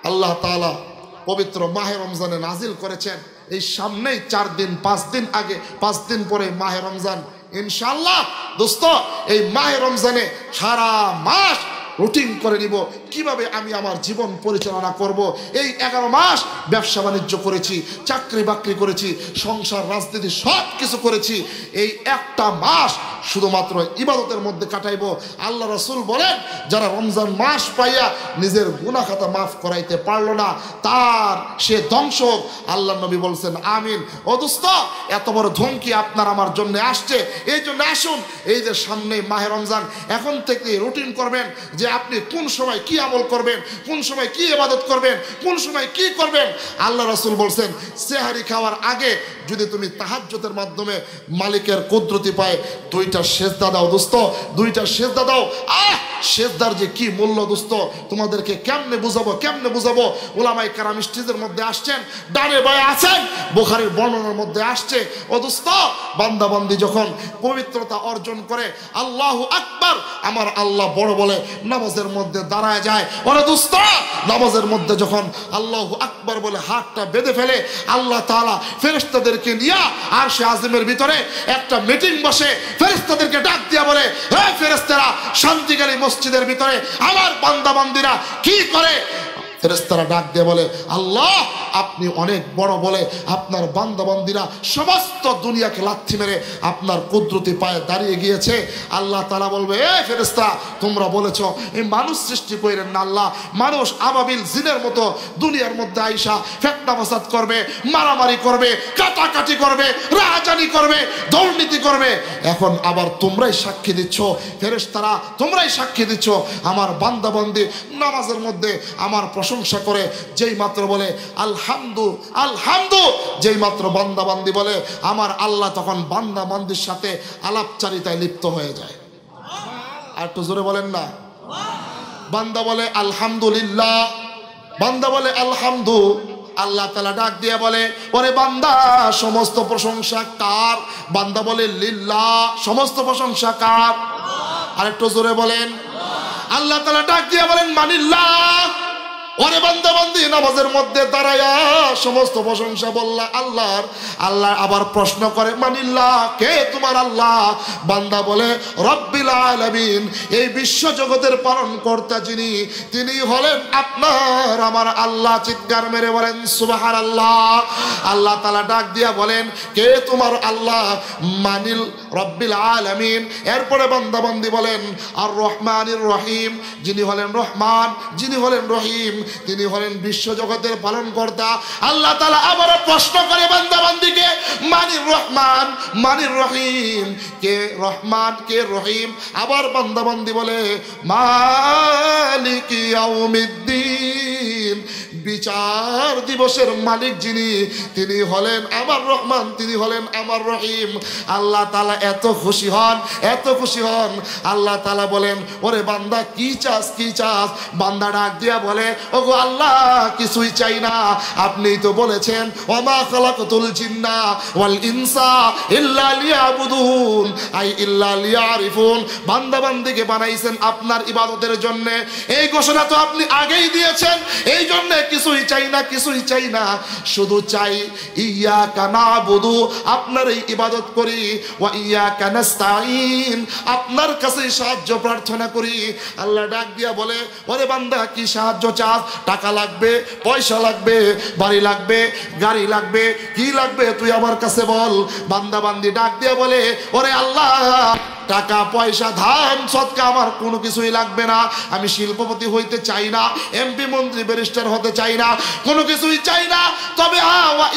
আল্লাহ তাআলা পবিত্র মাহে রমজানে নাজিল করেছেন। এই সামনেই 4 দিন 5 দিন আগে, 5 দিন পরে মাহে রমজান। ইনশাআল্লাহ দোস্ত, এই মাহে রমজানে সারা মাস রুটিন করে নিব কিভাবে আমি আমার জীবন পরিচালনা করব। এই 11 মাস ব্যবসা বাণিজ্য করেছি, চাকরি বাকরি করেছি, সংসার রাজনীতি সব কিছু করেছি, এই একটা মাস শুধুমাত্র ইবাদতের মধ্যে কাটাইব। আল্লাহ রাসূল বলেন, যারা রমজান মাস পাইয়া নিজের গুনাহ খাতা মাফ করাইতে পারলো না, তার সে ধ্বংস। আল্লাহ নবী বলছেন আমিন। ও দোস্ত, এত বড় ধমকি আপনার আমার জন্য আসছে, এই জন্য আসুন, এই যে সামনে মাহে রমজান, এখন থেকে রুটিন করবেন যে আপনি কোন সময় কি আমল করবেন, কোন সময় কি ইবাদত করবেন, কোন সময় কি করবেন। আল্লাহ রাসূল বলছেন, সেহরি খাওয়ার আগে যদি তুমি তাহাজ্জুদের মাধ্যমে মালিকের কুদরতি পায় 2টা সেজদা দাও দোস্ত, 2টা সেজদা দাও। সেজদার যে কি মূল্য দোস্ত, তোমাদেরকে কেমনে বুঝাবো। উলামায়ে কেরাম স্টেজের মধ্যে আসছেন, ডানে বায়ে আছেন, বুখারীর বর্ণনার মধ্যে আসছে। ও দোস্ত, বান্দা বান্দি যখন পবিত্রতা অর্জন করে, আল্লাহু আকবার, আমার আল্লাহ বড় বলে নামাজের মধ্যে দাঁড়ায় যায়। ওরে দোস্ত, নামাজের মধ্যে যখন আল্লাহু আকবার বলে হাতটা বেঁধে ফেলে, আল্লাহ তাআলা ফেরেশতাদেরকে নিয়ে আরশে আজিমের ভিতরে একটা মিটিং বসে, ফেরেশতাদেরকে ডাক দিয়া বলে, হে ফেরেশতারা, শান্তিকারী মসজিদের ভিতরে আমার বান্দা বান্দিরা কি করে? ফেরেশতারা ডাক দিয়ে বলে, আল্লাহ আপনি অনেক বড় বলে আপনার বান্দা বান্দিরা সমস্ত দুনিয়াকে লাথি মেরে আপনার কুদরতি পায়ে দাঁড়িয়ে গিয়েছে। আল্লাহ তাআলা বলবে, এ ফেরেশতারা, তোমরা বলেছো এই মানুষ সৃষ্টি করেন না আল্লাহ, মানুষ আবাবিল জিনের মতো দুনিয়ার মধ্যে আইসা ফিতনা ফাসাদ করবে, মারামারি করবে, কাটাকাটি করবে, রাহাজানি করবে, দুর্নীতি করবে। এখন আবার তোমরাই সাক্ষী দিচ্ছ, ফেরেশতারা তোমরাই সাক্ষী দিচ্ছ আমার বান্দা বান্দি নামাজের মধ্যে আমার প্রশংসা করে, যেই মাত্র বলে আলহামদু আলহামদু, যেই মাত্র বান্দা বান্দি বলে আমার আল্লাহ, তখন বান্দা বান্দির সাথে আলাপচারিতায় লিপ্ত হয়ে যায়। আর একটু জোরে বলেন না। বান্দা বলে আলহামদুলিল্লাহ, বান্দা বলে আলহামদু, আল্লাহ তাআলা ডাক দিয়ে বলে, ওরে বান্দা সমস্ত প্রশংসা কার? বান্দা বলে লিল্লাহ, সমস্ত প্রশংসা কার? আর একটু জোরে বলেন। আল্লাহ তাআলা ডাক দিয়ে বলেন মানিল্লাহ, ও ওরে বান্দা বান্দি নামাজের মধ্যে দাঁড়ায়া সমস্ত প্রশংসা বললা আল্লাহর। আল্লাহ আবার প্রশ্ন করে মানিল্লাহ, কে তোমার আল্লাহ? বান্দা বলে রব্বিল আলামিন, এই বিশ্ব জগতের পালন কর্তা যিনি, তিনি হলেন আপনার আমার আল্লাহ। চিৎকার মেরে বলেন সুবহানাল্লাহ। আল্লাহ তাআলা ডাক দিয়া বলেন, কে তোমার আল্লাহ? মানিল রব্বিল আলামিন। এরপরে বান্দা বান্দি বলেন আর রহমানির রহিম, যিনি হলেন রহমান, যিনি হলেন রহিম, তিনি হলেন বিশ্ব জগতের পালন কর্তা। আল্লাহ তাআলা আবার প্রশ্ন করে বান্দা বান্দিকে, মানির রহমান মানির রহিম, কে রহমান কে রহিম? আবার বান্দা বান্দি বলে মালিকি ইয়াউমিদ্দিন, বিচার দিবসের মালিক যিনি, তিনি হলেন আমার রহমান, তিনি হলেন আমার রহিম। আল্লাহ তাআলা এত খুশি হন, এত খুশি হন। আল্লাহ তাআলা বলেন, ওরে বান্দা কি চাস, কি চাস? বান্দা ডাক দিয়া বলে, ওগো আল্লাহ কিছুই চাই না, আপনি তো বলেছেন ওমা খালাকতুল জিন্না ওয়াল ইনসা ইল্লা লিয়াবুদুন আই ইল্লা লিয়ারিফুন। বান্দা বান্দিকে বানাইছেন আপনার ইবাদতের জন্য, এই ঘোষণা তো আপনি আগেই দিয়েছেন। এই জন্য কিছুই চাই না, কিছুই চাই না, শুধু চাই ইয়াকা নাবুদু, আপনার এই ইবাদত করি, ওয়া ইয়াকা নাস্তাইন, আপনার কাছে সাহায্য প্রার্থনা করি। আল্লাহ ডাক দিয়া বলে, ওরে বান্দা কি সাহায্য চাস? টাকা লাগবে, পয়সা লাগবে, বাড়ি লাগবে, গাড়ি লাগবে, কি লাগবে তুই আমার কাছে বল। বান্দা বান্দি ডাক দিয়া বলে, ওরে আল্লাহ টাকা পয়সা ধান সদকা আমার কোনো কিছুই লাগবে না, আমি শিল্পপতি হইতে চাই না, এমপি মন্ত্রী ব্যারিস্টার হতে চাই না, কোনো কিছুই চাই না, তবে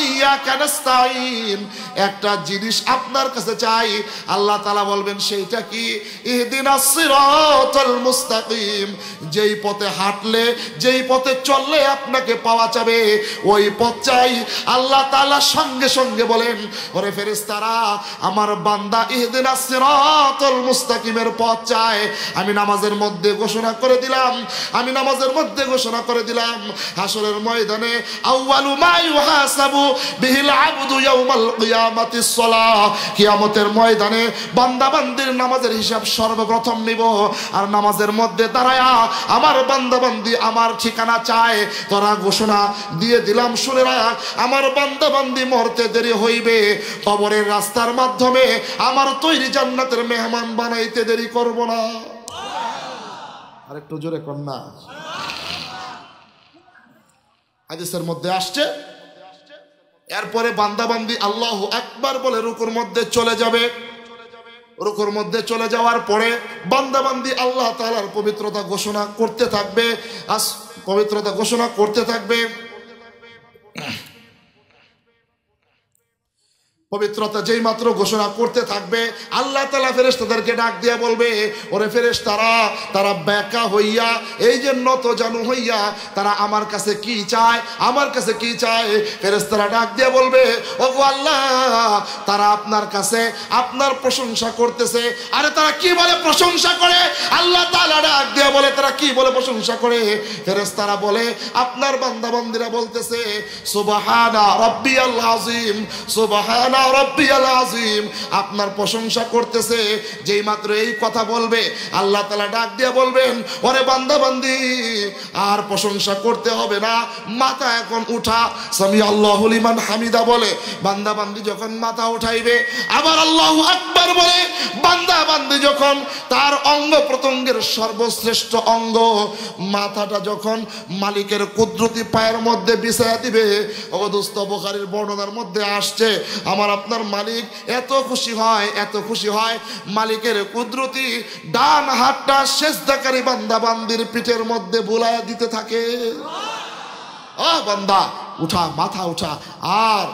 ইয়াকা নাস্তাইন, একটা জিনিস আপনার কাছে চাই। আল্লাহ তাআলা বলবেন সেইটা কি? ইহদিনাস সিরাতাল মুস্তাকিম, যেই পথে হাঁটলে, যেই পথে চললে আপনাকে পাওয়া যাবে ওই পথ চাই। আল্লাহ তাআলা সঙ্গে সঙ্গে বলেন, ওরে ফেরেশতারা আমার বান্দা ইহদিনাস সিরাতাল মুস্তাকিমের পথ চায়। আমি নামাজের মধ্যে ঘোষণা করে দিলাম, আমি নামাজের মধ্যে ঘোষণা করে দিলাম, হাসরের ময়দানে আউয়ালু মা ইউহাসাবু বিহিল আবদু ইয়াউমাল কিয়ামাতিস সালাহ, কিয়ামতের ময়দানে বান্দা বান্দির নামাজের হিসাব সর্বপ্রথম নিব। আর নামাজের মধ্যে দাঁড়ায়া আমার বান্দা বান্দি আমার ঠিকানা চায়। তোরা ঘোষণা দিয়ে দিলাম, শুনে রাখ, আমার বান্দা বান্দি মরতে দেরি হইবে, কবরের রাস্তার মাধ্যমে আমার তৈরি জান্নাতের মেহমান বানাইতে দেরি করব না। আরেকটু জোরে কন্যা। হাদিসের মধ্যে আসছে, এরপরে বান্দা বান্দি আল্লাহু আকবার বলে রুকুর মধ্যে চলে যাবে। রুকুর মধ্যে চলে যাওয়ার পরে বান্দা বান্দি আল্লাহ তাআলার পবিত্রতা ঘোষণা করতে থাকবে, পবিত্রতা ঘোষণা করতে থাকবে, পবিত্রতা যেই মাত্র ঘোষণা করতে থাকবে আল্লাহ তাআলা ফেরেশতাদেরকে ডাক দিয়ে বলবে, ওরে ফেরেশতারা, তারা বেকা হইয়া, এই যে নত জানু হইয়া তারা আমার কাছে কি চায়, আমার কাছে কি চায়? ফেরেশতারা ডাক দিয়ে বলবে, ওগো আল্লাহ তারা আপনার কাছে আপনার প্রশংসা করতেছে। আরে তারা কি বলে প্রশংসা করে? আল্লাহ তাআলা ডাক দিয়ে বলে, তারা কি বলে প্রশংসা করে? ফেরেশতারা বলে, আপনার বান্দা বান্দিরা বলতেছে সুবহানা রাব্বিয়াল আযীম, সুবহানা রাব্বিয়াল আযীম, আপনার প্রশংসা করতেছে। যেই মাত্র এই কথা বলবে আল্লাহ তাআলা ডাক দিয়ে বলবেন, ওরে বান্দা বান্দি আর প্রশংসা করতে হবে না, মাথা এখন উঠা, সামি আল্লাহু লিমান হামিদা বলে বান্দা বান্দি যখন মাথা উঠাইবে, আবার আল্লাহু আকবার বলে বান্দা বান্দি যখন তার অঙ্গ প্রত্যঙ্গের সর্বশ্রেষ্ঠ অঙ্গ মাথাটা যখন মালিকের কুদরতি পায়ের মধ্যে বিছায়া দিবে, ও দোস্ত বুখারীর বর্ণনার মধ্যে আসছে, আমার আপনার মালিক এত খুশি হয়, এত খুশি হয়, মালিকের কুদরতি ডান হাতটা সেজদাকারী বান্দা বান্দির পিঠের মধ্যে বুলায়া দিতে থাকে। ও বান্দা উঠা, মাথা উঠা, আর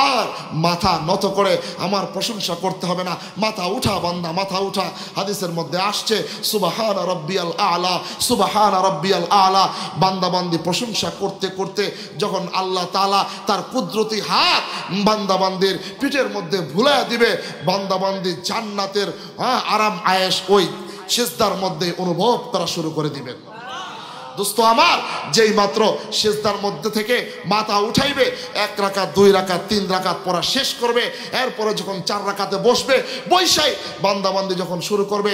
আর মাথা নত করে আমার প্রশংসা করতে হবে না, মাথা উঠা বান্দা, মাথা উঠা। হাদিসের মধ্যে আসছে সুবহানা রাব্বিয়াল আলা, সুবহানা রাব্বিয়াল আলা। বান্দা বান্দি প্রশংসা করতে করতে যখন আল্লাহ তাআলা তার কুদরতি হাত বান্দা বান্দির পিঠের মধ্যে ভুলায়া দিবে, বান্দা বান্দি জান্নাতের আরাম আয়েশ ওই সিজদার মধ্যে অনুভব করা শুরু করে দিবেন। দোস্ত আমার, যেই মাত্র সিজদার মধ্যে থেকে মাথা উঠাইবে, 1 রাকাত 2 রাকাত 3 রাকাত পড়া শেষ করবে, এরপরে যখন 4 রাকাতে বসবে, বৈশাই বান্দাবান্দি যখন শুরু করবে,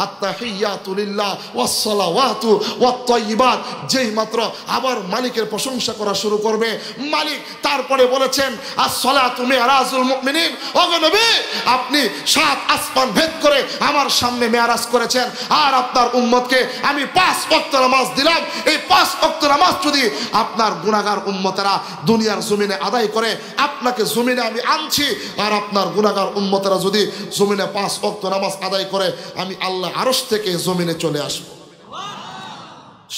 আত্তাহিয়াতু লিল্লাহ ওয়াসসালাওয়াতু ওয়াত-তাইয়্যিবাত, যেই মাত্র আবার মালিকের প্রশংসা করা শুরু করবে, মালিক তারপরে বলেছেন আস-সালাতু মিরাজুল মুমিনিন। ওগো নবী, আপনি 7 আসমান ভেদ করে আমার সামনে মেরাজ করেছেন, আর আপনার উম্মতকে আমি 5 ওয়াক্ত নামাজ দিলাম। এই 5 ওয়াক্ত নামাজ যদি আপনার গুনাহগার উম্মতেরা দুনিয়ার জমিনে আদায় করে, আপনাকে জমিনে আমি আনছি, আর আপনার গুনাহগার উম্মতেরা যদি জমিনে 5 ওয়াক্ত নামাজ আদায় করে, আমি আল্লাহ আরশ থেকে জমিনে চলে আসবো।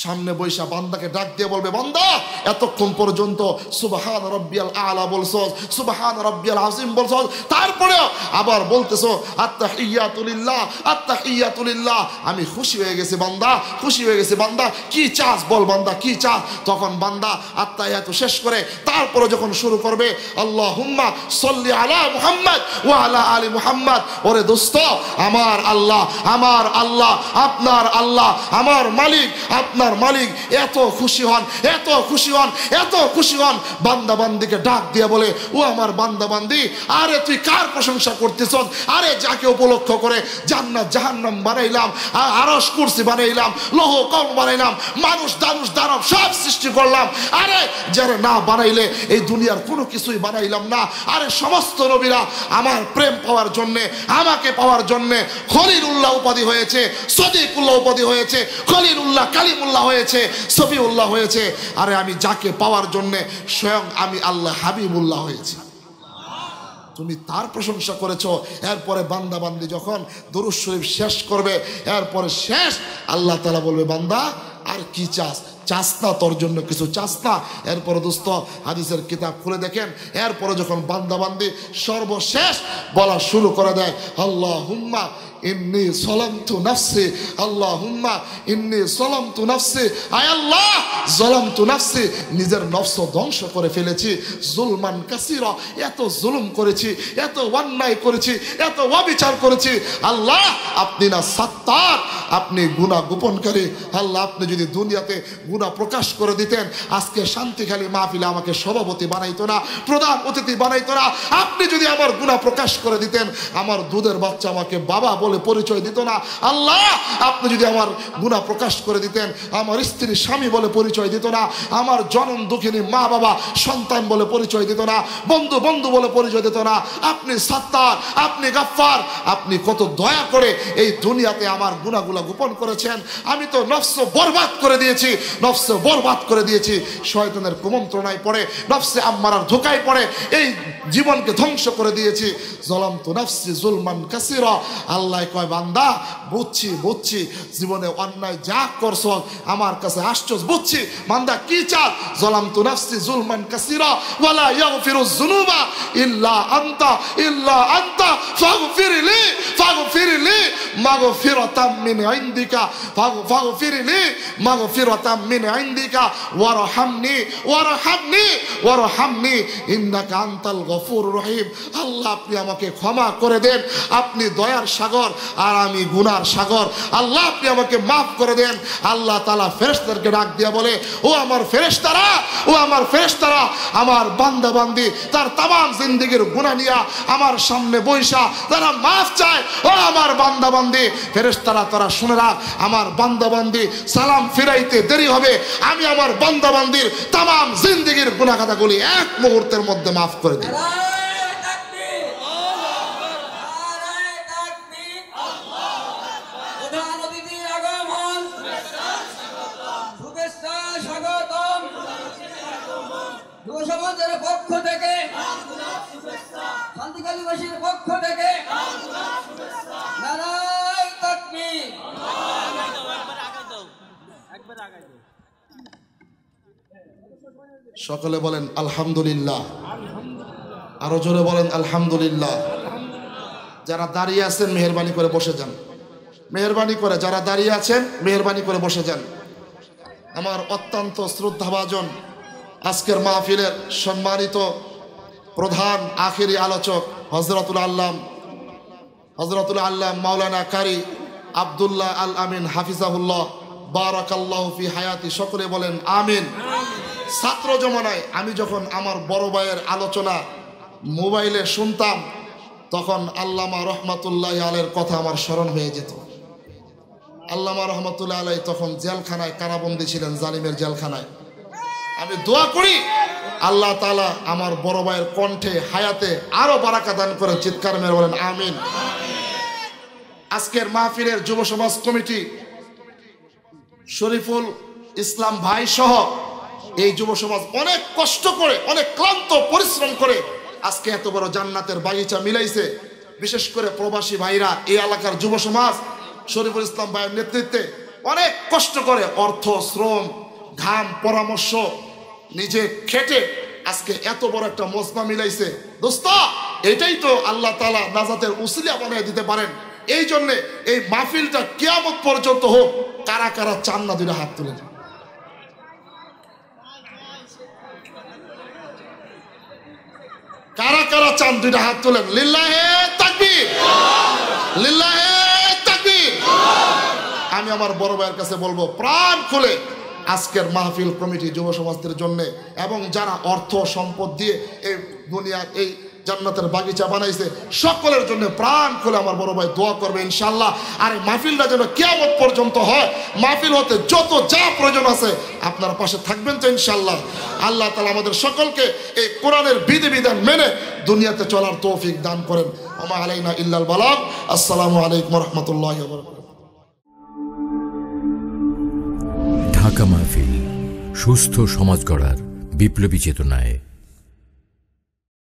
সামনে বৈশা বান্দাকে ডাক দিয়ে বলবে, বান্দা এতক্ষণ পর্যন্ত সুবহান রাব্বিয়াল আলা বলছো, সুবহান রাব্বিয়াল আযীম বলছো, তারপরেও আবার বলতেছো আত্তাহিয়াতু লিল্লাহ, আত্তাহিয়াতু লিল্লাহ। আমি খুশি হয়ে গেছি বান্দা, খুশি হয়ে গেছি বান্দা, কি চাস বল বান্দা, কি চাস? তখন বান্দা আত্তাহিয়াতু শেষ করে তারপরে যখন শুরু করবে আল্লাহুম্মা সাল্লি আলা মুহাম্মদ ওয়া আলা আলি মুহাম্মদ। ওরে দোস্ত, আমার আল্লাহ, আমার আল্লাহ, আপনার আল্লাহ, আমার মালিক, আপনার মালিক এত খুশি হন, এত খুশি হন, এত খুশি হন, বান্দা বান্দিকে ডাক দিয়ে বলে, ও আমার বান্দা বান্দি, আরে তুই কার প্রশংসা করতেছ? আরে যাকে উপলক্ষ করে জান্নাত জাহান্নাম বানাইলাম, আরশ কুরসি বানাইলাম, লৌহ কলম বানাইলাম, মানুষ দানুষ দানব সব সৃষ্টি করলাম, আরে যারা না বানাইলে এই দুনিয়ার কোনো কিছুই বানাইলাম না। আরে সমস্ত নবীরা আমার প্রেম পাওয়ার জন্যে, আমাকে পাওয়ার জন্যে খলিলুল্লাহ উপাধি হয়েছে, সদিকুল্লাহ উপাধি হয়েছে, খলিলুল্লাহ কালিমুল্লাহ হয়েছে, সফিউল্লাহ হয়েছে। আরে আমি যাকে পাওয়ার জন্যে স্বয়ং আমি আল্লাহ হাবিবুল্লাহ হয়েছি, তুমি তার প্রশংসা করেছো। এরপরে বান্দা বান্দি যখন দুরূদ শরীফ শেষ করবে, এরপরে শেষ আল্লাহ তাআলা বলবে, বান্দা আর কি চাস? চাস না তোর জন্য কিছু চাস না? এরপরে দোস্ত হাদিসের কিতাব খুলে দেখেন, এরপরে যখন বান্দা বান্দি সর্বশেষ বলা শুরু করে দেয়, আল্লাহুম্মা ইন্নী যালামতু নাফসি, আল্লাহুম্মা ইন্নী যালামতু নাফসি, আয় আল্লাহ যালামতু নাফসি, নিজের নফস ধ্বংস করে ফেলেছি, জুলমান কাসীরা, এত জুলুম করেছি, এত অন্যায় করেছি, এত অবিচার করেছি। আল্লাহ আপনি না সাত্তার, আপনি গুনাহ গোপনকারী। আল্লাহ আপনি যদি দুনিয়াতে গুনাহ প্রকাশ করে দিতেন, আজকে শান্তিখালী মাহফিলে আমাকে সভাপতি বানাইতো না, প্রধান অতিথি বানাইতো না। আপনি যদি আমার গুনাহ প্রকাশ করে দিতেন, আমার দুধের বাচ্চা আমাকে বাবা বলে পরিচয় দিত না। আল্লাহ আপনি যদি আমার গুনাহ প্রকাশ করে দিতেন, আমার স্ত্রী স্বামী বলে পরিচয় দিত না, আমার জনম দুঃখিনী মা বাবা সন্তান বলে পরিচয় দিত না, বন্ধু বন্ধু বলে পরিচয় দিত না। আপনি সাত্তার, আপনি গাফফার, আপনি কত দয়া করে এই দুনিয়াতে আমার গুনাহগুলো গোপন করেছেন। আমি তো নফস বরবাদ করে দিয়েছি, নফস বরবাদ করে দিয়েছি, শয়তানের কুমন্ত্রণায় পড়ে, নফসে আম্মারার ধোঁকায় পড়ে এই জীবনকে ধ্বংস করে দিয়েছি। যালামতু নাফসি যুলমান কাসীরা। আল্লাহ কয়, বান্দা বুঝছি, বুঝছি, জীবনে অন্যায় যা করছো আমার কাছে আসছস, বুঝছি। বান্দা কি চাস? যালামতু নাফসি যুলমান কাসীরা ওয়ালা ইয়াগফিরুয যুনুবা ইল্লা আনতা, ইল্লা আনতা ফাগফিরলি, ফাগফিরলি মাগফিরাতাম মিন ইনদিকা, ফাগফিরলি মাগফিরাতাম মিন ইনদিকা ওয়ারহামনি, ওয়ারহামনি, ওয়ারহামনি ইন্নাকা আনতাল গফুরুর রহিম। আল্লাহ আপনি আমাকে ক্ষমা করে দেন, আপনি দয়ার সাগর আর আমি গুনার সাগর। আল্লাহ আপনি আমাকে মাফ করে দেন। আল্লাহ তাআলা ফেরেশতাদেরকে ডাক দিয়া বলে, ও আমার ফেরেশতারা, ও আমার ফেরেশতারা, আমার বান্দা বান্দি তার তামাম জিন্দেগীর গুনাহ নিয়া আমার সামনে বৈশা তারা মাফ চায়। ও আমার বান্দা বান্দি, ফেরেশতারা তারা শুনে রাখ, আমার বান্দা বান্দি সালাম ফিরাইতে দেরি হবে, আমি আমার বান্দা বান্দির তামাম জিন্দেগীর গুনাহ খাতাগুলি এক মুহূর্তের মধ্যে মাফ করে দিই। পক্ষ থেকে, শান্তিকালীবাসীর পক্ষ থেকে নারায়ে তাকবীর। সকলে বলেন আলহামদুলিল্লাহ, আরো জোরে বলেন আলহামদুলিল্লাহ। যারা দাঁড়িয়ে আছেন মেহেরবানি করে বসে যান, মেহেরবানি করে যারা দাঁড়িয়ে আছেন মেহেরবানি করে বসে যান। আমার অত্যন্ত শ্রদ্ধাভাজন আজকের মাহফিলের সম্মানিত প্রধান আখিরি আলোচক হযরতুল আল্লাম মাওলানা কারি আব্দুল্লাহ আল আমিন হাফিজাহুল্লাহ বারাকাল্লাহু ফি হায়াতি, সকলে বলেন আমিন। ছাত্র জমানায় আমি যখন আমার বড় ভাইয়ের আলোচনা মোবাইলে শুনতাম, তখন আল্লামা রহমাতুল্লাহ আলাইহির কথা আমার স্মরণ হয়ে যেত। আল্লামা রহমাতুল্লাহ আলাইহি তখন জেলখানায় কারাবন্দী ছিলেন, জালিমের জেলখানায়। আমি দোয়া করি আল্লাহ তাআলা আমার বড় ভাইয়ের কণ্ঠে হায়াতে আরো বারাকা দান করে, চিৎকার মেরে বলেন আমিন। আজকের মাহফিলের যুব সমাজ কমিটি শরীফুল ইসলাম ভাই সহ এই যুব সমাজ অনেক কষ্ট করে, অনেক ক্লান্ত পরিশ্রম করে আজকে এত বড় জান্নাতের বাগিচা মিলাইছে। বিশেষ করে প্রবাসী ভাইরা, এই এলাকার যুব সমাজ শরীফুল ইসলাম ভাইয়ের নেতৃত্বে অনেক কষ্ট করে অর্থ, শ্রম, ঘাম, পরামর্শ নিজে খেটে আজকে এত বড় একটা মজমা মিলাইছে। দোস্ত, এটাই তো আল্লাহ তাআলা নাজাতের উসিলা বানিয়ে দিতে পারেন। এই জন্য এই মাহফিলটা কিয়ামত পর্যন্ত হোক। কারা কারা চান না দুইটা হাত তুলে? কারা কারা চান দুইটা হাত তুলেন? লিল্লাহে তাকবীর, লিল্লাহে তাকবীর। আমি আমার বড় ভাইয়ের কাছে বলবো, প্রাণ খুলে আজকের মাহফিল কমিটি যুব সমাজদের জন্য এবং যারা অর্থ সম্পদ দিয়ে এই দুনিয়ার এই জান্নাতের বাগিচা বানাইছে, সকলের জন্য প্রাণ খুলে আমার বড় ভাই দোয়া করবে ইনশাআল্লাহ। আর এই মাহফিলটা যেন কিয়ামত পর্যন্ত হয়। মাহফিল হতে যত যা প্রয়োজন আছে আপনার পাশে থাকবেন তো ইনশাআল্লাহ। আল্লাহ তাআলা আমাদের সকলকে এই কোরআনের বিধিবিধান মেনে দুনিয়াতে চলার তৌফিক দান করেন। ওমা আলাইনা ইল্লাল বালাগ। আসসালামু আলাইকুম ওয়া রাহমাতুল্লাহি ওয়া বারাকাতুহু। ঢাকা মাহফিল, সুস্থ সমাজ গড়ার বিপ্লবী চেতনায়।